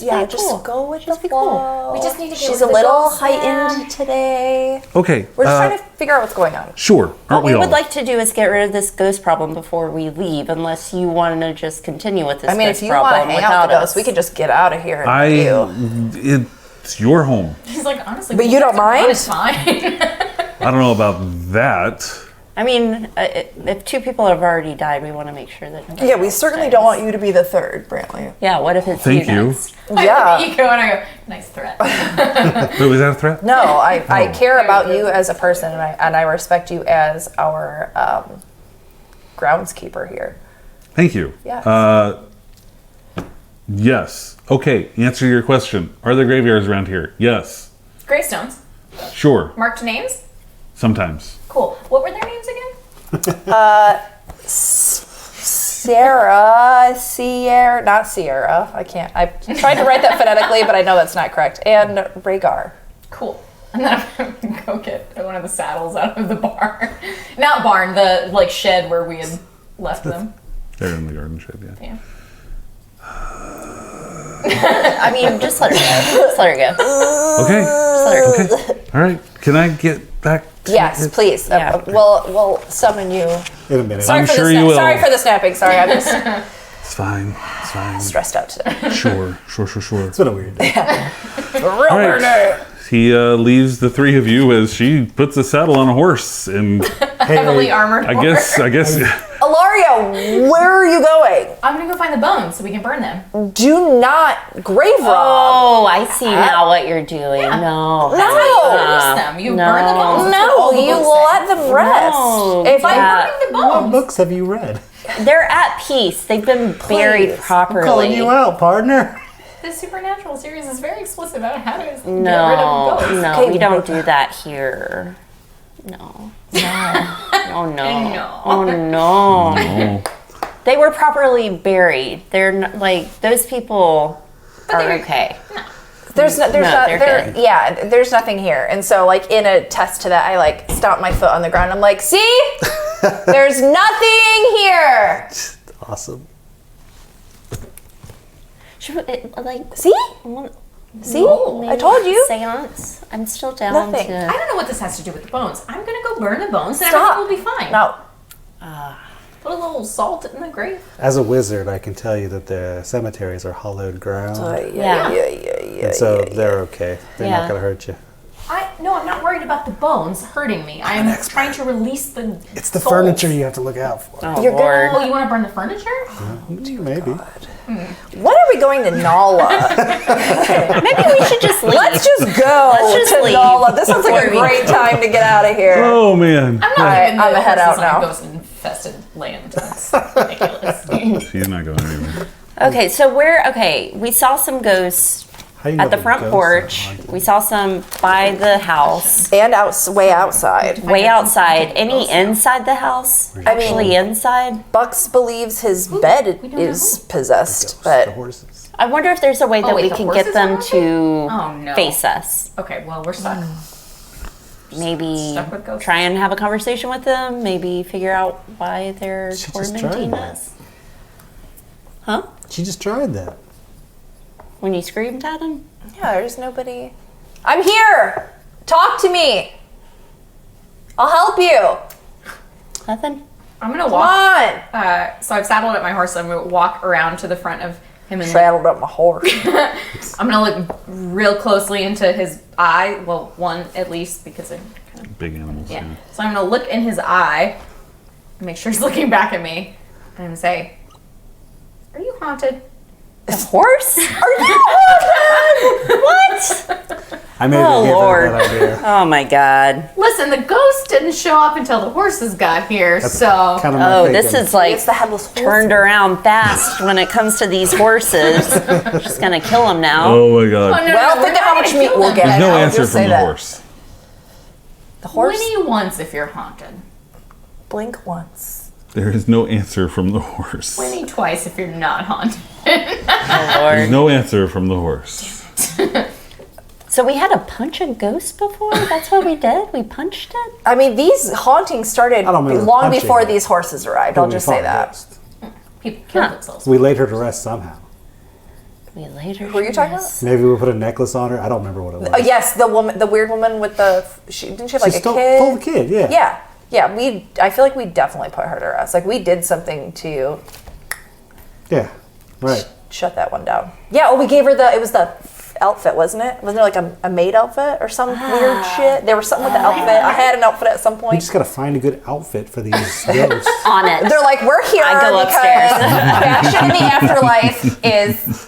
be just cool. go with Just the be cool. flow. We just need to get She's rid a of the little ghost heightened man. today. Okay. We're just trying to figure out what's going on. Sure. What Aren't we we all? would like to do is get rid of this ghost problem before we leave, unless you want to just continue with this I mean, ghost if you want problem to hang out with without us, we can just get out of here and you. It's your home. he's like, honestly, But when you don't guys are gone, mind? It's fine. I don't know about that. I mean, if two people have already died, we want to make sure that nobody Yeah, we else certainly dies. don't want you to be the third, Brantley. Yeah, what if it's Thank you. next? Yeah. You go and I go, nice threat. Wait, was that a threat? No, I care Very about good. you as a person, and I respect you as our groundskeeper here. Thank you. Yes. Yes. Okay. Answer your question. Are there graveyards around here? Yes. Gravestones. Sure. Marked names? Sometimes. Cool. What were their names again? Sierra, not Sierra. I tried to write that phonetically, but I know that's not correct. And Rhaegar. Cool. And then I'm gonna go get one of the saddles out of the barn. Not barn, the like shed where we had left them. They're in the garden shed, yeah. Yeah. I mean, just let her go. Just let her go. Okay. Just let her go. Okay. All right. Can I get back to Yes, it? please. Yeah. We'll summon you. In a minute. Sorry I'm for sure the you will. Sorry for the snapping. Sorry, I'm just It's fine. It's fine. stressed out today. Sure. It's been a weird day. Real All right. burner. He leaves the three of you as she puts a saddle on a horse, and Heavily armored. I guess. Ilaria, where are you going? I'm gonna go find the bones so we can burn them. Do not grave rob. Oh, I see now what you're doing. No. That's how you No. release them. You No. burn the bones. That's what No, all the you books say. let them rest. No. If By I burning the What bones. books have you read? They're at peace. They've been buried Please. properly. Calling you out, partner. The Supernatural series is very explicit about how to get rid No, of ghosts. no, Okay, we don't do that here. No. Oh no. No. Oh no. Oh, They were properly buried. They're not, like those people are they're- okay. there's No, they're good. yeah, there's nothing here. And so like in a test to that, I like stomp my foot on the ground. I'm like, see? There's nothing here. Awesome. Should we, like See? want- See? No. I told you. seance? I'm still down Nothing. to. I don't know what this has to do with the bones. I'm gonna go burn the bones and Stop. everything will be fine. No. Put a little salt in the grave. As a wizard, I can tell you that the cemeteries are hollowed ground. Yeah. and so they're okay. They're Yeah. not going to hurt you. No, I'm not worried about the bones hurting me. I'm trying to release the. It's the souls. furniture you have to look out for. Oh, You're Lord. Oh, you want to burn the furniture? Maybe. When are we going to Nala? Maybe we should just leave. Let's just go Let's just to leave Nala. This sounds like a before we great time to get out of here. oh man. I'm not Alright, leaving I'm the head out horses on now. ghost-infested land. That's ridiculous. She's not going anywhere. Okay, so we saw some ghosts How do you know at the the front ghosts porch. are haunted? We saw some by the house, And way outside. way outside. Any inside the house? Actually inside? Bucks believes his bed we don't is know. possessed, The but horses. I wonder if there's a way that wait, we the can horses get them are to Oh, no. face us. Okay, well, we're stuck. maybe Stuck with ghosts. try and have a conversation with them. Maybe figure out why they're She just tormenting tried that. us. Huh? She just tried that. When you screamed at them? Yeah, there's nobody. I'm here. Talk to me. I'll help you. Nothing. I'm gonna Come walk. on. So I've saddled up my horse. So I'm gonna walk around to the front of him and Saddled up my horse. I'm gonna look real closely into his eye. Well, one at least because I'm kind of Big animals. yeah. Yeah. So I'm gonna look in his eye, and make sure he's looking back at me, and I'm gonna say, "Are you haunted?" The horse? Are you haunted? What? I made Oh, her give Lord. her that idea. Oh my God. Listen, the ghost didn't show up until the horses got here, so Kind of my Oh, this thinking. is like It's the headless horse. turned around fast when it comes to these horses. Just gonna kill them now. Oh my god. Oh, no, Well, we're think of not how much gonna meat kill we'll him. get. There's no I'll answer just from say the that. horse. The horse. Winnie once if you're haunted. Blink once. There is no answer from the horse. Winnie twice if you're not haunted. Oh, There's Lord. no answer from the horse. So we had to punch a ghost before? That's what we did? We punched it? I mean, these hauntings started I don't remember long punching before it. these horses arrived. I'll We just fought say a that. ghost. People kill Huh. themselves. We laid her to rest somehow. We later. Who are you talking about? Maybe we put a necklace on her. I don't remember what it was. Oh yes, the woman, the weird woman with the. She didn't she have like She a stole kid? the kid, yeah. Yeah, yeah. I feel like we definitely put her to rest. Like we did something to Yeah, right. shut that one down. Yeah. Oh, we gave her the. It was the outfit, wasn't it? Wasn't there like a maid outfit or some weird shit? There was something with the outfit. I had an outfit at some We point. just gotta find a good outfit for these ghosts. On it. They're like, we're here I go because upstairs. fashion in the afterlife is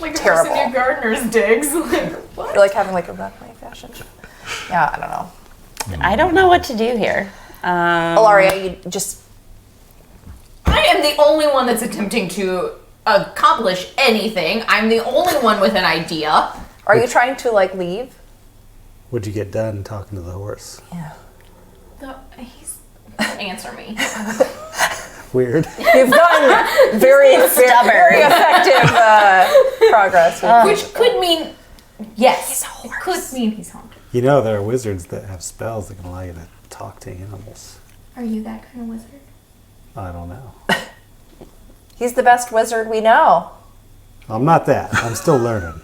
Like Terrible. a person do gardener's digs. Like, what? like having like a runway fashion. Yeah, I don't know. I don't know what to do here. Ilaria, you just I am the only one that's attempting to accomplish anything. I'm the only one with an idea. are you trying to like leave? Would you get done talking to the horse? Yeah. He's answer me. Weird. You've done very very effective progress. Which could mean yes. It could mean he's haunted. You know, there are wizards that have spells that can allow you to talk to animals. Are you that kind of wizard? I don't know. He's the best wizard we know. I'm not that. I'm still learning.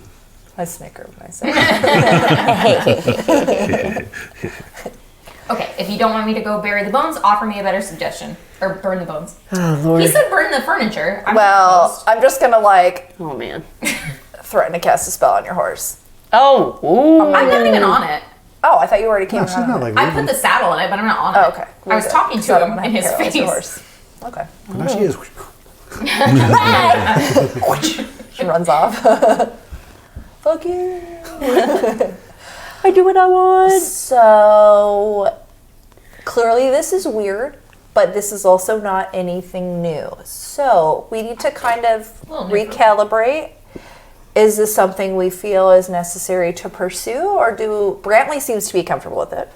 I snickered when I said that. Okay, if you don't want me to go bury the bones, offer me a better suggestion. Or burn the bones. Oh, Lord. He said burn the furniture. I'm Well, not I'm just gonna like Oh, man. threaten to cast a spell on your horse. Oh, ooh. I'm not even on it. Oh, I thought you already came No, she's around. not like I leaving. put the saddle in it, but I'm not on it. Oh, okay. I was Good. talking So I to don't him wanna in his have to face. your horse. Okay. Now she is. She runs off. Fuck you. I do what I want. So clearly this is weird, but this is also not anything new. So we need to kind of Little new for me. recalibrate. Is this something we feel is necessary to pursue, or do Brantley seems to be comfortable with it?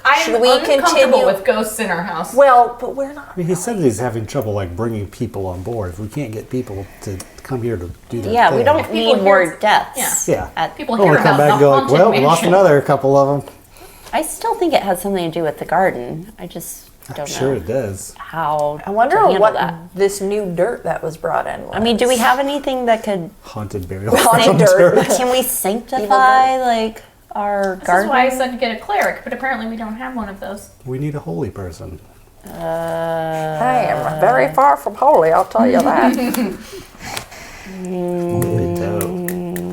I'm Should we uncomfortable continue- with ghosts in our house. Well, but we're not. I mean, he said that he's having trouble like bringing people on board. If we can't get people to come here to do their Yeah, thing. we don't People need hear- more deaths. Yeah. At- People I hear want to come about back and the go like, haunted well, we lost mansion. another couple of them. I still think it has something to do with the garden. I just don't I'm know sure it does. how I wonder to handle what that. this new dirt that was brought in was. I mean, do we have anything that could... Haunted burial. Haunted ground dirt. Can we sanctify, like, our This garden? is why I said to get a cleric, but apparently we don't have one of those. We need a holy person. I am very far from holy, I'll tell you that. Holy dope.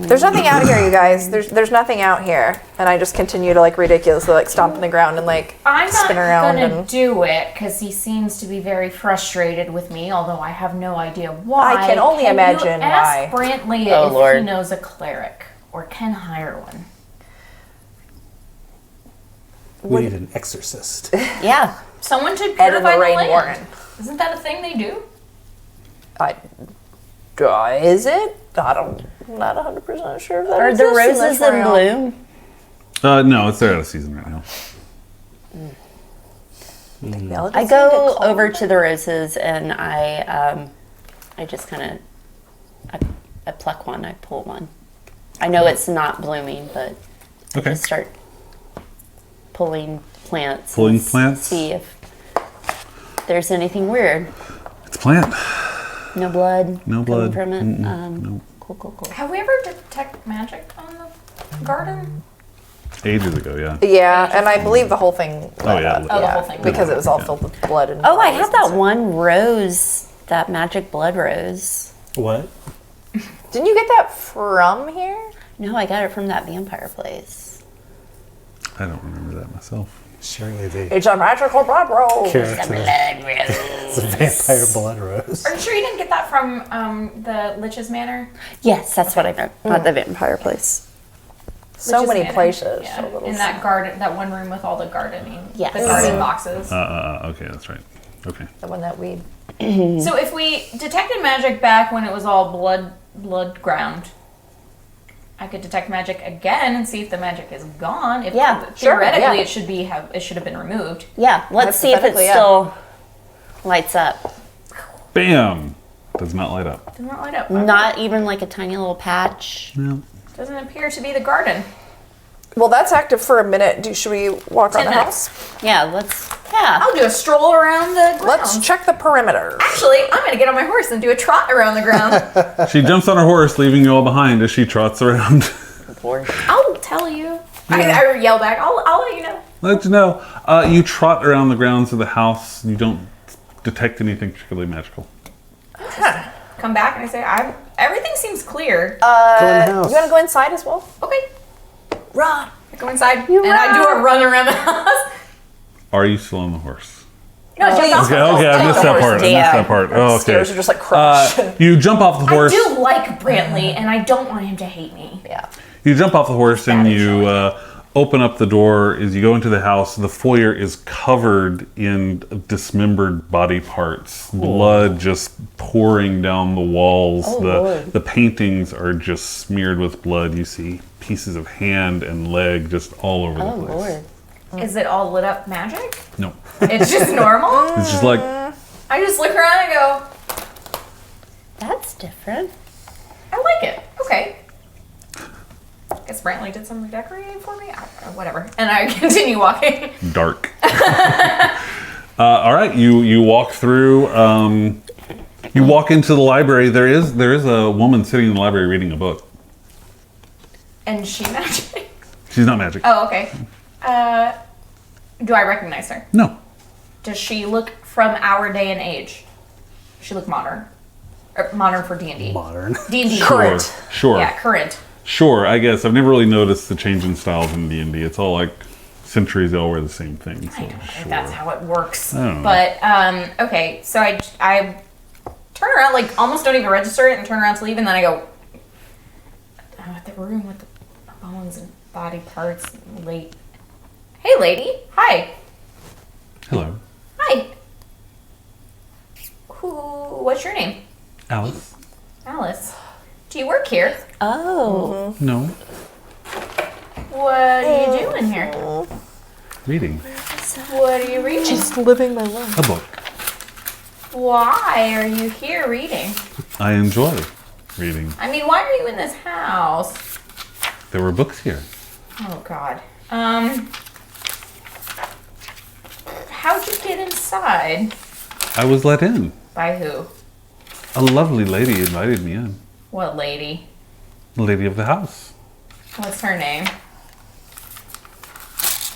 There's nothing out here, you guys. There's nothing out here, and I just continue to like ridiculously like stomp in the ground and like I'm not spin around gonna and. do it because he seems to be very frustrated with me, although I have no idea why. I can only imagine you ask why. Brantley Oh, if Lord. he knows a cleric or can hire one. We need an exorcist. Yeah. Someone to Ed and purify the Lorraine land. Warren. Isn't that a thing they do? Is it? I'm not 100% sure if that Are the exists roses this in realm. bloom? No, it's they're out of season right now. Technology I seemed go to calm over it. to the roses and I just kind of, I pluck one, I pull one. I know it's not blooming, but I Okay. just start pulling plants. Pulling and plants? See if there's anything weird. It's a plant. No blood. No coming blood. from it. No. Cool. Have we ever detect magic on the garden? Ages ago, yeah. Yeah, and I believe the whole thing. Oh, yeah. Oh, the whole thing. Because it was all filled with blood and. Oh, I bodies have and that stuff. one rose, that magic blood rose. What? Didn't you get that from here? No, I got it from that vampire place. I don't remember that myself. Surely the It's a magical blood rose. character. Blood rose. It's a vampire blood rose. Are you sure you didn't get that from the Lich's Manor? Yes, that's what I meant. Not the vampire place. So Lich's many Manor. places. Yeah. So little In that garden, that one room with all the gardening, Yes. the garden boxes. Okay, that's right. Okay. The one that we. So if we detected magic back when it was all blood ground, I could detect magic again and see if the magic is gone. If Yeah, sure, theoretically yeah. it should have been removed. Yeah, let's see if it Hypothetically, yeah. still lights up. Bam! Does not light up. Does not light up. Not even like a tiny little patch. No. Doesn't appear to be the garden. Well, that's active for a minute. Should we walk around 10 the minutes. house? Yeah, yeah. I'll do a stroll around the grounds. Let's check the perimeter. Actually, I'm gonna get on my horse and do a trot around the ground. She jumps on her horse, leaving you all behind as she trots around. I'll tell you. I yell back. I'll let you know. Let you know. You trot around the grounds of the house. You don't detect anything particularly magical. Come back and I say, everything seems clear. Go in the house. You want to go inside as well? Okay. Run. I go inside and I do a run around the house. Are you still on the horse? No, jump off Okay, the horse. I missed that part. Oh, okay. Stairs are just like crushed. You jump off the I horse. do like Brantley, and I don't want him to hate me. Yeah. You jump off the horse and Bad you open up the door. As you go into the house, the foyer is covered in dismembered body parts. Blood just pouring down the walls. The paintings are just smeared with blood. You see pieces of hand and leg just all over the Oh, place. Lord. Is it all lit up magic? No. It's just normal? It's just like, I just look around and go, That's different. I like it. Okay. Guess Brantley did some redecorating for me. I don't know, whatever. And I continue walking. dark. All right, you walk through. You walk into the library. There is a woman sitting in the library reading a book. And she magic. She's not magic. Oh, okay. Do I recognize her? No. Does she look from our day and age? Does she look modern? Or modern for D&D? Modern. D&D. Current. Sure. Yeah, current. Sure. I guess I've never really noticed the change in styles in D&D. It's all like centuries. They all wear the same thing. So I don't think sure. that's how it works. I don't know. But, okay, so I turn around, like, almost don't even register it and turn around to leave, and then I go, the room with the bones and body parts, late. Hey, lady. Hi. Hello, Hi. What's your name? Alice. Alice. Do you work here? Oh. No, What are you doing here? reading What are you reading? Just living my life. a book. Why are you here reading? I enjoy reading. I mean, why are you in this house? There were books here. Oh, God. How'd you get inside? I was let in. By who? A lovely lady invited me in. What lady? The lady of the house. What's her name?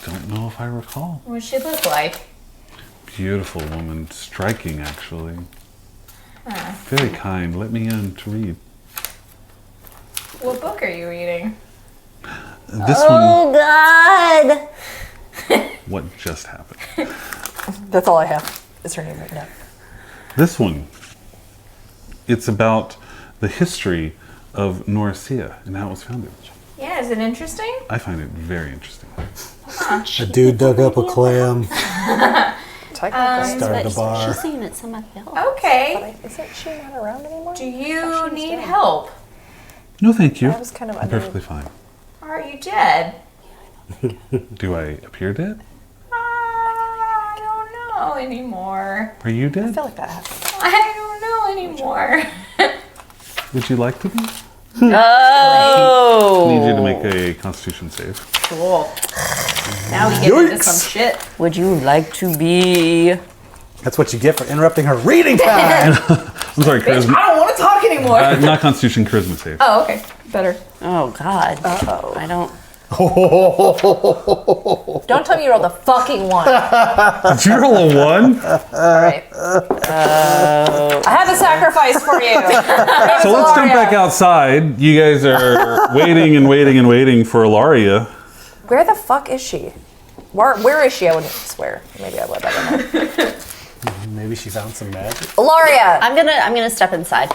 Don't know if I recall. What does she look like? Beautiful woman, striking actually. Huh. Very kind. Let me in to read. What book are you reading? This Oh, God. one. What just happened? That's all I have. Is her name right now? This one. It's about the history of Norcia and how it was founded. Yeah, is it interesting? I find it very interesting. A dude dug up a clam, Technically. started a bar. She's saying it's somebody else. Okay. Isn't she not around anymore? Do you need help? No, thank you. I was kind of I'm under. perfectly fine. Are you dead? Do I appear dead? I don't know anymore. Are you I dead? feel like that happened. I don't know anymore. Would you like to be? Oh. Need you to make a Constitution save. Cool. Now we get into Yikes. some shit. Would you like to be? That's what you get for interrupting her reading time. I'm sorry, I charisma. don't want to talk anymore. Not Constitution, charisma save. Oh, okay. Better. Oh God. I don't. Don't tell me you rolled a fucking 1. Did you roll a 1? All right. I had to sacrifice for you. So let's jump back outside. You guys are waiting and waiting and waiting for Ilaria. Where the fuck is she? Where is she? I wouldn't swear. Maybe I would. I don't know. Maybe she found some magic. Ilaria! I'm gonna step inside.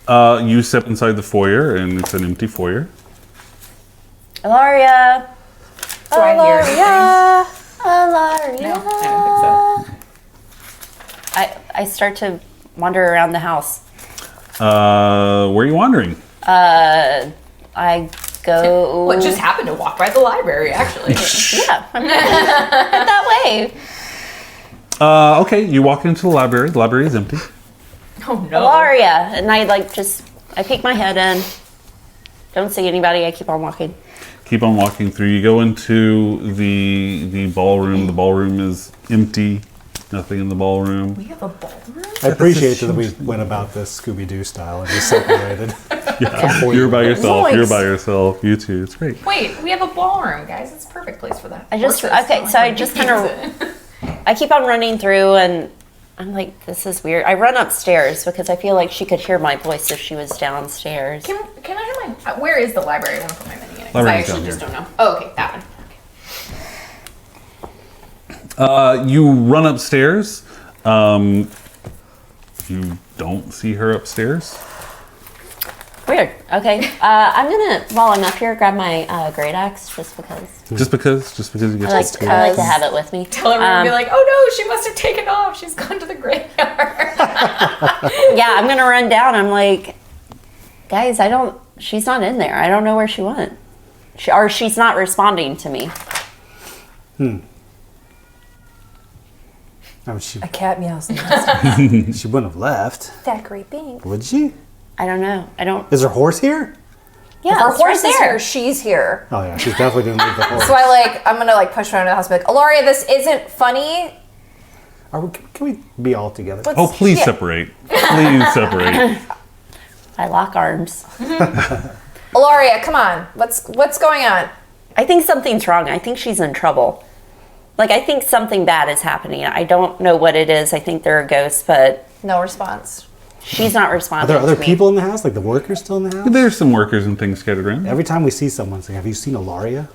You step inside the foyer, and it's an empty foyer. Ilaria. Do I hear anything? Ilaria. No, I don't think so. I start to wander around the house. Where are you wandering? I go. What just happened to walk by the library, actually? Yeah, I'm that way. Okay, you walk into the library. The library is empty. Oh, no. Ilaria, and I peek my head in. Don't see anybody. I keep on walking. Keep on walking through. You go into the ballroom. The ballroom is empty. Nothing in the ballroom. We have a ballroom? I appreciate that we went about this Scooby-Doo style and just separated. Yeah, you're by yourself. Nice. You're by yourself. You two. It's great. Wait, we have a ballroom, guys. It's a perfect place for that. I just kind of. I keep on running through, and I'm like, this is weird. I run upstairs because I feel like she could hear my voice if she was downstairs. Can I have my... where is the library? I want to put my menu in it. 'Cause I Library's actually down just here. don't know. Oh, okay. That one. You run upstairs. You don't see her upstairs. Weird. Okay. I'm gonna, while I'm up here, grab my great axe just because. Just because you get I like to have it with me. Tell everyone to be like, oh no, she must have taken off. She's gone to the graveyard. Yeah, I'm gonna run down. I'm like, guys, she's not in there. I don't know where she went. She's not responding to me. She A cat meows. wouldn't have left, That great thing. would she? I don't know. I don't. Is her horse here? Yeah, Our it's right horse is there. here. She's here. Oh yeah, she's definitely didn't leave the horse. So I'm gonna push her into the house and be like, Ilaria, this isn't funny. Can we be all together? What's- Oh, please yeah. separate. Please separate. I lock arms. Ilaria, come on. What's going on? I think something's wrong. I think she's in trouble. Like, I think something bad is happening. I don't know what it is. I think there are ghosts, but No response. she's not Are responding. there other to me. people in the house? Like the workers still in the house? There's some workers and things scattered around. Every time we see someone, it's like, have you seen Ilaria?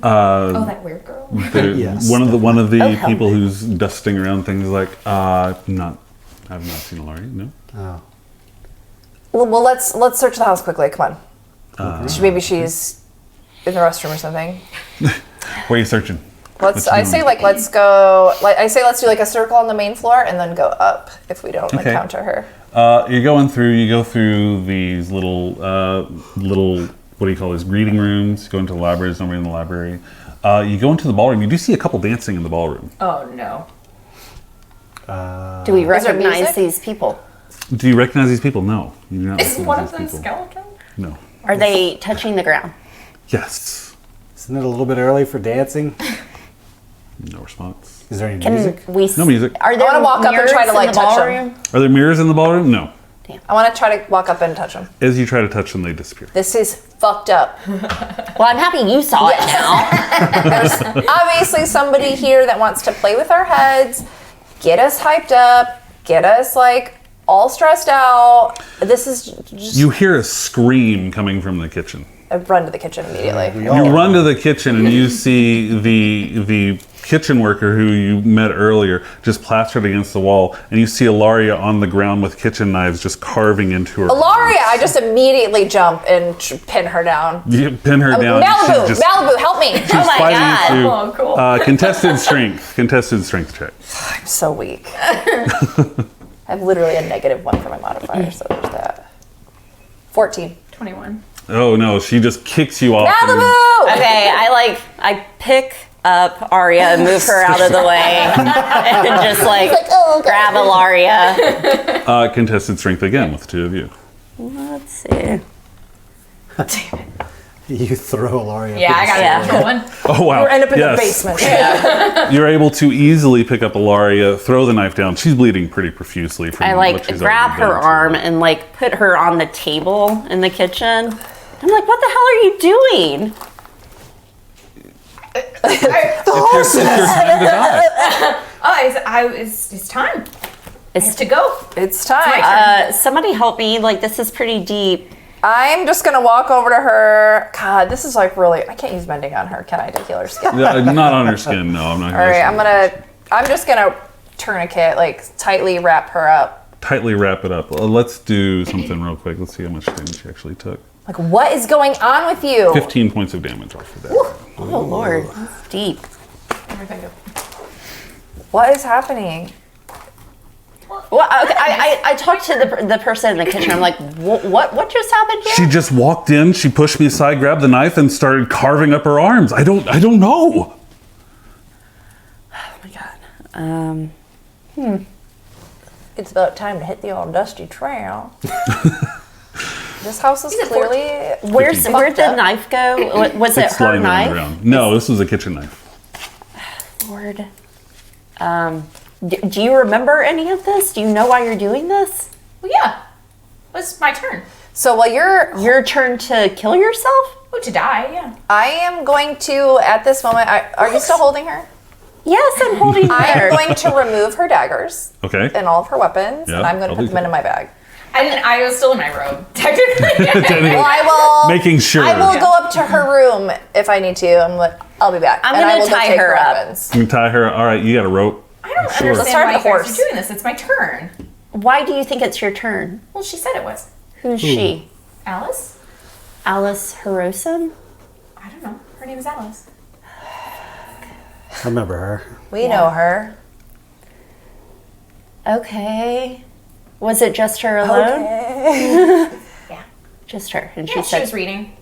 Oh, that weird girl. Yes. One of the Oh, hell people no. who's dusting around things like, I've not seen Ilaria. No. Oh. Well, let's search the house quickly. Come on. Maybe she's in the restroom or something. Where are you searching? Let's do like a circle on the main floor and then go up if we don't Okay. encounter her. You go through these little what do you call these greeting rooms. You go into the library. There's nobody in the library. You go into the ballroom. You do see a couple dancing in the ballroom. Oh, no. Do we there recognize music? these people? Do you recognize these people? No. You do not Is recognize one of these them people. skeleton? No. Are they touching the ground? Yes. Isn't it a little bit early for dancing? No response. Is there any Can music? we? No music. Are there I wanna walk up and mirrors try to, in like, the touch 'em. ballroom? Are there mirrors in the ballroom? No. I want to try to walk up and touch them. As you try to touch them, they disappear. This is fucked up. Well, I'm happy you saw it now. There's obviously somebody here that wants to play with our heads, get us hyped up, get us like all stressed out. This is just. You hear a scream coming from the kitchen. I run to the kitchen immediately. You run to the kitchen and you see the kitchen worker who you met earlier just plastered against the wall, and you see Ilaria on the ground with kitchen knives just carving into her. Ilaria, I just immediately jump and pin her down. You pin her down. and Malibu, she's just, Malibu, help me! she's Oh my fighting God. you. Oh, cool. Contested strength check. I'm so weak. I have literally a -1 for my modifier, so there's that. 14. 21. Oh no, she just kicks you off. Malibu! Okay, I pick up Arya and move her out of the way, and just like grab Ilaria. Contested strength again with the two of you. Let's see. You throw Ilaria. Yeah, I got it. One. Oh wow! Or end up in the Yes. basement. You're able to easily pick up Ilaria, throw the knife down. She's bleeding pretty profusely from I what like she's grab already her done to arm and like put her on the table in the kitchen. I'm like, what the hell are you doing? If you're trying to die. It's time. I have to go. It's time. Somebody help me. Like, this is pretty deep. I'm just gonna walk over to her. God, this is like really. I can't use mending on her. Can I to heal her skin? Not on her skin. No, I'm not. All right, I'm just gonna tourniquet, like tightly wrap her up. Tightly wrap it up. Let's do something real quick. Let's see how much damage she actually took. Like, what is going on with you? 15 points of damage off of that. Oh, Lord. That's deep. What is happening? Well, okay, I talked to the person in the kitchen. I'm like, what just happened here? She just walked in. She pushed me aside, grabbed the knife, and started carving up her arms. I don't know. Oh my God. It's about time to hit the old dusty trail. This house is clearly. Where'd the knife go? Was it It's her lying on the knife? ground. No, this was a kitchen knife. Lord. Do you remember any of this? Do you know why you're doing this? Well, yeah. It's my turn. So while Your turn to kill yourself? Oh, to die, yeah. I am going to, at this moment, are you still holding her? Yes, I'm holding her. I am going to remove her daggers Okay. and all of her weapons, Yeah, and I'm going to I'll put do them into that. my bag. I was still in my robe, technically. Well, I will. Making sure. I will go up to her room if I need to. I'll be back. I'm and I gonna will go tie take her up. weapons. You tie her. All right, you got a rope. I don't Sure. understand Let's start why with you the guys horse. are doing this. It's my turn. Why do you think it's your turn? Well, she said it was. Who's she? Alice? Alice Hirosen? I don't know. Her name is Alice. I remember her. We know her. Okay. Was it just her alone? Okay. Yeah. Just her. And Yeah, she she said, was reading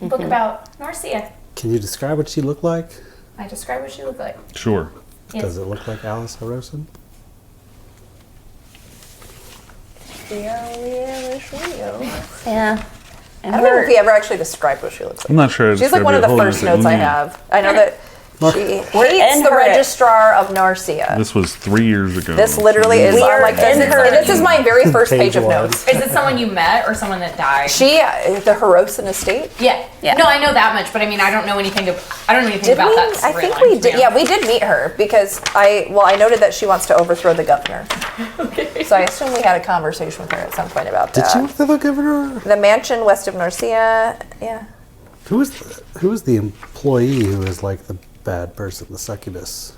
a book about Narcia. Can you describe what she looked like? I described what she looked like. Sure. Yes. Does it look like Alice Hirosen? yeah. I don't know if we ever actually described what she looks like. I'm not sure. She's like one of the first notes I have. I know that she hates in the her- registrar of Narcia. This was 3 years ago. This literally is We are like this. in her- This is my very first Page page of one. notes. Is it someone you met or someone that died? The Hirosen estate. Yeah. Yeah. No, I know that much, but I mean, I don't know anything. I don't know anything Did about we? that. I think storyline, we to be did. Yeah, honest. we did meet her because I noted that she wants to overthrow the governor. Okay. So I assume we had a conversation with her at some point about Did that. she work for the governor? The mansion west of Narcia. Yeah. Who was the employee who was like the bad person, the succubus?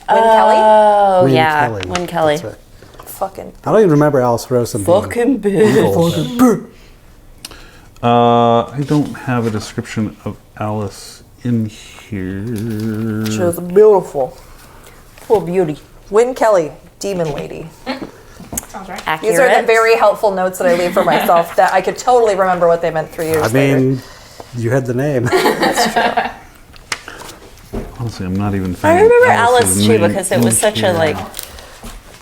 Win Kelly. Oh, Wynne yeah. Kelly. Wynne Kelly. That's right. Fucking. I don't even remember Alice Hirosen Fucking being bitch. evil, but- I don't have a description of Alice in here. She was beautiful. Full beauty. Win Kelly, demon lady. Sounds right. Accurate. These are the very helpful notes that I leave for myself that I could totally remember what they meant 3 years I later. mean, you had the name. Honestly, I'm not even. I remember Alice's Alice too name because it was in such a here. like.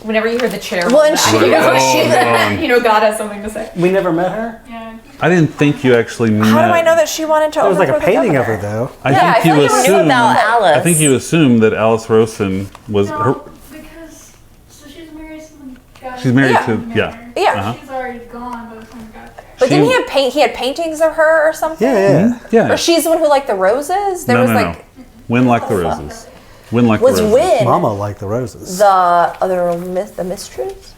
Whenever you hear the chair, Well, roll and back, she- you know, Oh, you know, God has something to say. We never met her. Yeah. I didn't think you actually met. How do I know that she wanted to There was like a overthrow the painting of her governor? though. I Yeah, I think feel you like you Knew assumed. about Alice. I think you assumed that Alice Rosen was her. No, because so she's married to the guy. She's married Yeah. to yeah. Yeah. Uh-huh. She's already gone by the time we got there. But She- didn't he have He had paintings of her or something? Yeah, yeah. Yeah. Or she's the one who liked the roses? There no, was no, like no. Win like the roses. Win like was the roses. Win Mama liked the roses. the other the mistress?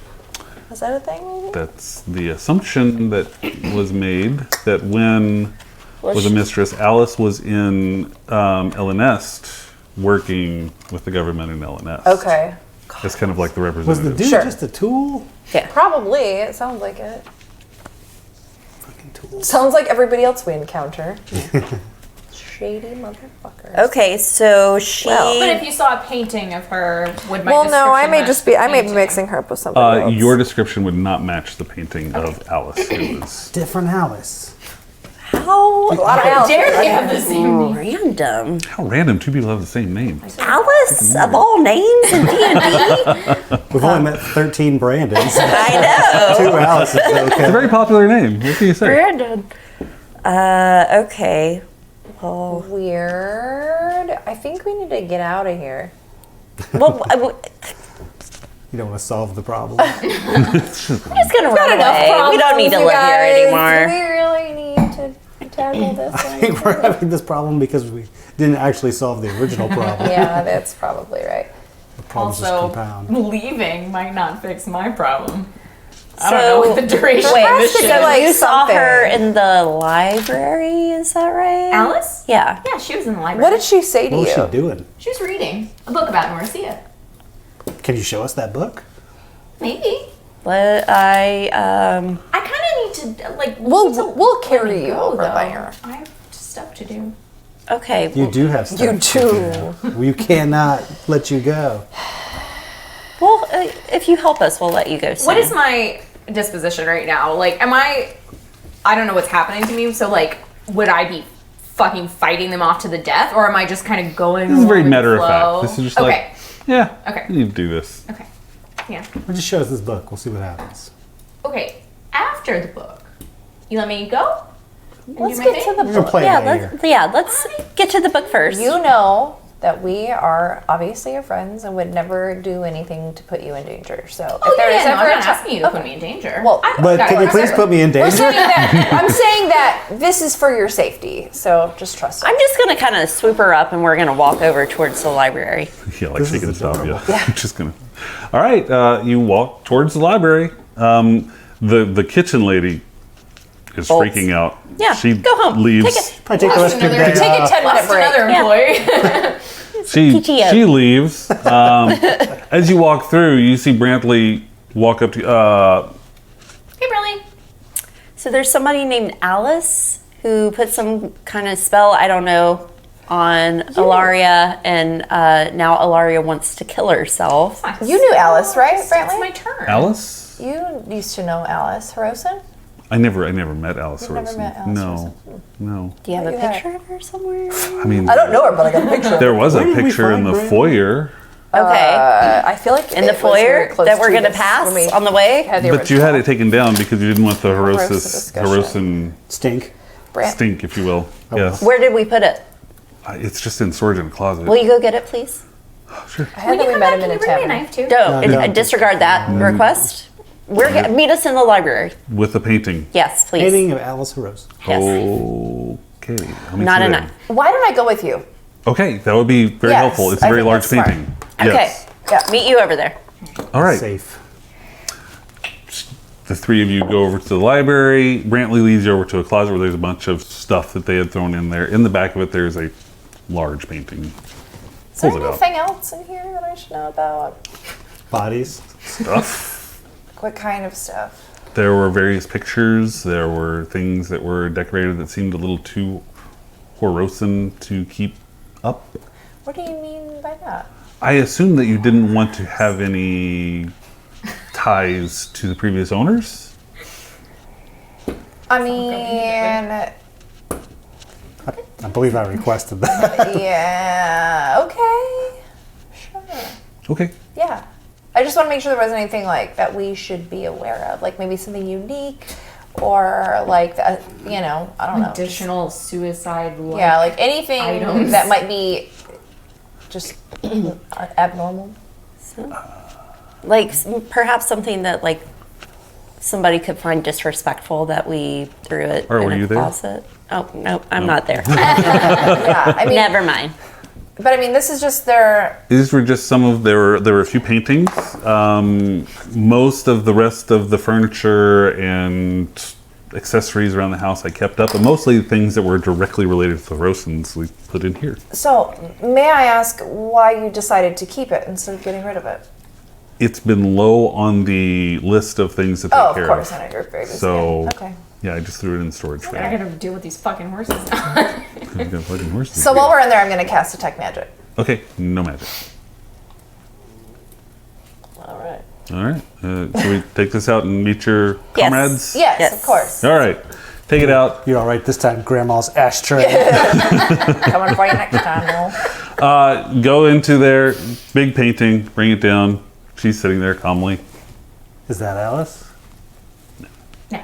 Was that a thing? That's the assumption that was made that Win was a she- mistress. Alice was in Ellenest working with the government in Ellenest. Okay. It's kind of like the Was the representative. dude Sure. just a tool? Probably. It sounds like it. Fucking tool. Sounds like everybody else we encounter. Shady motherfucker. Okay, so she. But if you saw a painting of her, would my Well, no, I description may match just be. I may be painting? mixing her up with somebody else. Your description would not match the painting of Alice. It was Different Alice. How a lot of Alice. Dare they have the same name? random. how random two people have the same name. Alice of all names in D&D? We've only met 13 Brandons. I know. 2 Alice's, It's a okay. very popular name. What can you say? Brandon. Okay. Well, Weird. I think we need to get out of here. well, You don't want to solve the problem. we're just gonna run away. Enough We don't need to problems, you live here guys. anymore. We really need to tackle this I one. think we're having this problem because we didn't actually solve the original problem. Yeah, that's probably right. The problems just Also, compound. leaving might not fix my problem. I So- don't know what the duration Wait, of this has to shit be is. like you saw her something. in the library, is that right? Alice? Yeah. Yeah, she was in the library. What did she say to What was you? she doing? She was reading a book about Norcia. Can you show us that book? Maybe. But I kind of need to like. We'll carry you go, over though. by her. I have stuff to do. okay. You do have stuff. You to do. We cannot let you go. Well, if you help us, we'll let you go soon. What is my disposition right now? Like, am I don't know what's happening to me, so like, would I be fucking fighting them off to the death, or am I just kind of going This is very along with the matter of flow? fact. This is just okay. like, yeah, Okay. you need to do this. Okay. Yeah. Well, just show us this book. We'll see what happens. Okay. After the book, you let me go? And Let's do my get thing? to the We're gonna book. play Yeah, by ear. let's get to the book first. You know that we are obviously your friends and would never do anything to put you in danger. So Oh if there yeah, is no, ever I'm a not ti- asking you to Okay. put me in danger. Well, But can you please put me in We're saying danger? that I'm saying that this is for your safety. So just trust us. I'm just gonna kind of swoop her up, and we're gonna walk over towards the library. Yeah, like This she is can stop you. adorable. I'm just gonna. All right, you walk towards the library. The kitchen lady is Bolts. freaking out. Yeah, she go home. leaves. Take it. Probably take the rest of your Another- day Take a off. 10-minute Lost break. another employee. PTO. She leaves. As you walk through, you see Brantley walk up to. Hey, Briley. So there's somebody named Alice who put some kind of spell, I don't know, on Ilaria, and now Ilaria wants to kill herself. You knew Alice, right, It's my Brantley? turn. Alice? You used to know Alice Hirosen? I never met Alice. You've never Hirosen. met Alice No, no. Do you have a You got picture of her somewhere? I mean, I don't know her, but I got a picture. there was a Where did we picture in find the Brantley? foyer, Okay. I feel like In it the was very foyer close that we're to gonna this pass when we on the way? had the but you had original. it taken down because you didn't want the Hirosa Hirosa discussion. Stink. Brant- stink, if you will. Yes. Where did we put it? It's just in storage in a closet. Will you go get it, please? Sure. I had that we Come met back, him can in you a bring me a tavern. knife too? Don't No. disregard that request. Meet us in the library. With the painting. Yes, please. Painting of Alice Rose. Yes. Okay. I'll meet Not you a there. knife. Why don't I go with you? Okay, that would be very Yes, helpful. It's a I very think large that's smart. painting. Okay. Yes. Yeah. Meet you over there. All right. Safe. The three of you go over to the library. Brantley leads you over to a closet where there's a bunch of stuff that they had thrown in there. In the back of it, there's a large painting. Is there Pulls it out. anything else in here that I should know about? Bodies. Stuff. What kind of stuff? There were various pictures. There were things that were decorated that seemed a little too Horosan to keep up. What do you mean by that? I assume that you didn't want to have any ties to the previous owners. I mean, I believe I requested that. yeah, okay. Sure. Okay. Yeah. I just want to make sure there wasn't anything like that we should be aware of. Like maybe something unique or like, that, you know, I don't know. Additional suicide. Yeah, like anything items. that might be just abnormal. Like perhaps something that like somebody could find disrespectful that we threw it Or in were a you there? closet. Oh no, I'm not there. Yeah, I mean, Never mind. but I mean, this is just their. These were just some of there were a few paintings. Most of the rest of the furniture and accessories around the house I kept up, but mostly things that were directly related to the Rosens we put in here. So, may I ask why you decided to keep it instead of getting rid of it? It's been low on the list of things to take Oh, of care course, of. I know you're very busy. So Okay. yeah, I just threw it in storage for I you. gotta deal with these fucking horses. You've got fucking horses. So while we're in there, I'm going to cast Detect Magic. Okay, no magic. All right. All right. Should we take this out and meet your Yes. comrades? Yes, Yes. of course. All right. Take it out. You're all right this time, Grandma's ashtray. Coming for you next time, Will. Go into their big painting. Bring it down. She's sitting there calmly. Is that Alice? No.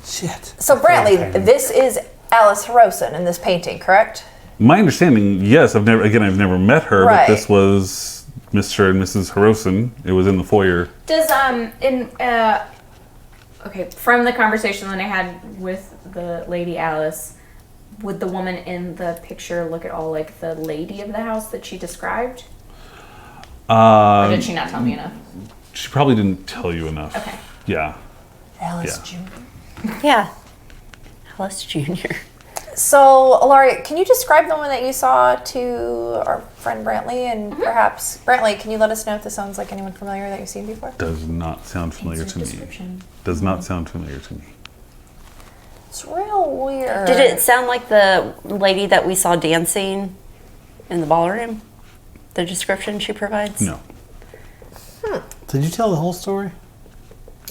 Shit. So, Brantley, Painting. this is Alice Harrowson in this painting, correct? My understanding, yes, I've never met her, Right. but this was Mr. and Mrs. Harrowson. It was in the foyer. Does okay, from the conversation that I had with the lady Alice, would the woman in the picture look at all like the lady of the house that she described? Or did she not tell me enough? She probably didn't tell you enough. Okay. Yeah. Alice Yeah. Jr. Yeah. Alice Jr. So, Ilaria, can you describe the one that you saw to our friend Brantley? And perhaps, Brantley, can you let us know if this sounds like anyone familiar that you've seen before? Does not sound familiar to me. Description. Does not sound familiar to me. It's real weird. Did it sound like the lady that we saw dancing in the ballroom? The description she provides? No. Did you tell the whole story?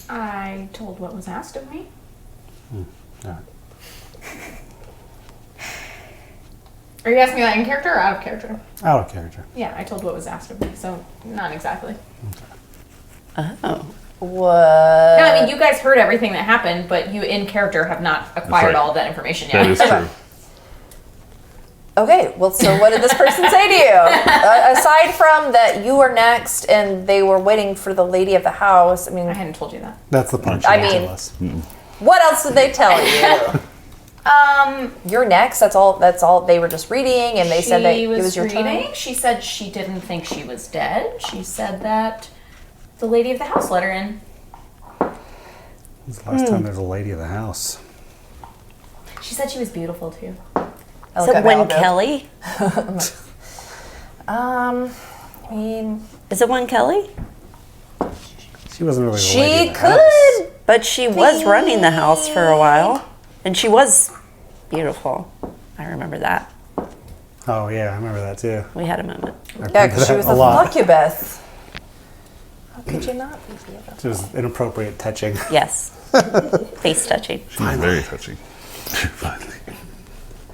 I told what was asked of me. All right. Are you asking me that in character or out of character? Out of character. Yeah, I told what was asked of me, so not exactly. Oh. What? No, I mean, you guys heard everything that happened, but you in character have not acquired right. all of that information yet. That is true. Okay, well, so what did this person say to you? Aside from that you were next and they were waiting for the lady of the house, I mean, I hadn't told you that. That's the part she I didn't mean- tell us. what else did they tell you? You're next. That's all. They were just reading, and they said that it was your reading. time. She said she didn't think she was dead. She said that the lady of the house let her in. It's the last time there's a lady of the house. She said she was beautiful too. I Is look it at Win Malibu. Kelly? I mean, Is it Win Kelly? She wasn't really the lady she of the house. could. But she was running the house for a while. And she was beautiful. I remember that. Oh, yeah, I remember that too. We had a moment. I Yeah, remember because she that was a the lot. succubus. How could you not be beautiful? It was inappropriate touching. Yes. Face touching. She was very touching. Finally.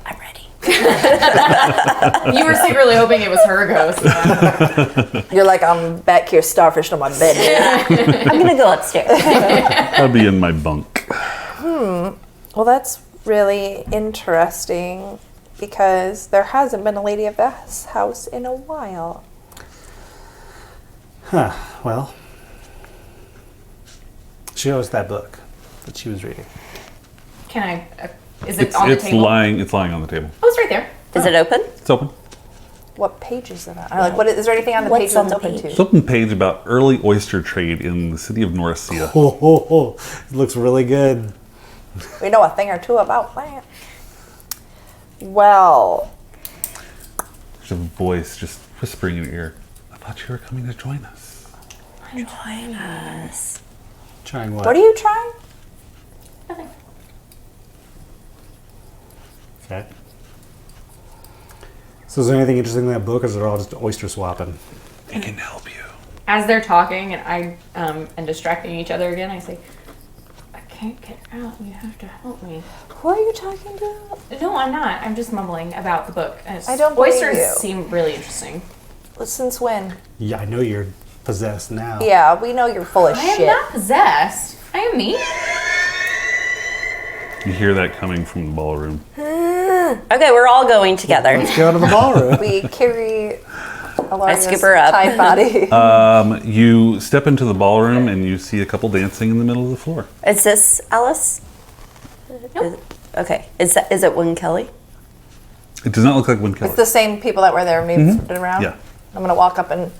I'm ready. You were secretly hoping it was her ghost. Yeah. You're like, I'm back here starfish on my bed. I'm going to go upstairs. I'll be in my bunk. Well, that's really interesting because there hasn't been a lady of this house in a while. Huh, well. Show us that book that she was reading. Can I? Is it on the It's table? lying. It's lying on the table. Oh, it's right there. Is it open? It's open. What page is it on? Or like, what is there anything on the What's page on that's the open page? It's open page about early oyster trade in the city of Norcia. Oh, it looks really good. We know a thing or two about that. Well, There's a voice just whispering in your ear. I thought you were coming to join us. Join us. Trying what? what are you trying? Nothing. Okay. So is there anything interesting in that book, or is it all just oyster swapping? We can help you. As they're talking and I and distracting each other again, I say, I can't get out. You have to help me. Who are you talking to? No, I'm not. I'm just mumbling about the book. And I don't believe Oysters you. seem really interesting. Since when? Yeah, I know you're possessed now. Yeah, we know you're full of I am shit. not possessed. I am me. You hear that coming from the ballroom. Okay, we're all going together. Let's go to the ballroom. We carry Ilaria's scoop her up. tied body. You step into the ballroom and you see a couple dancing in the middle of the floor. Is this Alice? Okay. Is it Win Kelly? It does not look like Win Kelly. It's the same people that were there moved around. Yeah. I'm gonna walk up and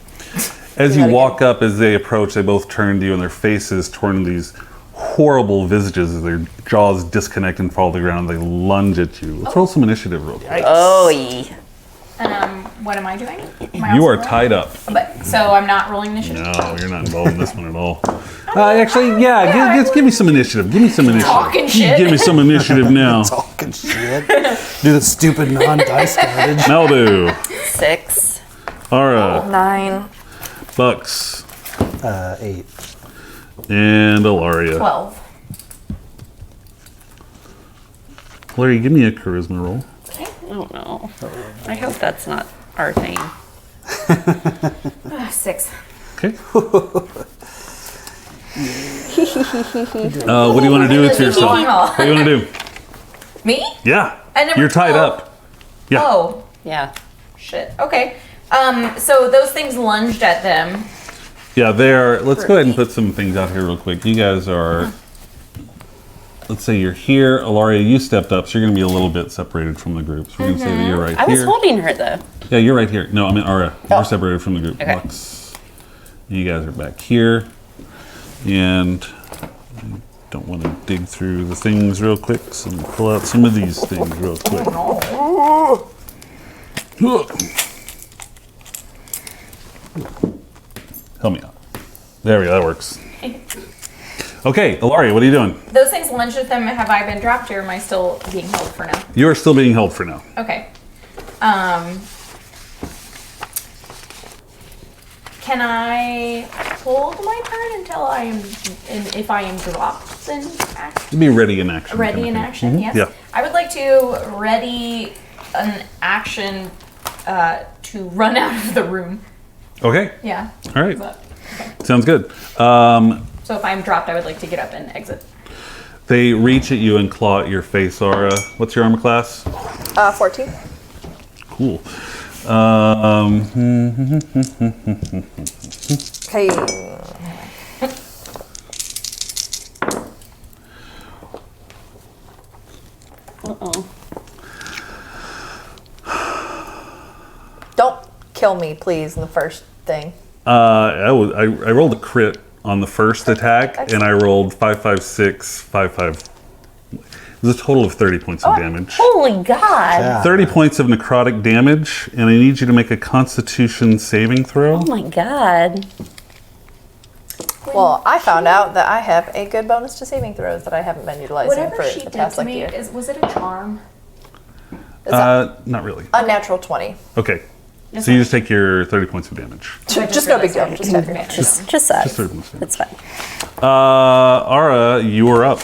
As do you that walk up, as they approach, they both turn to you and their faces torn in these horrible visages as their jaws disconnect and fall to the ground. They lunge at you. Let's roll some initiative real quick. Oh, yeah. What am I doing? You are tied up. But so I'm not rolling initiative. No, you're not involved in this one at all. Actually, yeah, just give me some initiative. Give me some initiative. Talking shit. Give me some initiative now. Talking shit. Do the stupid non-dice garbage. Meldu, 6. Ara, 9. Bucks, 8. and Ilaria. 12. Larry, give me a charisma roll. Oh, no. I hope that's not our thing. 6. Okay. What do you want to do with yourself? What do you want to do? Me? Yeah. I never- You're tied oh. up. Yeah. Oh, Yeah. shit. Okay. So those things lunged at them. Yeah, let's go ahead and put some things out here real quick. You guys are, let's say you're here. Ilaria, you stepped up, so you're going to be a little bit separated from the group. So we're going to say that you're right I here. was holding her though. Yeah, you're right here. No, I mean, Aura, you're separated from the group. Okay. Lux, you guys are back here. And I don't want to dig through the things real quick, so I'm going to pull out some of these things real quick. Help me out. There we go, that works. Okay, Ilaria, what are you doing? Those things lunged at them. Have I been dropped or am I still being held for now? You are still being held for now. Okay. Can I hold my turn until I am, if I am dropped, then action? Be ready in action. Ready in action, yes. Yeah. I would like to ready an action to run out of the room. Okay. Yeah. All right. But- Sounds good. so if I'm dropped, I would like to get up and exit. They reach at you and claw at your face, Aura. What's your armor class? 14. Cool. Okay. Uh-oh. Don't kill me, please, in the first thing. I rolled a crit on the first attack, and I rolled 5, 5, 6, 5, 5. It was a total of 30 points of damage. Holy God. Yeah. 30 points of necrotic damage, and I need you to make a Constitution saving throw. Oh my God. Well, I found out that I have a good bonus to saving throws that I haven't been utilizing Whatever for she the did past to like me, year. was it a charm? Is that Not really. unnatural 20? Okay. So you just take your 30 points of damage. Just no big deal. Just have your Just that. Just 30 points of damage. It's fine. Aura, you are up.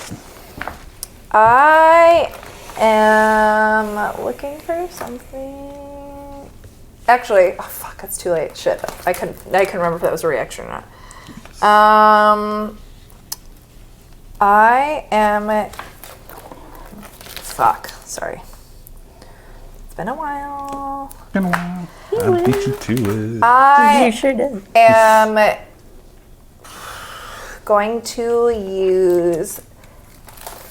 I am looking for something. Actually, oh fuck, it's too late. Shit, I couldn't remember if that was a reaction or not. I am. Fuck. Sorry. It's been a while. Been a while. I beat you to it. I You sure did. am going to use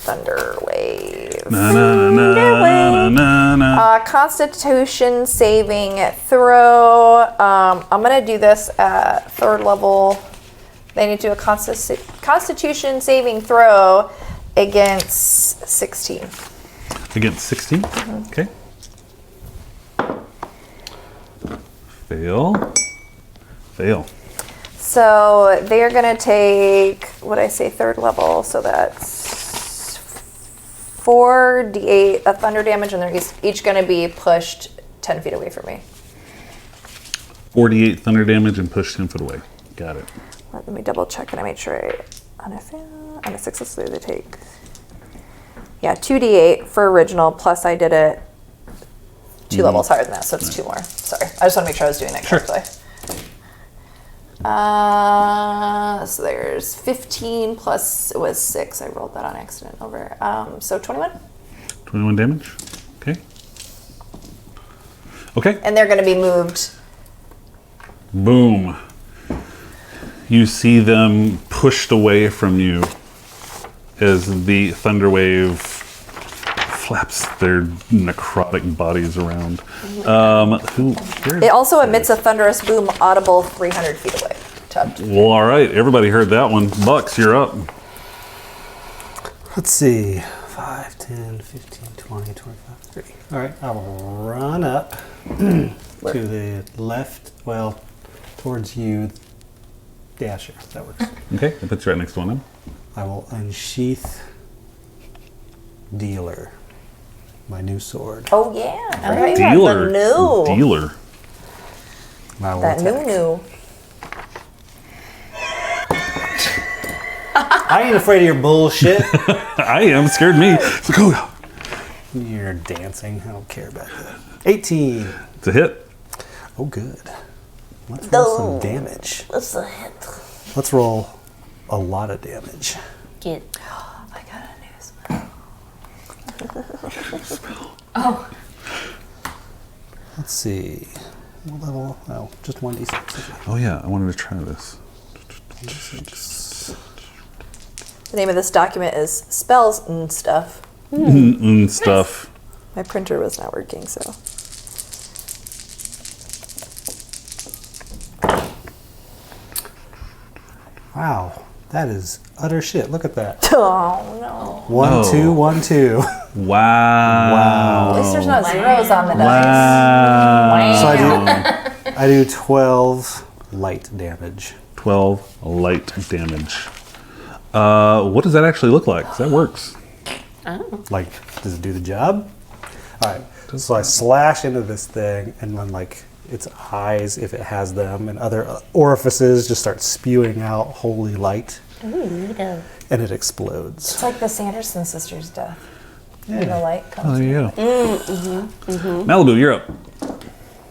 Thunder Wave. Na, na, na, na, na, na. Constitution saving throw. I'm gonna do this at 3rd level. They need to do a Constitution saving throw against 16. Against 16? Okay. Fail. Fail. So they are gonna take, what I say, 3rd level, so that's 4d8 of thunder damage, and they're each gonna be pushed 10 feet away from me. 48 thunder damage and push 10 foot away. Got it. Let me double check and I made sure on a successfully they take. Yeah, 2d8 for original, plus I did it 2 levels higher than that, so it's 2 more. Sorry, I just want to make sure I was doing that correctly. So there's 15 plus it was 6. I rolled that on accident over. So 21. 21 damage. Okay. Okay. And they're going to be moved. Boom. You see them pushed away from you as the thunder wave flaps their necrotic bodies around. It also emits a thunderous boom audible 300 feet away. Well, all right. Everybody heard that one. Bucks, you're up. Let's see. 5, 10, 15, 20, 25, 30. All right, I will run up to the left, well, towards you. Yeah, sure, that works. Okay, that puts you right next to one of them. I will unsheath Dealer, my new sword. Oh yeah, I forgot you have Dealer. the new. Dealer. I will That attack. new. I ain't afraid of your bullshit. I am. Scared me. It's like, oh, You're dancing. I don't care about that. 18. it's a hit. Oh, good. Let's roll some damage. What's the hit? Let's roll a lot of damage. Get. I got a new spell. Oh, Let's see. What level? Oh, just 1d6. Oh yeah, I wanted to try this. The name of this document is Spells and Stuff. Stuff. My printer was not working, so. Wow, that is utter shit. Look at that. Oh no. 1, 2, 1, 2. Wow. At least there's not zeros on the dice. Wow. So I do 12 light damage. 12 light damage. What does that actually look like? 'Cause that works. Like, does it do the job? All right. So I slash into this thing, and then like its eyes, if it has them, and other orifices just start spewing out holy light, and it explodes. It's like the Sanderson sisters' death. You know, light Oh, comes. there you go. Malibu, you're up.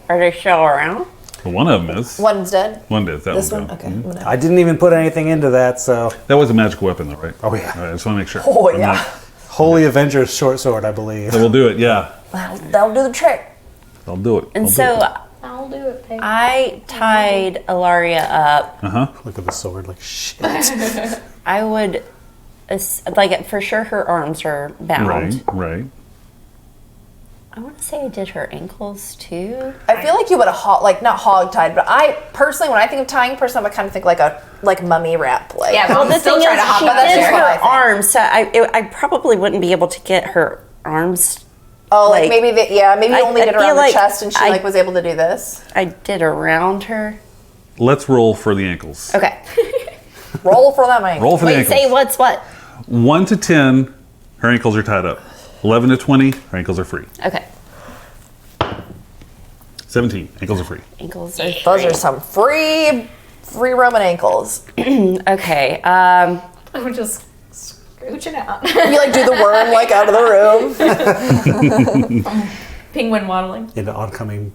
Are they still around? Well, one of them is. One's dead. One is. That This one's one? down. Okay. I'm gonna- I didn't even put anything into that, so That was a magical weapon, though, right? Oh, yeah. All right, I just want to make sure. Oh, I'm yeah. not- Holy Avenger's short sword, I believe. So we'll do it. Yeah, That'll do the trick. I'll do it. And I'll so I'll do it, Peg. I tied Ilaria up. Look at the sword, like shit. I would, like, for sure her arms are bound. Right. I want to say I did her ankles too. I feel like you would have not hog tied, but I personally, when I think of tying a person, I kind of think like mummy wrap. Like, Yeah, Well, the still thing trying is, to hop she out of did there. what I her think. arms, so I probably wouldn't be able to get her arms. oh, like, like- maybe maybe you I- only I did feel around the like chest, and she I- like was able to do this. I did around her. Let's roll for the ankles. Okay. Roll for that, man. Roll for the Wait, ankles. say what's what? 1 to 10, her ankles are tied up. 11 to 20, her ankles are free. Okay. 17, ankles are free. Ankles are Those free. are some free Roman ankles. Okay. I'm just scooching out. You like do the worm like out of the room. Penguin waddling. Into oncoming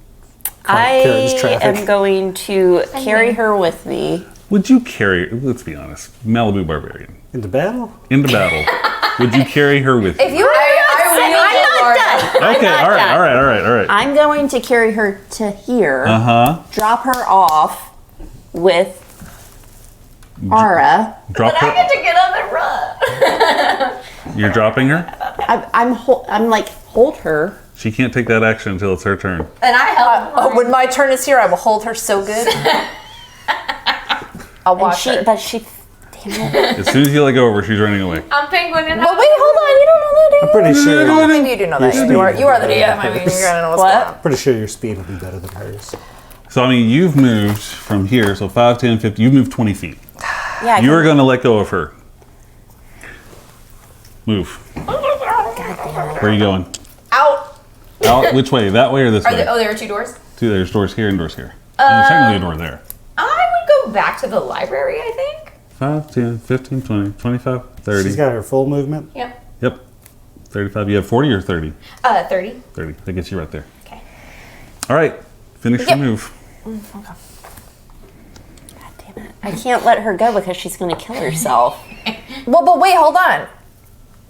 I carriage traffic. am going to carry her with me. Would you carry, let's be honest, Malibu Barbarian, Into battle? into battle, would you carry her with If you? you I'm not done. Okay, all right. I'm going to carry her to here, drop her off with Ara. Drop I her, get to get on the run. you're dropping her? I'm like, hold her. She can't take that action until it's her turn. And I help. Oh, when my turn is here, I will hold her so good. I'll And watch her. but she, damn it. As soon as you let go of her, she's running away. I'm penguin and But wait, hold on. You don't know that, do you? I'm pretty sure. Oh, maybe you do know that. Your You are the speed. DM. I mean, you're gonna know what's What? going on. Pretty sure your speed will be better than hers. So, I mean, you've moved from here, so 5, 10, 50, you've moved 20 feet. Yeah, I You are going to let go of her. Move. Where are you going? Out. Out, which way? That way or this way? there are two doors? There's doors here and doors here. And there's technically a door there. I would go back to the library, I think. 5, 10, 15, 20, 25, 30. She's got her full movement. Yep. Yep. 35. You have 40 or 30? 30. 30. That gets you right there. Okay. All right. Finish your move. damn it. I can't let her go because she's going to kill herself. Well, but wait, hold on.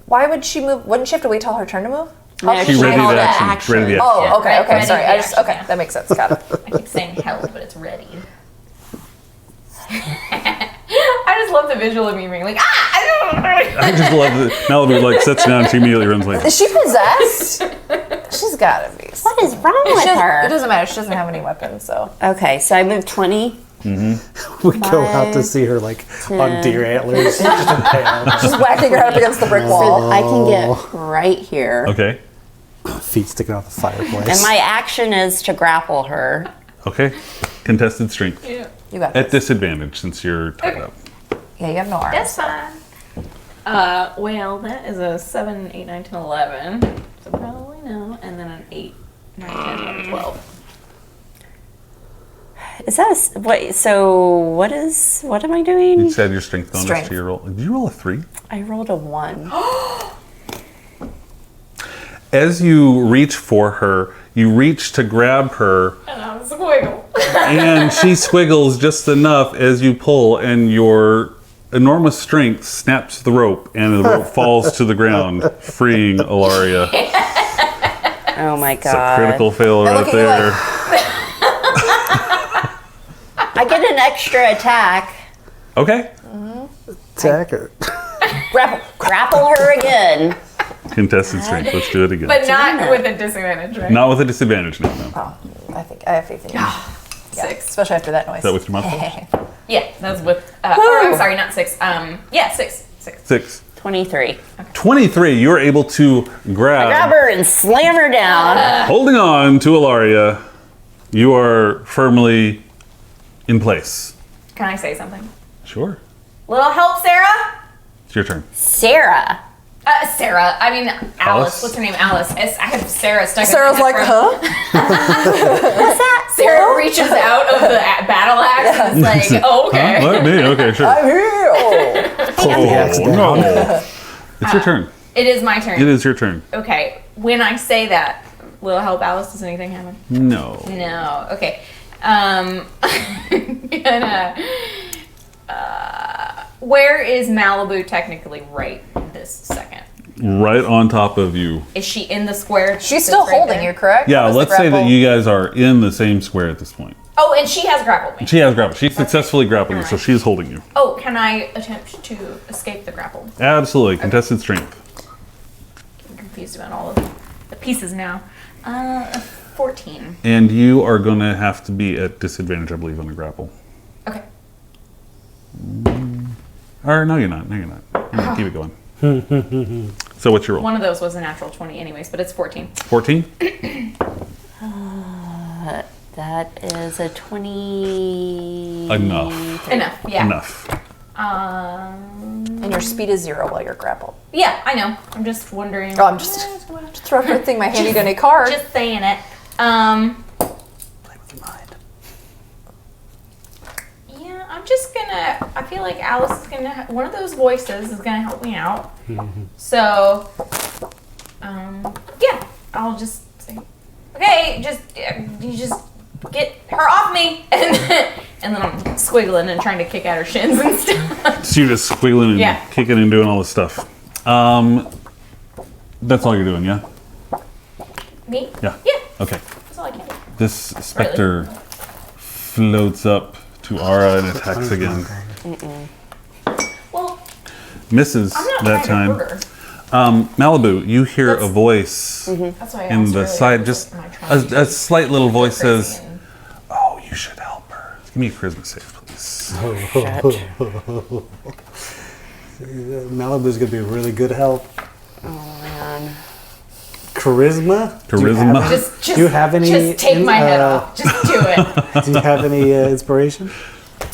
Why would she move? Wouldn't she have to wait till her turn to move? No, How She could ready hold the that? action. Ready the action. Oh, Yeah, okay, okay. ready Sorry, the I just action, okay. yeah. That makes sense. Got it. I keep saying held, but it's ready. I just love the visual of me being like, I just love that Malibu like sets down and she immediately runs away. Is she possessed? She's gotta be. What is wrong She with doesn't- her? It doesn't matter. She doesn't have any weapons, so. Okay, so I moved 20. We go out to see her like on deer antlers. Just impaled. She's whacking her head up against the brick wall. I can get right here. Okay. Feet sticking out the fireplace. And my action is to grapple her. Okay. Contested strength. You got At this. disadvantage since you're tied up. Yeah, you have no arms. that's fine. Well, that is a 7, 8, 9, 10, 11. So probably no. And then an 8, 9, 10, 11, 12. Is that what? So what am I You doing? just add your strength bonus Strength. to your roll. Did you roll a 3? I rolled a 1. As you reach for her, you reach to grab her, And I'm squiggle. and she squiggles just enough as you pull, and your enormous strength snaps the rope, and the rope falls to the ground, freeing Ilaria. Oh my It's a god. critical fail Now right look at you there. I get an extra attack. Okay. Attack her. Grapple her again. Contested strength. Let's do it again. But not with a disadvantage, right? Not with a disadvantage, no. Oh, I think I have faith in you. Yeah, 6. especially after that noise. Is that with your mouth? Yeah, that's with. Or I'm sorry, not 6. Yeah, 6. 6. 23. 23. You're able to Grab her and slam her down. holding on to Ilaria. You are firmly in place. Can I say something? Sure. Little help, Sarah? It's your turn. Sarah. Sarah. I mean, Alice? Alice. What's her name? Alice. I have Sarah stuck Sarah's in my like, head huh? What's that? Sarah reaches out of the battle axe and is like, oh, okay. Huh? What? Me? Okay, sure. I'm here. Oh. Oh, no. It's your turn. It is my turn. It is your turn. Okay. When I say that, will help Alice? Does anything happen? No. No. Okay. I'm gonna. Where is Malibu technically right this second? Right on top of you. Is she in the square? She's still that's right holding there? you, correct? Yeah, That was the let's say that grapple. you guys are in the same square at this point. Oh, and she has grappled me. She has grappled. She successfully grappled you, so Alright. she's holding you. Oh, can I attempt to escape the grapple? Absolutely. Contested strength. I'm confused about all of the pieces now. 14. And you are going to have to be at disadvantage, I believe, on the grapple. Okay. Or no, you're not. No, you're not. No, keep it going. So what's your roll? One of those was a natural 20 anyways, but it's 14. 14? That is a 20. Enough. Enough, yeah. Enough. And your speed is 0 while you're grappled. Yeah, I know. I'm just wondering. Oh, I'm just throw everything my handy dandy card. Just saying it. Play with your mind. Yeah, I'm just gonna. I feel like Alice is gonna. One of those voices is gonna help me out. So, yeah, I'll just say, okay, you just get her off me, and then I'm squiggling and trying to kick at her shins and stuff. So you're just squiggling and Yeah. kicking and doing all this stuff. That's all you're doing, yeah? Me? Yeah. Yeah, Okay. that's all I can do. This specter floats up to Ara and attacks again. Well, Misses I'm not that trying time. to hurt her. Malibu, you hear a That's- voice That's why I in asked the earlier, side, like, just am I trying to a slight little voice crazy says, and- "Oh, you should help her. Give me a charisma save, please." Malibu's gonna be really good help. Oh man. Charisma? Charisma. Just, Do you have any Just take my head off. Just do it. Do you have any inspiration?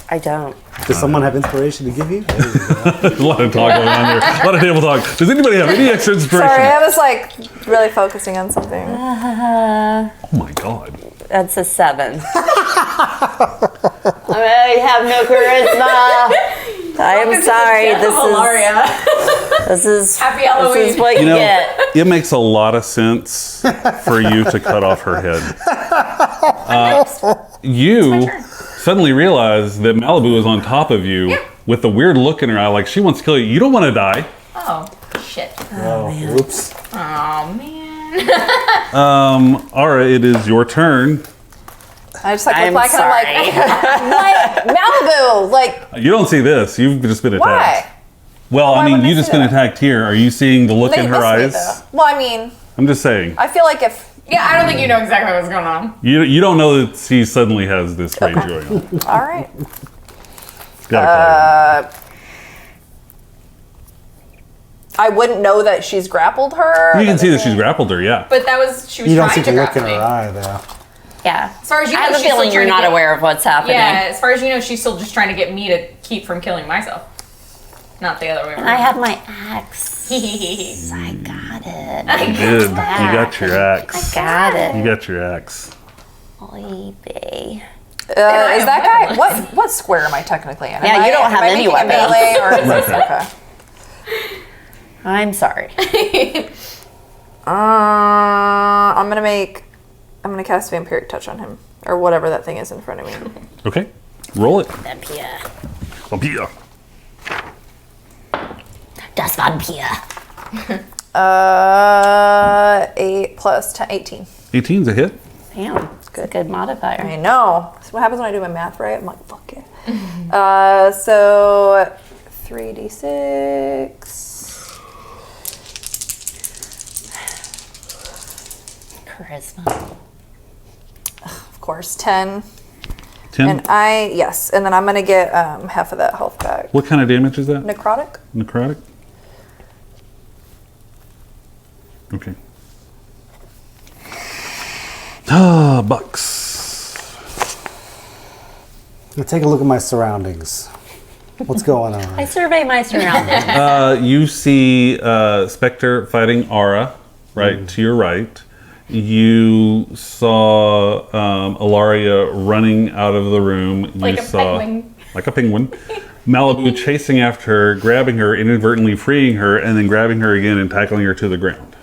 I don't. Does someone have inspiration to give you? There's a lot of talk going on here. A lot of table talk. Does anybody have any extra inspiration? Sorry, I was like really focusing on something. Oh my god. That's a 7. I have no charisma. I am sorry. This is Happy Halloween. This is what you, You know, get. it makes a lot of sense for you to cut off her head. You suddenly realize that Malibu is on top of you with a weird look in her eye, like she wants to kill you. You don't want to die. Oh, shit. Oh, oops. Oh, man. Ara, it is your turn. I just like I'm look back and I'm like, like Malibu, like You don't see this. You've just been attacked. why? Well, Why I mean, wouldn't I you see just been that? attacked here. Are you seeing the look They in her missed me, eyes? though. Well, I mean, I'm just saying. I feel like if Yeah, I don't think you know exactly what's going on. You don't know that she suddenly has this rage going on. all right, Gotta call I wouldn't know that she's grappled her. her. You can see that she's grappled her, yeah. But she was You don't trying see to the look grapple in me. her eye, though. Yeah. As far as you know, I have a she's still feeling you're trying to not get- aware of what's happening. Yeah, as far as you know, she's still just trying to get me to keep from killing myself. Not the other way around. I have my axe. I got it. You did. You got your axe. Got it. You got your axe. Oy vey. Is that guy? What square am I technically in? Yeah, you don't have any am I making a weapons. melee or is it Right. okay? I'm sorry. I'm gonna cast Vampiric Touch on him or whatever that thing is in front of me. Okay. Roll it. Vampire. Vampire. Das Vampir. 8 plus 10, 18. 18's a hit. Damn, good modifier. I know. So what happens when I do my math right? I'm like, fuck it. So 3d6. Charisma. Of course, 10. 10. And and then I'm gonna get half of that health back. What kind of damage is that? Necrotic? Necrotic? Okay. Bucks. Let's take a look at my surroundings. What's going on? I survey my surroundings. You see Spectre fighting Aura right to your right. You saw Ilaria running out of the room. Like you a saw, penguin. Like a penguin. Malibu chasing after her, grabbing her, inadvertently freeing her, and then grabbing her again and tackling her to the ground.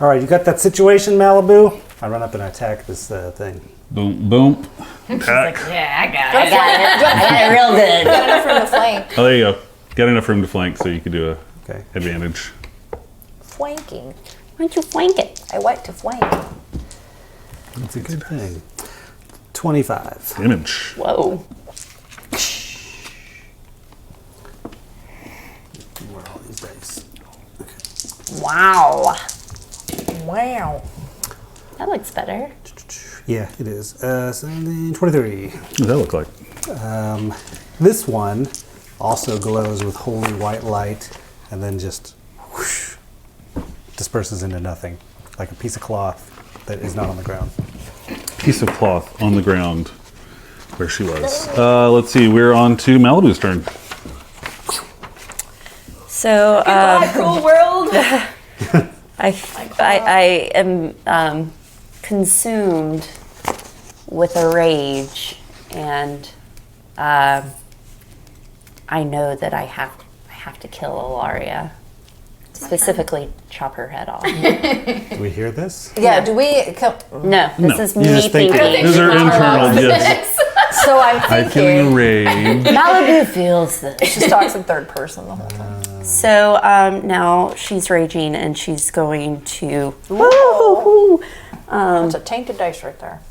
All right, you got that situation, Malibu? I run up and attack this thing. Boom, boom. Attack. Yeah, I got I got it real good. Got enough room to flank. Oh, there you go. Got enough room to flank so you could do a Okay. advantage. Flanking. Why don't you flank it? I like to flank. That's a good thing. 25. Damage. Whoa. Where are all these dice? Wow. Wow. That looks better. Yeah, it is. 17, 23. What does that look like? This one also glows with holy white light and then just whoosh, disperses into nothing, like a piece of cloth that is not on the ground. Piece of cloth on the ground where she was. Let's see. We're on to Malibu's turn. So Goodbye, cruel world. I am consumed with a rage, and I know that I have to kill Ilaria. Specifically, chop her head off. Do we hear this? Yeah, do we... No, this No. is You me just think thinking. These are internal. Yes. So I'm I feel your thinking... rage. Malibu feels this. She just talks in third person the whole time. So now she's raging, and she's going to. That's a tainted dice right there.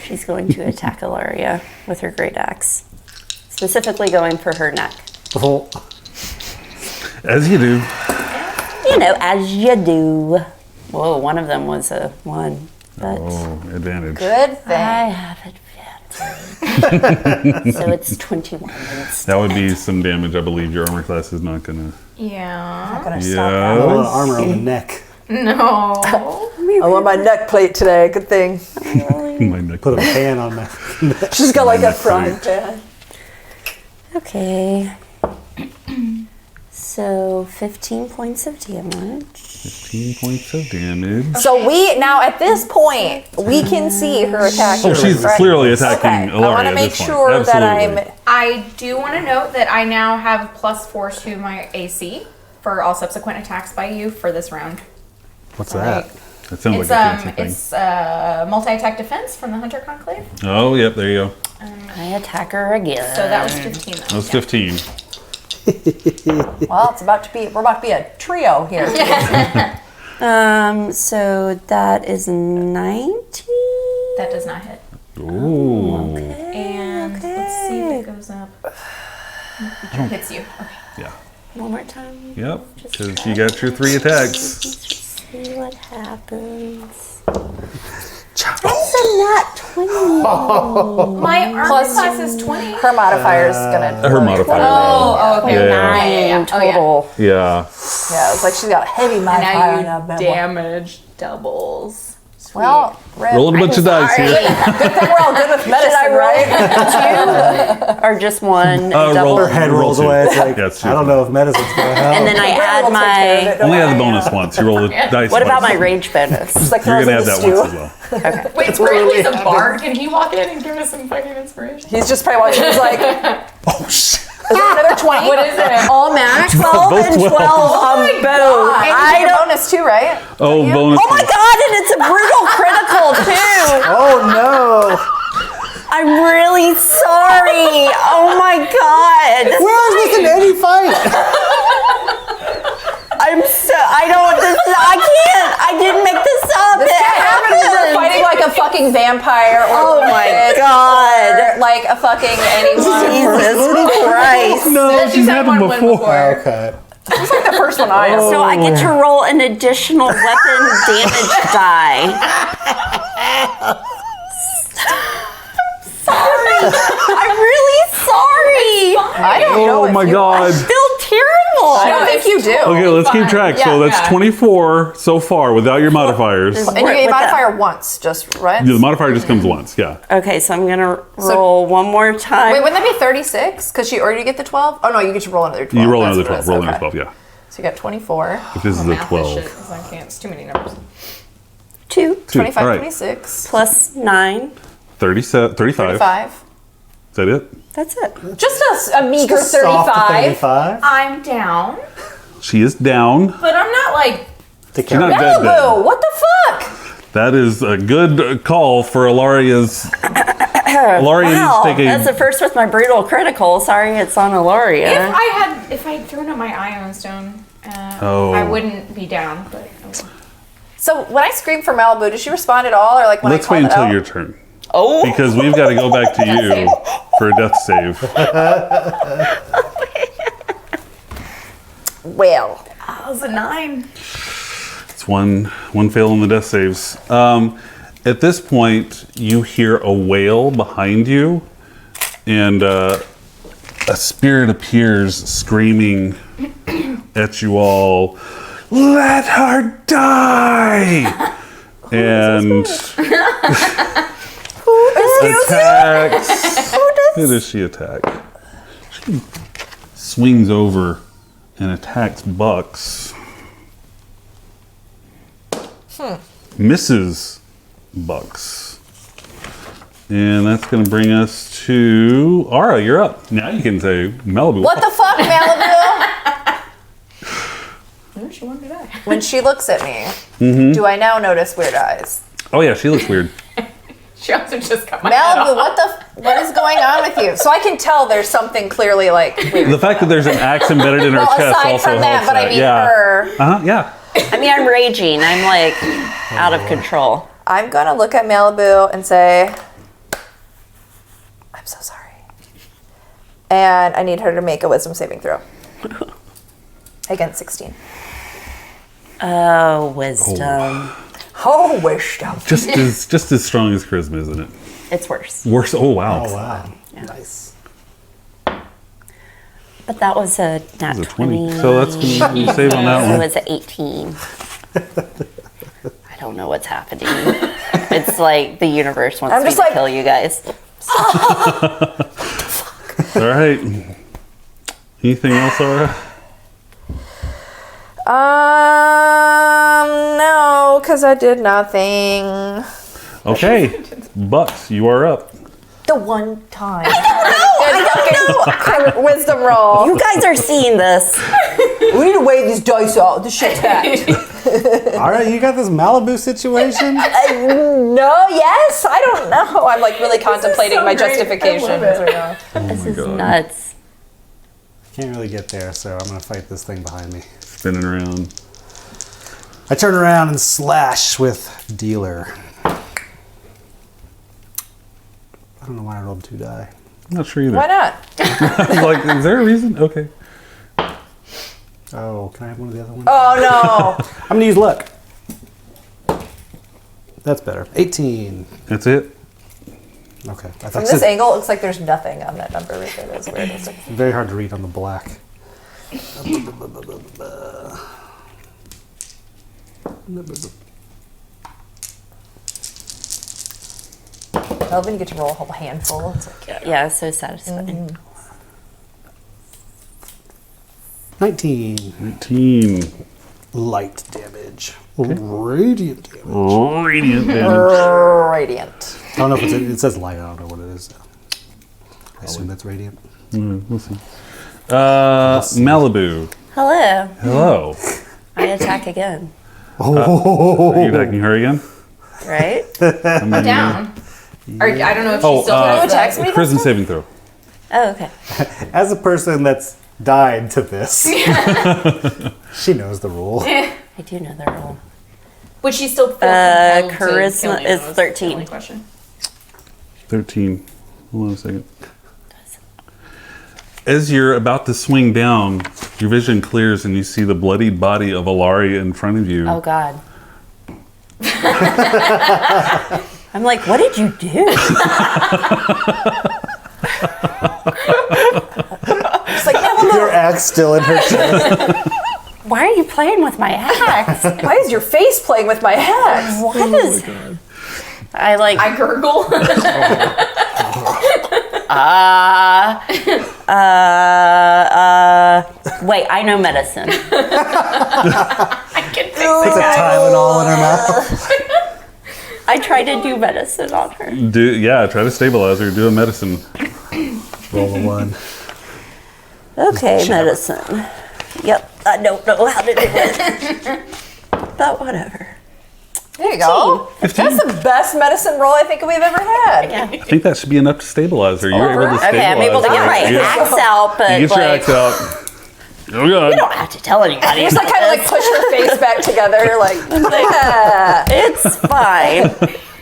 She's going to attack Ilaria with her great axe, specifically going for her neck. Oh, As you do. You know, as you do. Whoa, one of them was a 1, but Oh, advantage. Good thing. I have advantage. So it's 21 instead. That would be some damage. I believe your armor class is not gonna. Yeah. I'm gonna Yeah. stop a that. lot of armor on the neck. No. I want my neck plate today. Good thing. My neck. Put a pan on my. She's got like a neck frying plate. pan. Okay. So 15 points of damage. 15 points of damage. So we now at this point we can see her attacking. Oh, she's right? clearly attacking Okay. Ilaria I want to at make this point. sure that Absolutely. I'm. I do want to note that I now have +4 to my AC for all subsequent attacks by you for this round. What's that? That sounds It's like a fancy thing. it's multi-attack defense from the Hunter Conclave. Oh, yep, there you go. I attack her again. So that was 15. That was 15. Well, we're about to be a trio here. So that is 19. That does not hit. Ooh. And let's see if it goes up. It hits you. Okay. Yeah. One more time. Yep. Because you got your 3 attacks. See what happens. That's a nat 20. My armor Plus- class is 20. Her modifier is gonna. Her modifier. Oh, okay. Yeah. 9 Oh, yeah. total. Yeah. Yeah, it's like she's got a heavy modifier. on Now that you bad boy. damage doubles. Sweet. Well, Rip, Roll a bunch of dice here. good thing we're all good with medicine, right? Or just one roll double. Her head rolls away. It's like, That's I don't know if medicine's going to help. And then I Rip add will take care of my. it, don't Only worry. have the bonus once. You roll the dice What about my once. rage bonus? It's like You're throws going to in add the that stew. once as well. Wait, Brantley's a bard. Can he walk in and give us some fucking inspiration? He's just probably watching. He's like, Oh, shit. is there another 20? What is it? All match? 12 Both and 12 on both. And I you get your don't. bonus too, right? Oh, bonus. Oh my god, and it's a brutal critical too. Oh, no. I'm really sorry. Oh my god. Where is this in any fight? I didn't make this up. This It can't happen. We're happened. fighting like a fucking vampire or Oh my witch God. or like a fucking anyone. Jesus Christ. No, She's she's had had them one win before. before. Okay. It's like the first one I So I get to roll an additional weapon damage die. Sorry. I'm really sorry. I don't know. Oh if my you- god. I feel terrible. I don't think you do. Okay, let's keep track. So Yeah, that's yeah. 24 so far without your modifiers. And you get With your that. modifier once, just right? Yeah, the modifier just comes once, yeah. Okay, so I'm gonna roll one more time. Wait, wouldn't that be 36? Because you already get the 12? Oh no, you get to roll another 12. You roll That's another what it 12, is. roll Okay. another 12, yeah. So you got 24. If this is a Math is 12. shit, 'cause I can't. It's too many numbers. 2 Two, 25, all right. 26, plus 9. 35. 35. Is that it? That's it. Just a meager Just soft 35. 35. I'm down, She is down. but I'm not like. Take She's care not of it. dead, dead. Malibu, what the fuck? That is a good call for Ilaria's. Ilaria Wow, needs to that's the take first with my brutal critical. Sorry, it's on Ilaria. If I had thrown out my Ion Stone, Oh. I wouldn't be down. But So when I scream for Malibu, does she respond at all? Or like when Let's I call wait it until out? your turn. Oh, Because we've got to go back to you save. for a death save. Well, that was a 9. It's one fail in the death saves. At this point, you hear a wail behind you, and a spirit appears screaming at you all. Let her die! And attacks. Who does she attack? She swings over and attacks Bucks. Misses Bucks. And that's going to bring us to Ara. You're up. Now you can say Malibu. what the fuck, Malibu? No, she wanted to die. When she looks at me, Mm-hmm. do I now notice weird eyes? Oh yeah, she looks weird. She also just cut my head Malibu, off. what is going on with you? So I can tell there's something clearly like weird. The fact that there's an axe embedded in her Well, chest aside also from that, helps but I that. mean yeah. her. Yeah. I mean, I'm raging. I'm like out of control. I'm gonna look at Malibu and say, I'm so sorry. And I need her to make a wisdom saving throw. Against 16. Oh, wisdom. Oh, wisdom. Just as strong as charisma, isn't it? It's worse. Worse. Oh wow. Oh, wow. Nice. But that was a nat It was a 20. 20. So that's going to save on that So one. it's an 18. I don't know what's happening. It's like the universe wants I'm me just to like- kill you guys. All right. Anything else, Ara? No, because I did nothing. Okay. Bucks, you are up. The one time. I don't know. Wisdom roll. You guys are seeing this. We need to weigh these dice out. This shit's hacked. All right, you got this Malibu situation? No, yes, I don't know. I'm like really contemplating so my great. I justifications love it. right now. This is God. nuts. Can't really get there, so I'm going to fight this thing behind me. Spinning around. I turn around and slash with Dealer. I don't know why I rolled 2 die. I'm not sure either. Why not? Like, is there a reason? Okay. Oh, can I have one of the other ones? Oh I'm going to use luck. That's better. 18. That's it? Okay. I From thought this angle, it looks like there's nothing on that number right there. That's weird. It's like, very hard to read on the black. well, then you get to roll a whole handful. It's like, Yeah, it's so satisfying. 19. 19. Light damage. Radiant damage. Radiant damage. radiant. I don't know if it says light. I don't know what it is. I assume that's radiant. We'll see. Malibu. Hello. Hello. I attack again. Are you attacking her again? Right? I'm down. Or, I don't know if she Oh, still has attacks that. me? Charisma saving throw. Oh, okay. As a person that's died to this, she knows the rule. I do know the rule. Would she still feel compelled to charisma kill me? is Was 13. the only question. 13. Hold on a second. As you're about to swing down, your vision clears and you see the bloodied body of Alari in front of you. Oh God. I'm like, what did you do? It's like, no. Your axe still in her chest. Why are you playing with my axe? Why is your face playing with my axe? What is? I like. I gurgle. Wait, I know medicine. I can fix Puts a Tylenol in her mouth. I tried to do medicine on her. Try to stabilize her. Do a medicine. Roll a 1. Okay, medicine. Yep, I don't know how to do it. But whatever. There you go. 15. That's the best medicine roll I think we've ever had. I think that should be enough to stabilize her. You're able to stabilize Okay, I'm able to get her. my You axe out, but get your like, axe out. Oh God. you don't have to tell anybody. Just like kind of like push her face back together, like, yeah. It's fine.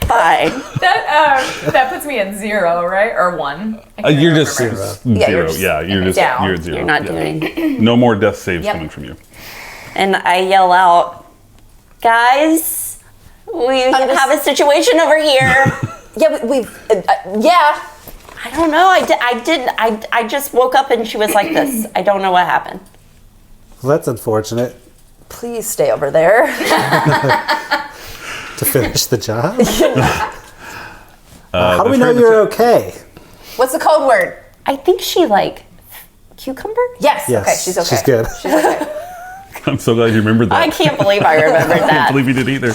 Fine. That puts me at 0, right? Or 1. You're just Zero. zero. Yeah, You're just down. you're at 0. You're not Yeah. doing. No more death saves Yep. coming from you. And I yell out, guys, we have a situation over here. Yeah, we've, yeah. I don't know. I just woke up and she was like this. I don't know what happened. Well, that's unfortunate. Please stay over there. To finish the job. How do we know you're okay? What's the code word? I think she like cucumber. Yes. Yes, Okay, she's okay. she's good. She's okay. I'm so glad you remembered that. I can't believe I remembered I that. can't believe you did either.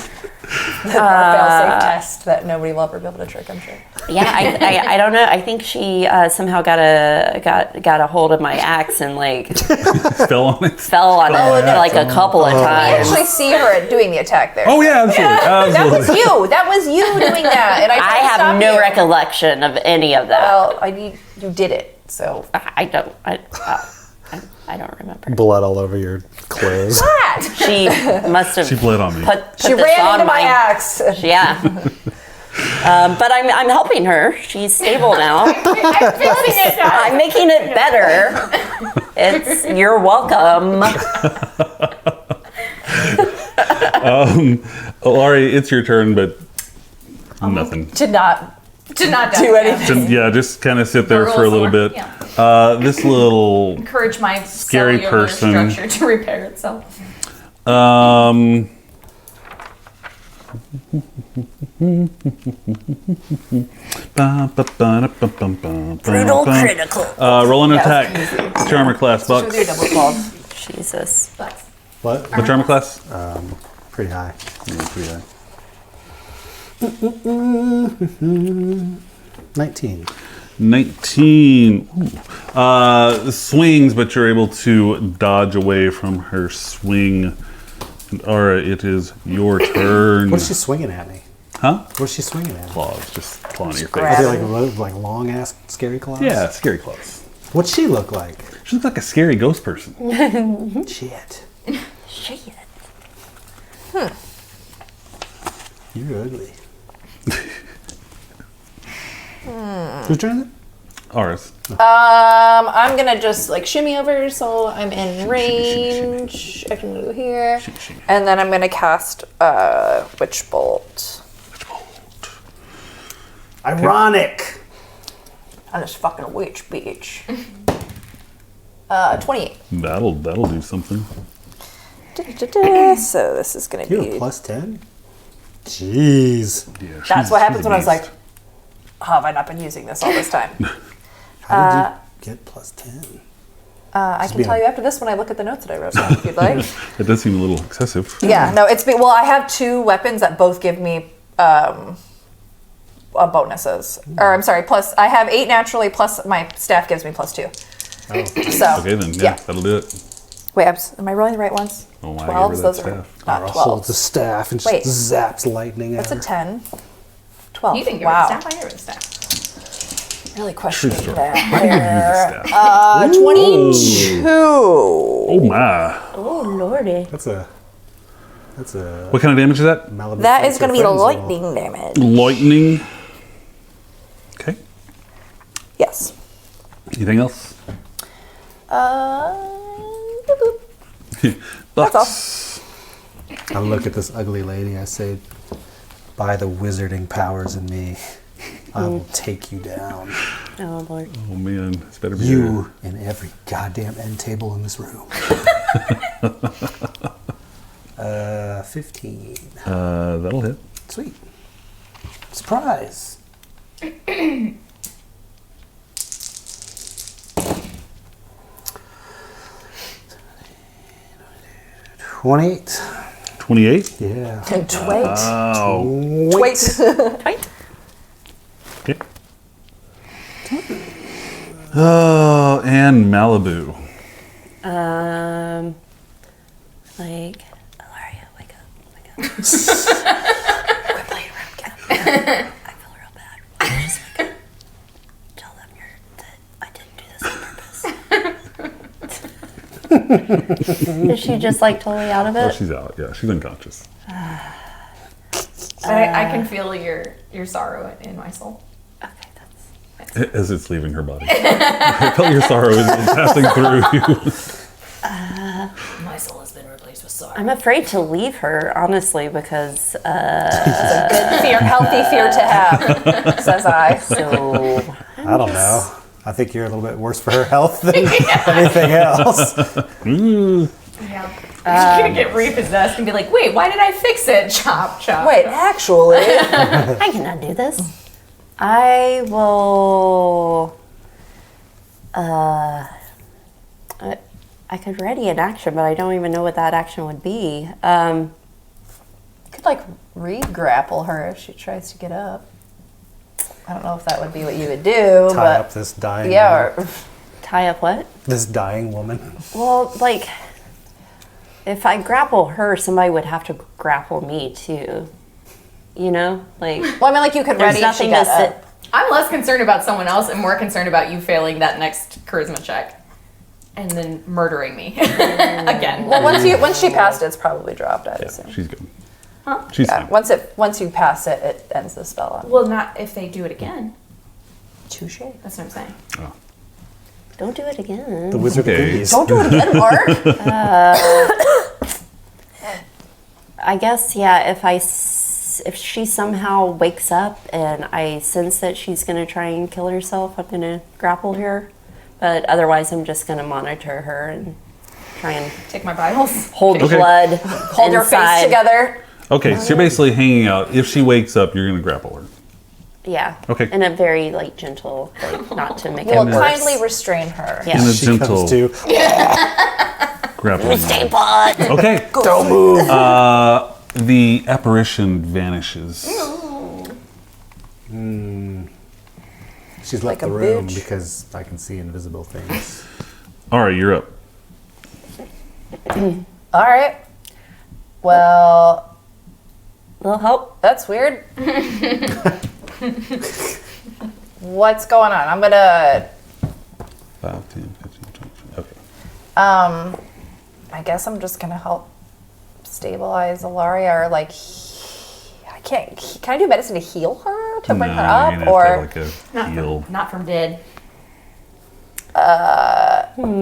The fail-safe test that nobody will ever be able to trick, I'm sure. Yeah, I don't know. I think she somehow got a hold of my axe and like Fell on it. fell on it like a couple of I times. actually see her doing the attack there. Oh yeah, absolutely. That was Absolutely. you. That was you doing that. And I tried I to have stop no you. recollection of any of that. Well, you did it. So I don't remember. Blood all over your clothes. that. She must have She bled on me. put She this ran on into my axe. Yeah. But I'm helping her. She's stable now. I'm fixing it now. I'm making it better. You're welcome. Laurie, it's your turn, but nothing. To not To not do anything. Just kind of sit there The for a rules little are- bit. yeah. This little Encourage my Scary cellular person. structure to repair itself. Brutal critical. Roll an attack. Charmer class, With your Bucks. double club. Jesus. But What? The charmer class? Pretty high. Yeah, pretty high. 19. 19. Ooh. Swings, but you're able to dodge away from her swing. And Ara, it is your turn. What's she swinging at me? Huh? What's she swinging at me? Claws, just clawing at your grab face. Are they like long ass scary claws? Yeah, scary claws. What's she look like? She looks like a scary ghost person. Shit. Shit. You're ugly. Whose turn is it? Ours. I'm gonna just like shimmy over so I'm in range. I can go here. Shimmy. And then I'm gonna cast Witch Bolt. Ironic. I'm just fucking a witch, bitch. 28. That'll do something. So this is gonna You have be. a plus 10? Jeez. Yeah, That's what happens when I was beast. like, how have I not been using this all this time? How did you get plus 10? I can being tell a- you after this when I look at the notes that I wrote down, if you'd like. It does seem a little excessive. Yeah, no, well, I have two weapons that both give me bonuses. Or I'm sorry, plus I have 8 naturally, plus my staff gives me plus 2. Oh. So Okay, then, yeah, yeah. that'll do it. Wait, am I rolling the right ones? Oh, I 12s? gave her that Those are staff. not Ara holds 12. a staff and Wait. just zaps lightning That's at a her. 10. 12. you think you're wow. a staff? I hear a staff. Really questioning story. that. Staff. 22. Oh my. Oh lordy. That's a That's a What kind of damage is that? Malibu That is Fencer going to be Friends roll. lightning damage. Lightning. Okay. Yes. Anything else? Boop, boop. Bucks. I look at this ugly lady. I say, by the wizarding powers in me, I will take you down. Oh Lord. Oh man, it's better be You and every goddamn end table in this room. 15. That'll hit. Sweet. Surprise. 28. 28. Yeah. Wait. Oh. Wait. Right? Okay. Oh, and Malibu. Like, Ilaria, wake up. Quit playing around, get up. I feel real bad. Just wake up. Tell them that I didn't do this on purpose. Is she just like totally out of Oh, it? she's out. Yeah, she's unconscious. I can feel your sorrow in my soul. Okay, that's. As it's leaving her body. I felt your sorrow is passing through you. My soul has been replaced with sorrow. I'm afraid to leave her, honestly, because Good fear, healthy fear to have, says I. so. I don't know. I think you're a little bit worse for her health than anything else. Yeah. She's gonna get repossessed and be like, wait, why did I fix it? Chop, chop. Wait, actually, I cannot do this. I will. I could ready an action, but I don't even know what that action would be. could like re-grapple her if she tries to get up. I don't know if that would be what you would do, Tie but up this dying yeah. woman. Or, Tie up what? This dying woman. Well, like, if I grapple her, somebody would have to grapple me too. You know, like. well, I mean, like you could There's ready if she nothing to got sit. up. I'm less concerned about someone else and more concerned about you failing that next charisma check. And then murdering me again. Well, once she passed it, it's probably dropped. I'd Yeah, assume. she's good. Huh? She's Yeah, fine. once you pass it, it ends the spell on. Well, not if they do it again. Touche. That's what I'm saying. Oh. Don't do it again. The Wizard Okay. of Goodies. Don't do it again, Mark. I guess, yeah, if she somehow wakes up and I sense that she's going to try and kill herself, I'm going to grapple her. But otherwise, I'm just going to monitor her and try and Take my vitals. hold Okay. blood Hold your face inside. together. Okay, so you're basically hanging out. If she wakes up, you're going to grapple her. Yeah. Okay. In a very, like, gentle, like, not to make We'll it worse. kindly restrain her. Yeah. In a She gentle comes to. grappling. Stay put. Okay. Don't move. The apparition vanishes. She's Like left the a room bitch. because I can see invisible things. All right, you're up. All right. Well, Little help. that's weird. What's going on? I'm gonna. 5, 10, 15, 20. Okay. I guess I'm just gonna help stabilize Ilaria, or like. Can I do medicine to heal her to bring her No, up, you're gonna or have to have like a heal. Not from dead.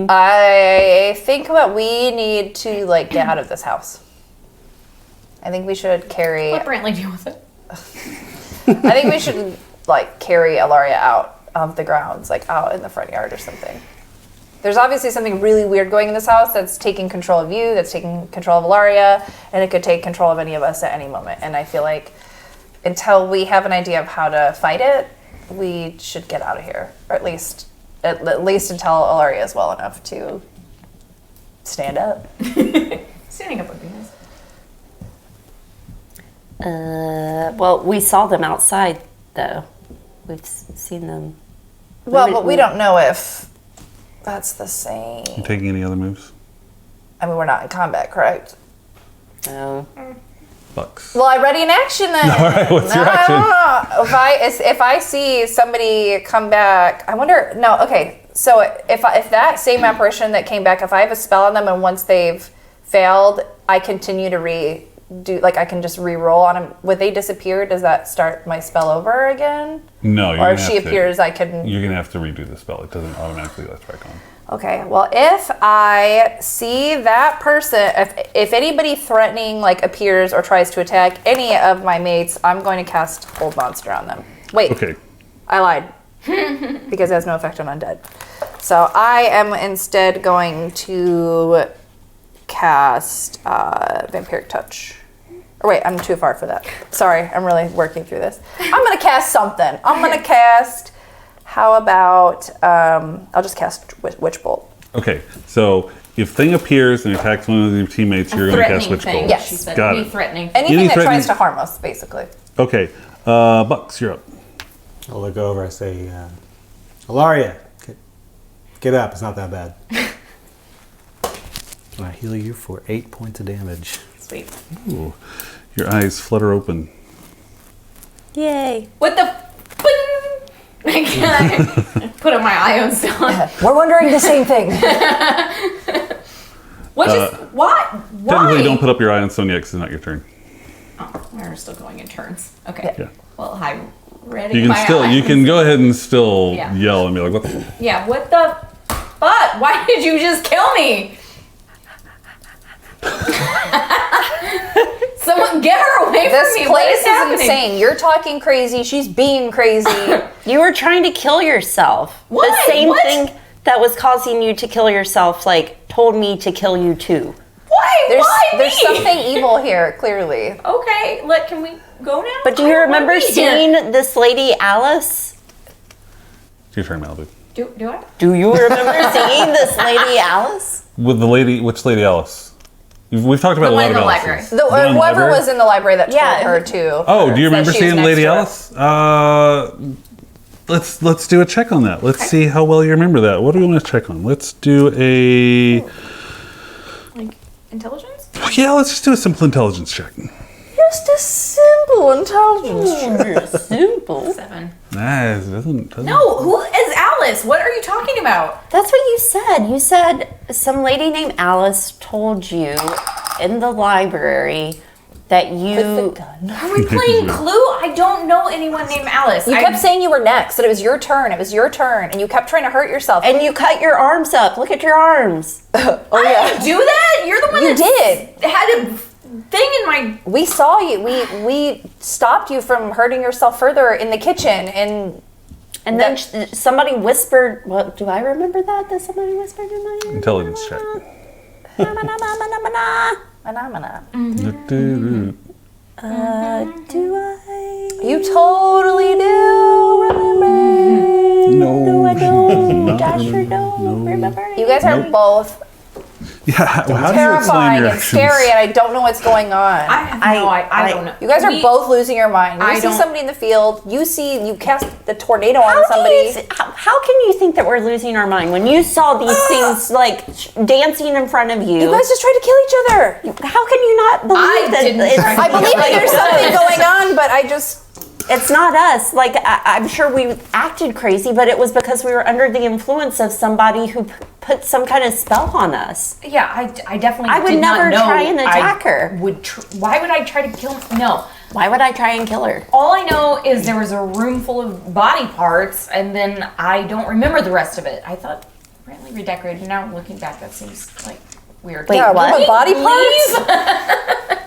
I think that we need to like get out of this house. I think we should carry. Let Brantley deal with it. I think we should like carry Ilaria out of the grounds, like out in the front yard or something. There's obviously something really weird going in this house that's taking control of you, that's taking control of Ilaria, and it could take control of any of us at any moment. And I feel like until we have an idea of how to fight it, we should get out of here, or at least until Ilaria is well enough to stand up. Standing up would be nice. Well, we saw them outside, though. We've seen them. Well, but we don't know if that's the same. You taking any other moves? I mean, we're not in combat, correct? No. Bucks. Well, I ready in action then. All right, what's your I action? don't know. If I see somebody come back, I wonder. No, okay. So if that same apparition that came back, if I have a spell on them and once they've failed, I continue to do, like, I can just re-roll on them. Would they disappear? Does that start my spell over again? No, Or if she appears, I can... You're going to have to redo the spell. It doesn't automatically let back on. Okay, well, if I see that person, if anybody threatening, like, appears or tries to attack any of my mates, I'm going to cast Hold Monster on them. Wait. Okay. I lied. Because it has no effect on undead. So I am instead going to cast Vampiric Touch. Or wait, I'm too far for that. Sorry, I'm really working through this. I'm going to cast something. I'm going to cast... How about, I'll just cast Witch Bolt. Okay, so if thing appears and attacks one of your teammates, you're going to cast Witch Bolt. Yes. She said Got any it. threatening. Anything that threatening- tries to harm us, basically. Okay, Bucks, you're up. I'll look over. I say, Ilaria, get up. It's not that bad. Can I heal you for 8 points of damage? Sweet. Ooh, your eyes flutter open. Yay. What the? I put on my ion stone. We're wondering the same thing. What? Why? Technically, don't put up your Iron Stone yet because it's not your turn. Oh, we're still going in turns. Okay. Yeah. Well, I'm ready. You can go ahead and still Yeah. yell and be like, what the? Yeah. What the? Fuck! Why did you just kill me? Someone get her away from This me. What place is happening? insane. You're talking crazy. She's being crazy. You were trying to kill yourself. What? The same What? thing that was causing you to kill yourself, like, told me to kill you too. There's Why me? something evil here, clearly. Okay. Can we go now? But do I you don't wanna remember be here. seeing this lady Alice? It's your turn, Malibu. Do I? Do you remember seeing this lady Alice? With the lady, which lady Alice? We've talked about The a one lot in of the Alice's. library. The one in the Whoever library? was in the library that told Yeah. her to. Oh, do you remember she was seeing next Lady to her. Alice? Let's do a check on that. Let's see how well you remember that. What do we want to check on? Let's do a Like intelligence? yeah. Let's just do a simple intelligence check. Just a simple intelligence. Simple. 7. Nah, it doesn't. No, who is Alice? What are you talking about? That's what you said. You said some lady named Alice told you in the library that you... Are we playing Clue? I don't know anyone named Alice. You kept saying you were next, that it was your turn, and you kept trying to hurt yourself. And you cut your arms up. Look at your arms. oh I yeah, didn't do that. You're the one you that did. had a thing in my. We saw you. We stopped you from hurting yourself further in the kitchen, and And then somebody whispered, what, do I remember that? That somebody whispered in my ear? Intelligence check. phenomena. Do-do-do. Do I? You totally do remember. No. No, I don't. Not Dasher remember. don't remember. You guys are both Yeah. How do you explain terrifying your and actions? scary, and I don't know what's going on. I have no. I don't know. You guys are both losing your mind. I You see don't- somebody in the field. You cast the tornado on How, somebody. how can you think that we're losing our mind when you saw these things like dancing in front of you? You guys just tried to kill each other. How can you not believe I that didn't it's, try to I believe that there's something going on, but I just. it's not us? Like, I'm sure we acted crazy, but it was because we were under the influence of somebody who put some kind of spell on us. Yeah, I definitely. I would did never not know try and attack I her. Why would I try to kill? No. Why would I try and kill her? All I know is there was a room full of body parts, and then I don't remember the rest of it. I thought apparently redecorated. Now looking back, that seems like weird. Wait, Yeah, what? room of body Leave? parts?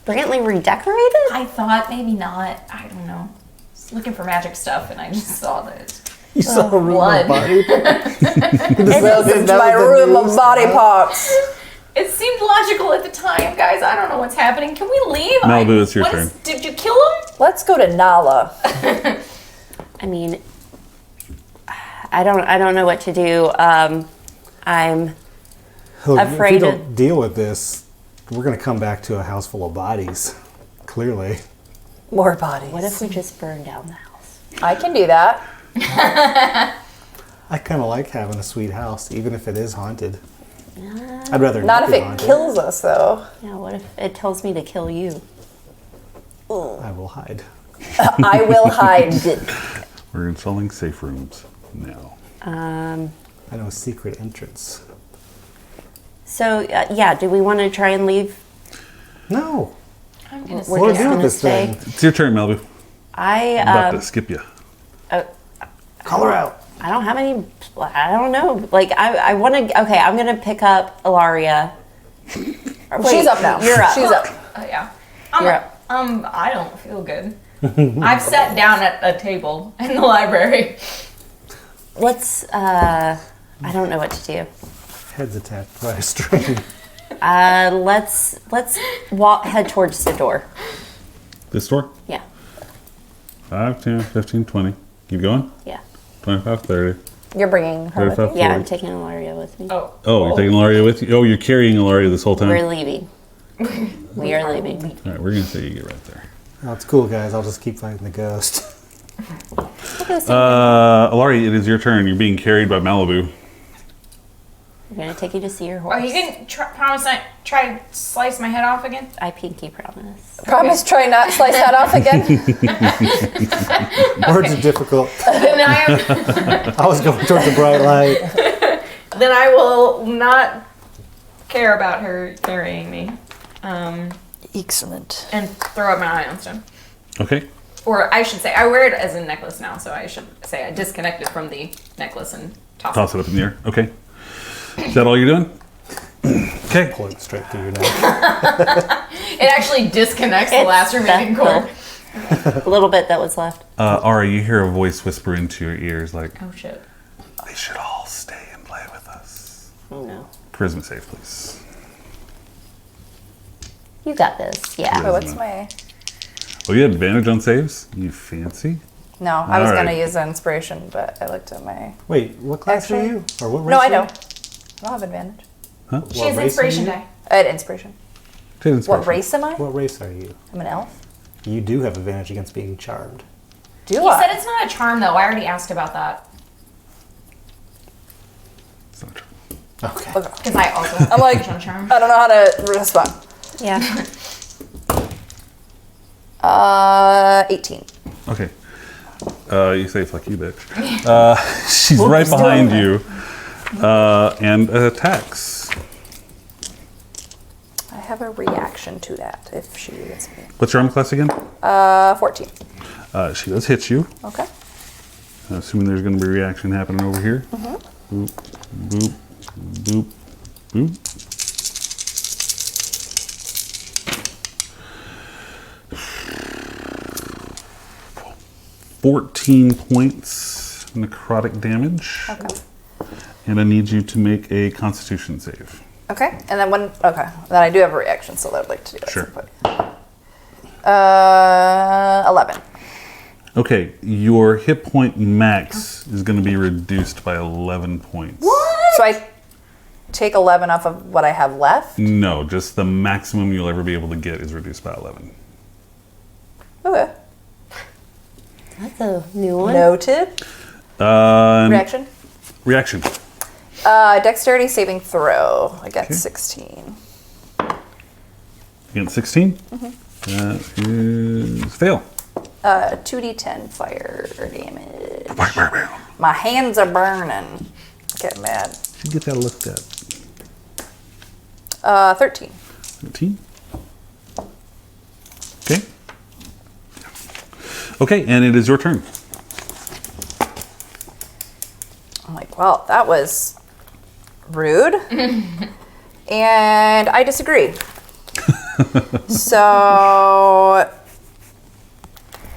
Brantley redecorated? I thought maybe not. I don't know. Just looking for magic stuff, and I just saw that. You saw a room blood. of body It's my room of body parts. It seemed logical at the time, guys. I don't know what's happening. Can we leave? Malibu, it's your turn. Did you kill him? Let's go to Nala. I mean, I don't know what to do. I'm Look, Afraid if we of- don't deal with this, we're going to come back to a house full of bodies. Clearly. More bodies. what if we just burn down the house? I can do that. I kind of like having a sweet house, even if it is haunted. I'd rather Not not if be it haunted. kills us, though. Yeah, what if it tells me to kill you? I will hide. I will hide. We're installing safe rooms now. I know a secret entrance. So, yeah, do we want to try and leave? No. I'm gonna We're What do just we do with gonna this stay. thing? It's your turn, Malibu. I'm about I to skip you. Call her out. I don't have any. I don't know. Like I want to. Okay, I'm gonna pick up Ilaria. She's up now. You're up. She's up. Oh yeah. You're up. I don't feel good. I've sat down at a table in the library. Let's. I don't know what to do. Head's attacked by a string. Let's head towards the door. This door? Yeah. 5, 10, 15, 20. Keep going. Yeah. 25, 30. You're bringing her with 35, you? Yeah, 40. I'm taking Ilaria with me. Oh. Oh, you're taking Ilaria with you? Oh, you're carrying Ilaria this whole time? We're leaving. We are leaving. All right, we're going to say you get right there. Oh, it's cool, guys. I'll just keep fighting the ghost. Ilaria, it is your turn. You're being carried by Malibu. I'm gonna take you to see your horse. Are you gonna promise not try to slice my head off again? I pinky promise. Promise try not slice that off again. Words are difficult. Then I I was going towards the bright light. then I will not care about her carrying me. Excellent. And throw up my ion stone. Okay. Or I should say, I wear it as a necklace now, so I should say I disconnected from the necklace and toss Toss it up in the air. Okay. Is that all you're doing? Okay. Pull it straight through your neck. It actually disconnects the It's last remaining cord. A little bit that was left. Aura, you hear a voice whisper into your ears like, Oh shit. they should all stay and play with us. Oh no. Charisma save, please. You got this. Yeah. Wait, what's my... Oh, you had advantage on saves? You fancy? No, I was All going right. to use an inspiration, but I looked at my... Wait, what class are Actually- you? Or what race No, I are you? don't. I don't have advantage. She has race are inspiration you? die. I had inspiration. Take What inspiration. race am I? What race are you? I'm an elf. You do have advantage against being charmed. Do He I? said it's not a charm though. I already asked about that. It's not true. Okay. Because I also have I'm like, advantage on charm. I don't know how to respond. Yeah. 18. Okay. You say fuck you, bitch. She's right behind you and attacks. I have a reaction to that if she hits me. What's your arm class again? 14. She does hit you. Okay. Assuming there's going to be a reaction happening over here. Boop, boop, boop, boop. $14 points necrotic damage. Okay. And I need you to make a Constitution save. Okay. And then when... Okay. Then I do have a reaction, so I would like to do that. Sure. at some point. 11. Okay, your hit point max is going to be reduced by 11 points. So I take 11 off of what I have left? No, just the maximum you'll ever be able to get is reduced by 11. Okay. That's a new one. Noted. Reaction. Reaction. Dexterity saving throw against Okay. 16. Against 16? That is fail. 2d10 fire damage. My hands are burning. Getting mad. Should get that looked at. 13. 13. Okay. Okay, and it is your turn. I'm like, well, that was rude. And I disagree. So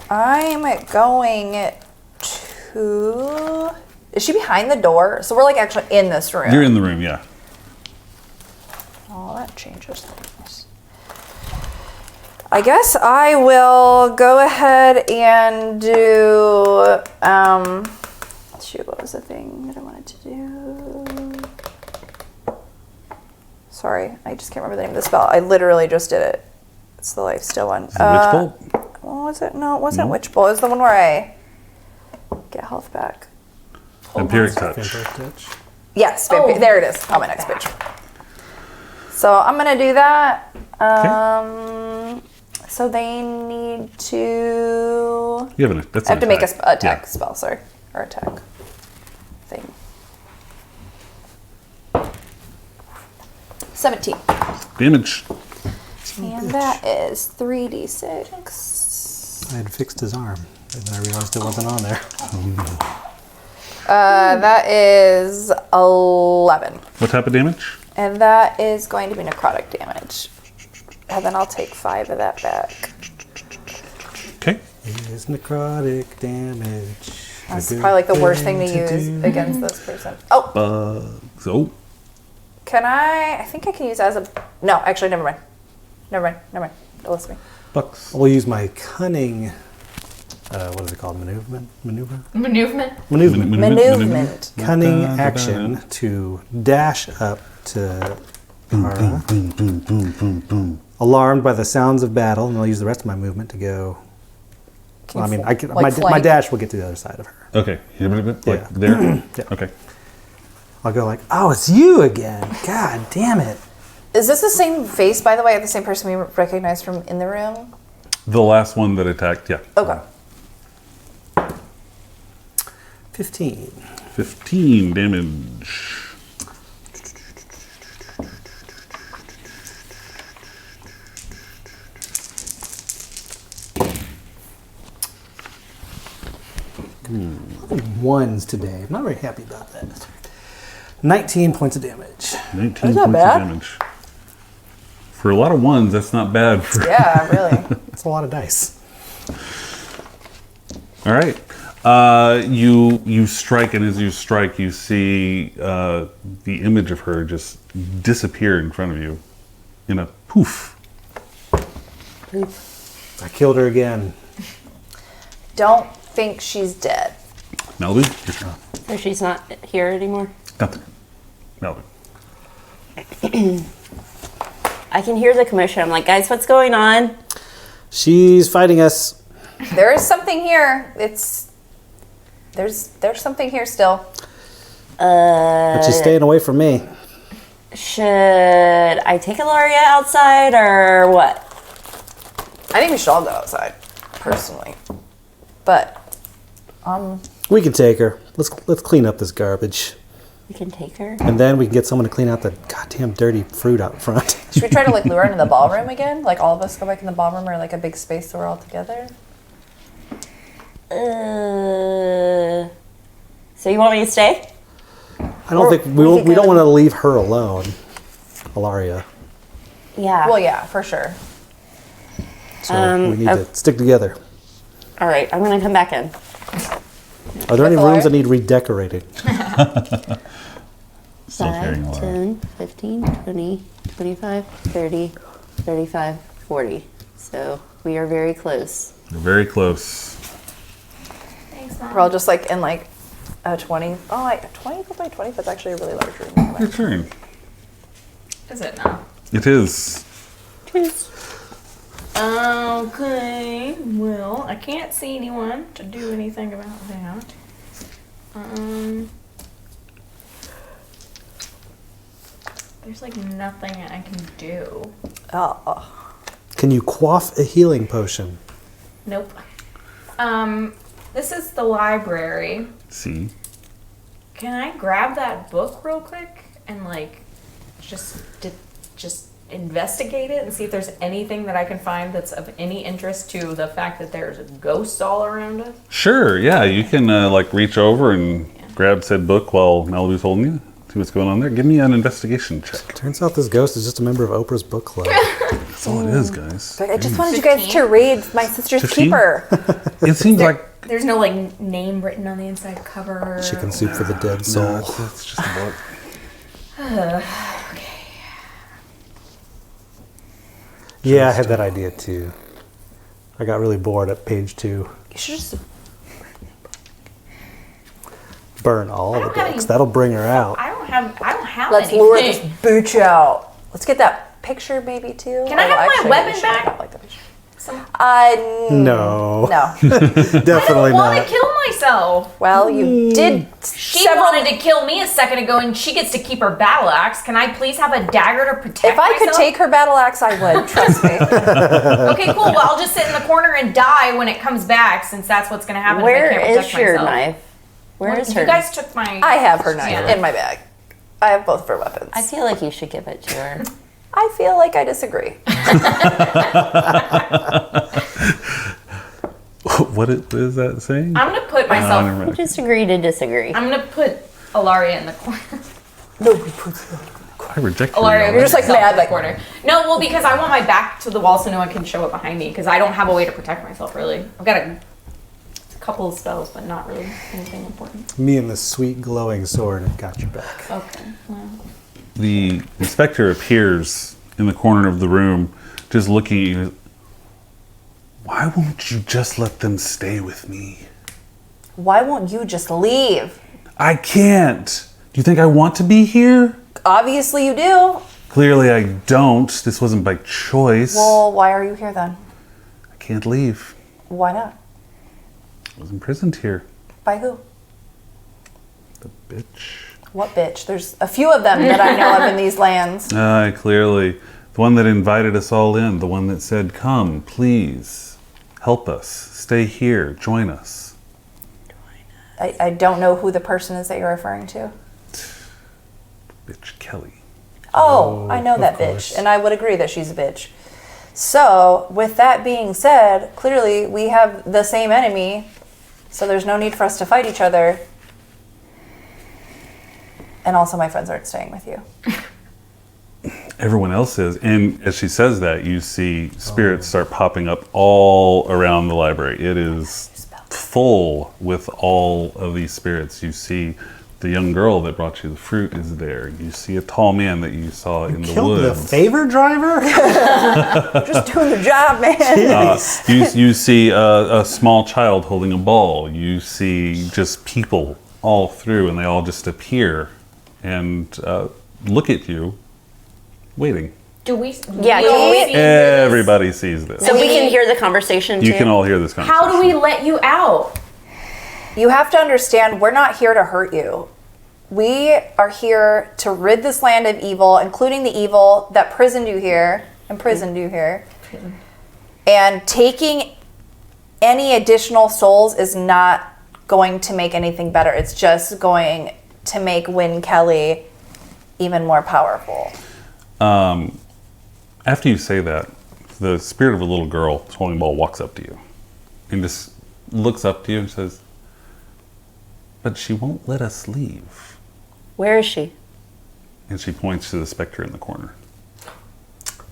I'm going to... Is she behind the door? So we're like actually in this room. You're in the room, yeah. Oh, that changes things. I guess I will go ahead and do, shoot, what was the thing that I wanted to do? Sorry, I just can't remember the name of the spell. I literally just did it. It's the life still one. Is it Witch Bolt? What was it? No, it wasn't No? Witch Bolt. It was the one where I get health back. Vampiric touch. Vampire touch. Yes, Oh. there it is on my next page. So I'm gonna do that. So they need to. You have an, that's I have an to make a attack. attack Yeah. spell, sorry, or attack thing. 17. Damage. And that is 3d6. I had fixed his arm, and then I realized it wasn't on there. That is 11. What type of damage? And that is going to be necrotic damage. And then I'll take 5 of that back. Okay. It's necrotic damage. That's probably like the worst thing to use against this person. Oh, So, can I think I can use it as a... No, actually, never mind. Never mind. Don't listen to me. bucks. We'll use my cunning. What is it called? Maneuver. Maneuvement. Cunning action to dash up to Kara. Boom, boom, boom, boom, boom. Alarmed by the sounds of battle, and I'll use the rest of my movement to go. Well, I mean, I can, my flank? dash will get to the other side of her. Okay. Like Yeah. there? Yeah. Okay. I'll go like, oh, it's you again. God damn it. Is this the same face, by the way, of the same person we recognized from in the room? The last one that attacked, yeah. Okay. 15. 15 damage. Ones today. I'm not very happy about that. 19 points of damage. 19 That's points not of bad. damage. For a lot of ones, that's not bad. For Yeah, really. That's a lot of dice. All right. You strike, and as you strike, you see the image of her just disappear in front of you in a poof. I killed her again. Don't think she's dead. Melvin, your turn. So she's not here anymore? Nothing. Melvin. I can hear the commotion. I'm like, guys, what's going on? She's fighting us. There is something here. There's something here still. But she's staying away from me. Should I take Ilaria outside or what? I think we should all go outside, personally. But We can take her. Let's clean up this garbage. We can take her. And then we can get someone to clean out the goddamn dirty fruit out front. should we try to lure her into the ballroom again? Like all of us go back in the ballroom, or like a big space so we're all together? So you want me to stay? I don't think we don't want to leave her alone, Ilaria. Yeah. Well, yeah, for sure. So we need to stick together. All right, I'm gonna come back in. Are there any Ilaria? rooms that need redecorating? Still carrying a 5, lot. 10, 15, 20, 25, 30, 35, 40. So we are very close. You're very close. Thanks, Mom. We're all just like in like a 20. Oh, like 20 by 20. That's actually a really large room. Your turn. Is it now? It is. Okay. Well, I can't see anyone to do anything about that. There's like nothing I can do. Oh. Can you quaff a healing potion? Nope. This is the library. See. Can I grab that book real quick and like just investigate it and see if there's anything that I can find that's of any interest to the fact that there's ghosts all around us? Sure, yeah. You can like reach over and grab said book while Malibu's holding you. See what's going on there. Give me an investigation check. Turns out this ghost is just a member of Oprah's book club. That's all it is, guys. I just wanted you guys to read My Sister's 15? Keeper. It seems like There's no like name written on the inside cover. Chicken soup for the dead soul. it's just a book. Yeah, I had that idea too. I got really bored at page 2. You should just... Burn all the don't have books. any- That'll bring her out. I don't have Let's anything. lure this bitch out. Let's get that picture maybe too. Can I have Although, my actually, weapon we should back? not like the picture. Some- No. No. Definitely I want not. to kill myself. Well, you did She several... wanted to kill me a second ago, and she gets to keep her battle axe. Can I please have a dagger to protect If I could myself? take her battle axe, I would. Trust me. Okay, cool. Well, I'll just sit in the corner and die when it comes back, since that's what's going to happen. Where if I can't is protect your myself. knife? Where is her? You guys took my. I have her knife Yeah. in my bag. I have both of her weapons. I feel like you should give it to her. I feel like I disagree. What is that saying? I'm gonna put never myself. mind. Just agree to disagree. I'm gonna put Ilaria in the corner. I reject you. Ilaria, You're just like myself mad, in the like- corner. No, well, because I want my back to the wall so no one can show it behind me. Because I don't have a way to protect myself. Really, I've got a couple of spells, but not really anything important. Me and the sweet glowing sword have got your back. Okay. Well. The inspector appears in the corner of the room, just looking at you. Why won't you just let them stay with me? Why won't you just leave? I can't. Do you think I want to be here? Obviously you do. Clearly I don't. This wasn't by choice. Well, why are you here then? I can't leave. Why not? I was imprisoned here. By who? The bitch. What bitch? There's a few of them that I know of in these lands. Clearly. The one that invited us all in. The one that said, come, please. Help us. Stay here. Join us. I don't know who the person is that you're referring to. Bitch Kelly. Oh, I know of that course. bitch. And I would agree that she's a bitch. So, with that being said, clearly we have the same enemy. So there's no need for us to fight each other. And also my friends aren't staying with you. Everyone else is. And as she says that, you see spirits start popping up all around the library. It is full with all of these spirits. You see the young girl that brought you the fruit is there. You see a tall man that you saw in the Killed the woods. favor driver? Just doing the job, man. You see a small child holding a ball. You see just people all through, and they all just appear and look at you, waiting. Do we? Yeah, we can all we- see this? Everybody sees this. So we can hear the conversation too. You can all hear this conversation. How do we let you out? You have to understand, we're not here to hurt you. We are here to rid this land of evil, including the evil that imprisoned you here. And taking any additional souls is not going to make anything better. It's just going to make Win Kelly even more powerful. After you say that, the spirit of a little girl holding a ball walks up to you and just looks up to you and says, but she won't let us leave. Where is she? And she points to the specter in the corner.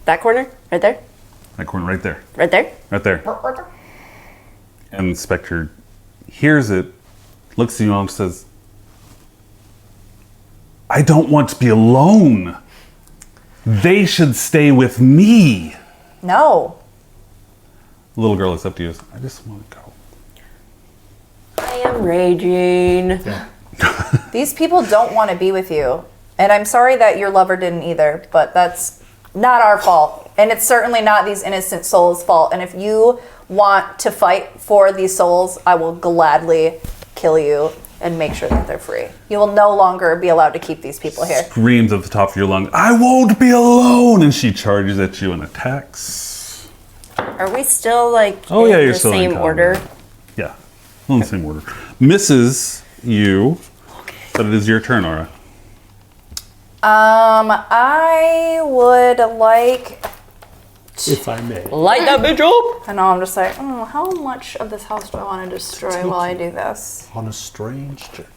That corner? Right there? That corner right there. Right there? Right there. And the specter hears it, looks at you and says, I don't want to be alone. They should stay with me. No. The little girl looks up to you and says, I just want to go. I am raging. These people don't want to be with you. And I'm sorry that your lover didn't either, but that's not our fault. And it's certainly not these innocent souls' fault. And if you want to fight for these souls, I will gladly kill you and make sure that they're free. You will no longer be allowed to keep these people here. Screams at the top of your lung, I won't be alone! And she charges at you and attacks. Are we still like Oh, in yeah, you're the still in same combat. order? Yeah, all in the same order. Misses you, but it is your turn, Aura. I would like... If I may. Light that bitch up! I know, I'm just like, how much of this house do I want to destroy while I do this? On a strange journey.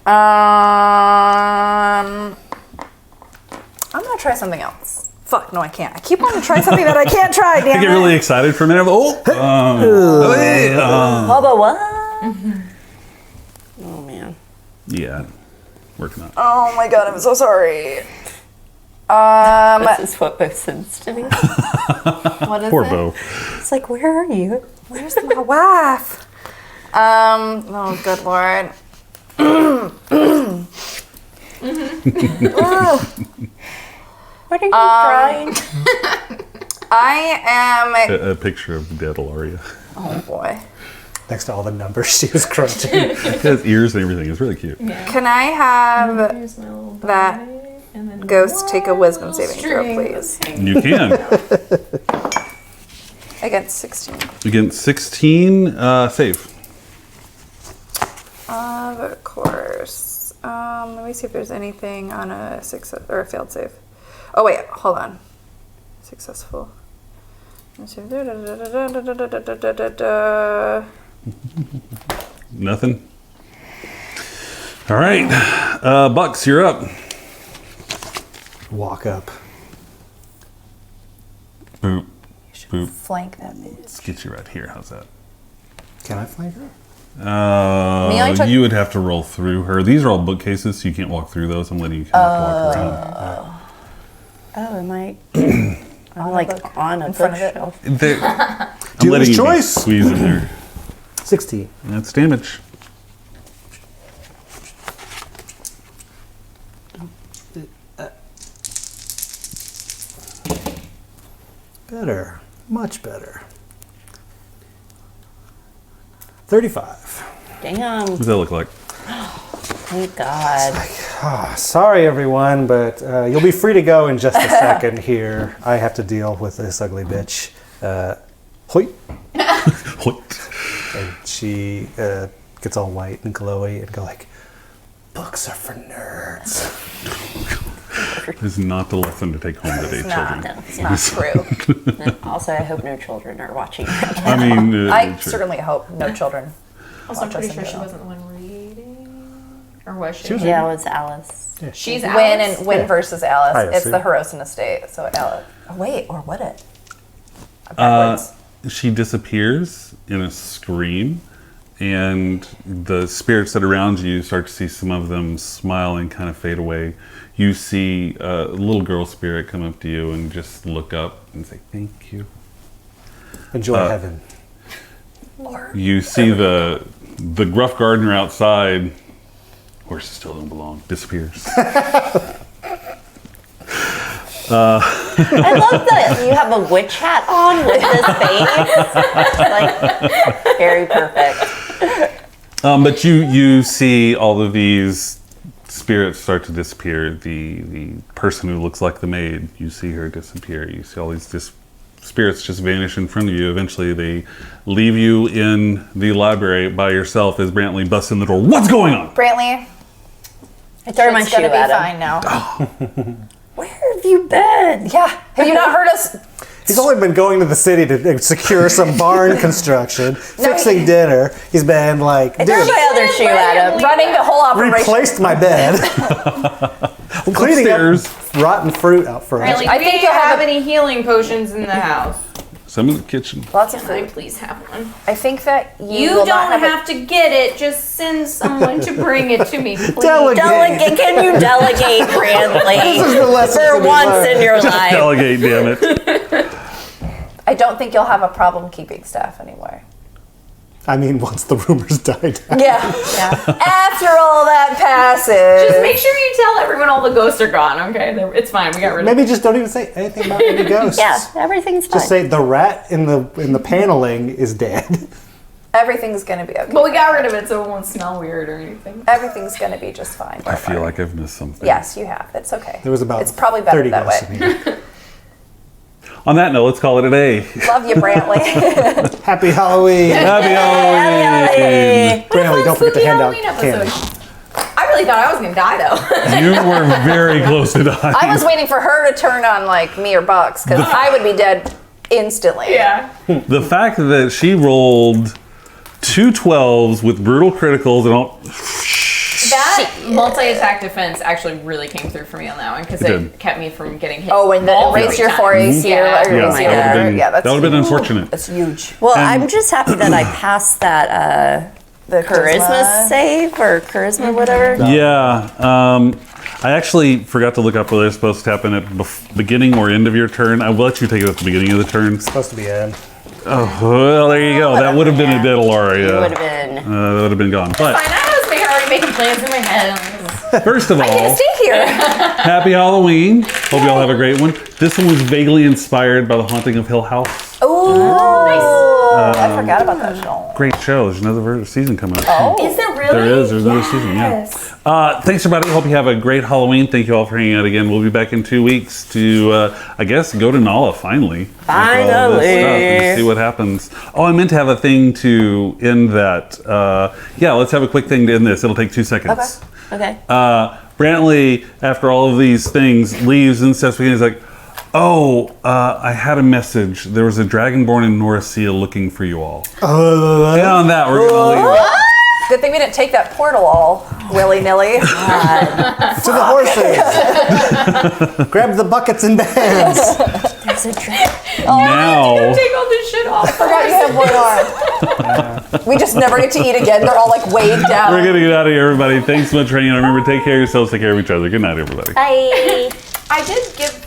I'm gonna try something else. Fuck, no I can't. I keep wanting to try something that I can't try, I damn get it. really excited for a minute. How about what? Oh man. Yeah, working on it. Oh my god, I'm so sorry. This is what Bo sends to me. What is Poor it? Bo. It's like, where are you? Where's my wife? Oh good lord. What are you trying? I am... A picture of dead Ilaria. Oh boy. Next to all the numbers she was crunching. It has ears and everything. It's really cute. Can I have Here's my little that bag, and then ghost take a wisdom little saving throw, string. please? You can. Against 16. Against 16, save. Of course. Let me see if there's anything on a success or a failed save. Oh wait, hold on. Successful. Let's see. Nothing. All right, Bucks, you're up. Walk up. Boop, boop. Flank that bitch. Let's get you right here. How's that? Can I flank her? You would have to roll through her. These are all bookcases, so you can't walk through those. I'm letting you kind of walk around. Oh, am I? I'm like on a front of it. bookshelf. I'm Dealer's letting you choice. squeeze in there. 16. That's damage. Better. Much better. 35. Damn. What does that look like? Thank God. Sorry, everyone, but you'll be free to go in just a second here. I have to deal with this ugly bitch. Hoit. What? And she gets all white and glowy and go like, books are for nerds. This is not the lesson to take home today, children. No, It's not true. And also, I hope no children are watching. I mean, I sure. certainly hope no children. Also, I'm watch pretty us sure in she general. wasn't the one reading. Or was she? Yeah, it was Alice. She's Win Alice. and Win versus Alice. I It's see. the Hirosen estate. So Alice. Oh, wait, or would it? Backwards. She disappears in a scream, and the spirits that are around you start to see some of them smile and kind of fade away. You see a little girl spirit come up to you and just look up and say, "Thank you." Enjoy heaven. You see the gruff gardener outside. Horses still don't belong. Disappears. I love that you have a witch hat on with this face. Like, very perfect. But you see all of these spirits start to disappear. The person who looks like the maid, you see her disappear. You see all these spirits just vanish in front of you. Eventually, they leave you in the library by yourself as Brantley busts in the door. What's going on? Brantley, I throw my it's shoe gonna be at him. fine now. Where have you been? Yeah. Have you not heard us? He's only been going to the city to secure some barn construction, fixing dinner. He's been like, I threw dude, my other shoe at him. Running the whole operation. replaced my bed. Cleaning Upstairs. up rotten fruit out front. Really, I we think don't you'll have have any healing potions in the house. Some in the kitchen. Lots of Can I food. please have one? I think that you You will don't not have to get it. Just send someone to bring it to me, please. Delegate. Can you delegate, Brantley? This is the lesson to For be once learned. in your life. Delegate, damn it. I don't think you'll have a problem keeping staff anymore. I mean, once the rumors died down. Yeah. After all that passes. Just make sure you tell everyone all the ghosts are gone, okay? It's fine. We got rid of Maybe just don't even say anything about any ghosts. Yeah, everything's fine. Just say the rat in the paneling is dead. Everything's gonna be okay. But we got rid of it so it won't smell weird or anything. Everything's gonna be just fine. I feel like I've missed something. Yes, you have. It's okay. There was about It's probably better 30 that ghosts way. in here. On that note, let's call it a day. Love you, Brantley. Happy Halloween. Happy Halloween! Brantley, don't forget to Spooky hand out Halloween candy. episode. I really thought I was gonna die though. You were very close to dying. I was waiting for her to turn on like me or Bucks because I would be dead instantly. Yeah. The fact that she rolled 2 12s with brutal criticals and all. That multi-attack defense actually really came through for me on that one because It it did. kept me from getting hit. Oh, and then all raise 3 your times. 4 AC Yeah. or Yeah, raise your that would have been, yeah, that's unfortunate. That's huge. Well, I'm just happy that I passed that The charisma save or charisma, whatever. Yeah. I actually forgot to look up whether it's supposed to happen at beginning or end of your turn. I will let you take it at the beginning of the turn. Supposed to be in. Oh, well, there you go. That would have been a dead Alara. It Yeah. would have been. That would have been gone. But Fine, I was already making plans in my head. first of all, Stay here. happy Halloween. Hope you all have a great one. This one was vaguely inspired by The Haunting of Hill House. Ooh. I forgot about that show. Great show. There's another season coming up. Oh. Is there really? There is. There's another season, yeah. Thanks, everybody. Hope you have a great Halloween. Thank you all for hanging out again. We'll be back in 2 weeks to, I guess, go to Nala finally. After all this stuff and see what happens. Oh, I meant to have a thing to end that. Yeah, let's have a quick thing to end this. It'll take 2 seconds. Okay. Brantley, after all of these things, leaves and steps back in. He's like, oh, I had a message. There was a dragonborn in Norcia looking for you all. And on that, we're going to leave it. Good thing we didn't take that portal all willy-nilly. To the horses! Grab the buckets and bands! There's a dragon. Now, Take all this shit off. Forgot you have one arm. We just never get to eat again. They're all like weighed down. we're going to get out of here, everybody. Thanks so much for hanging out. Remember, take care of yourselves, take care of each other. Good night, everybody. Bye. I did give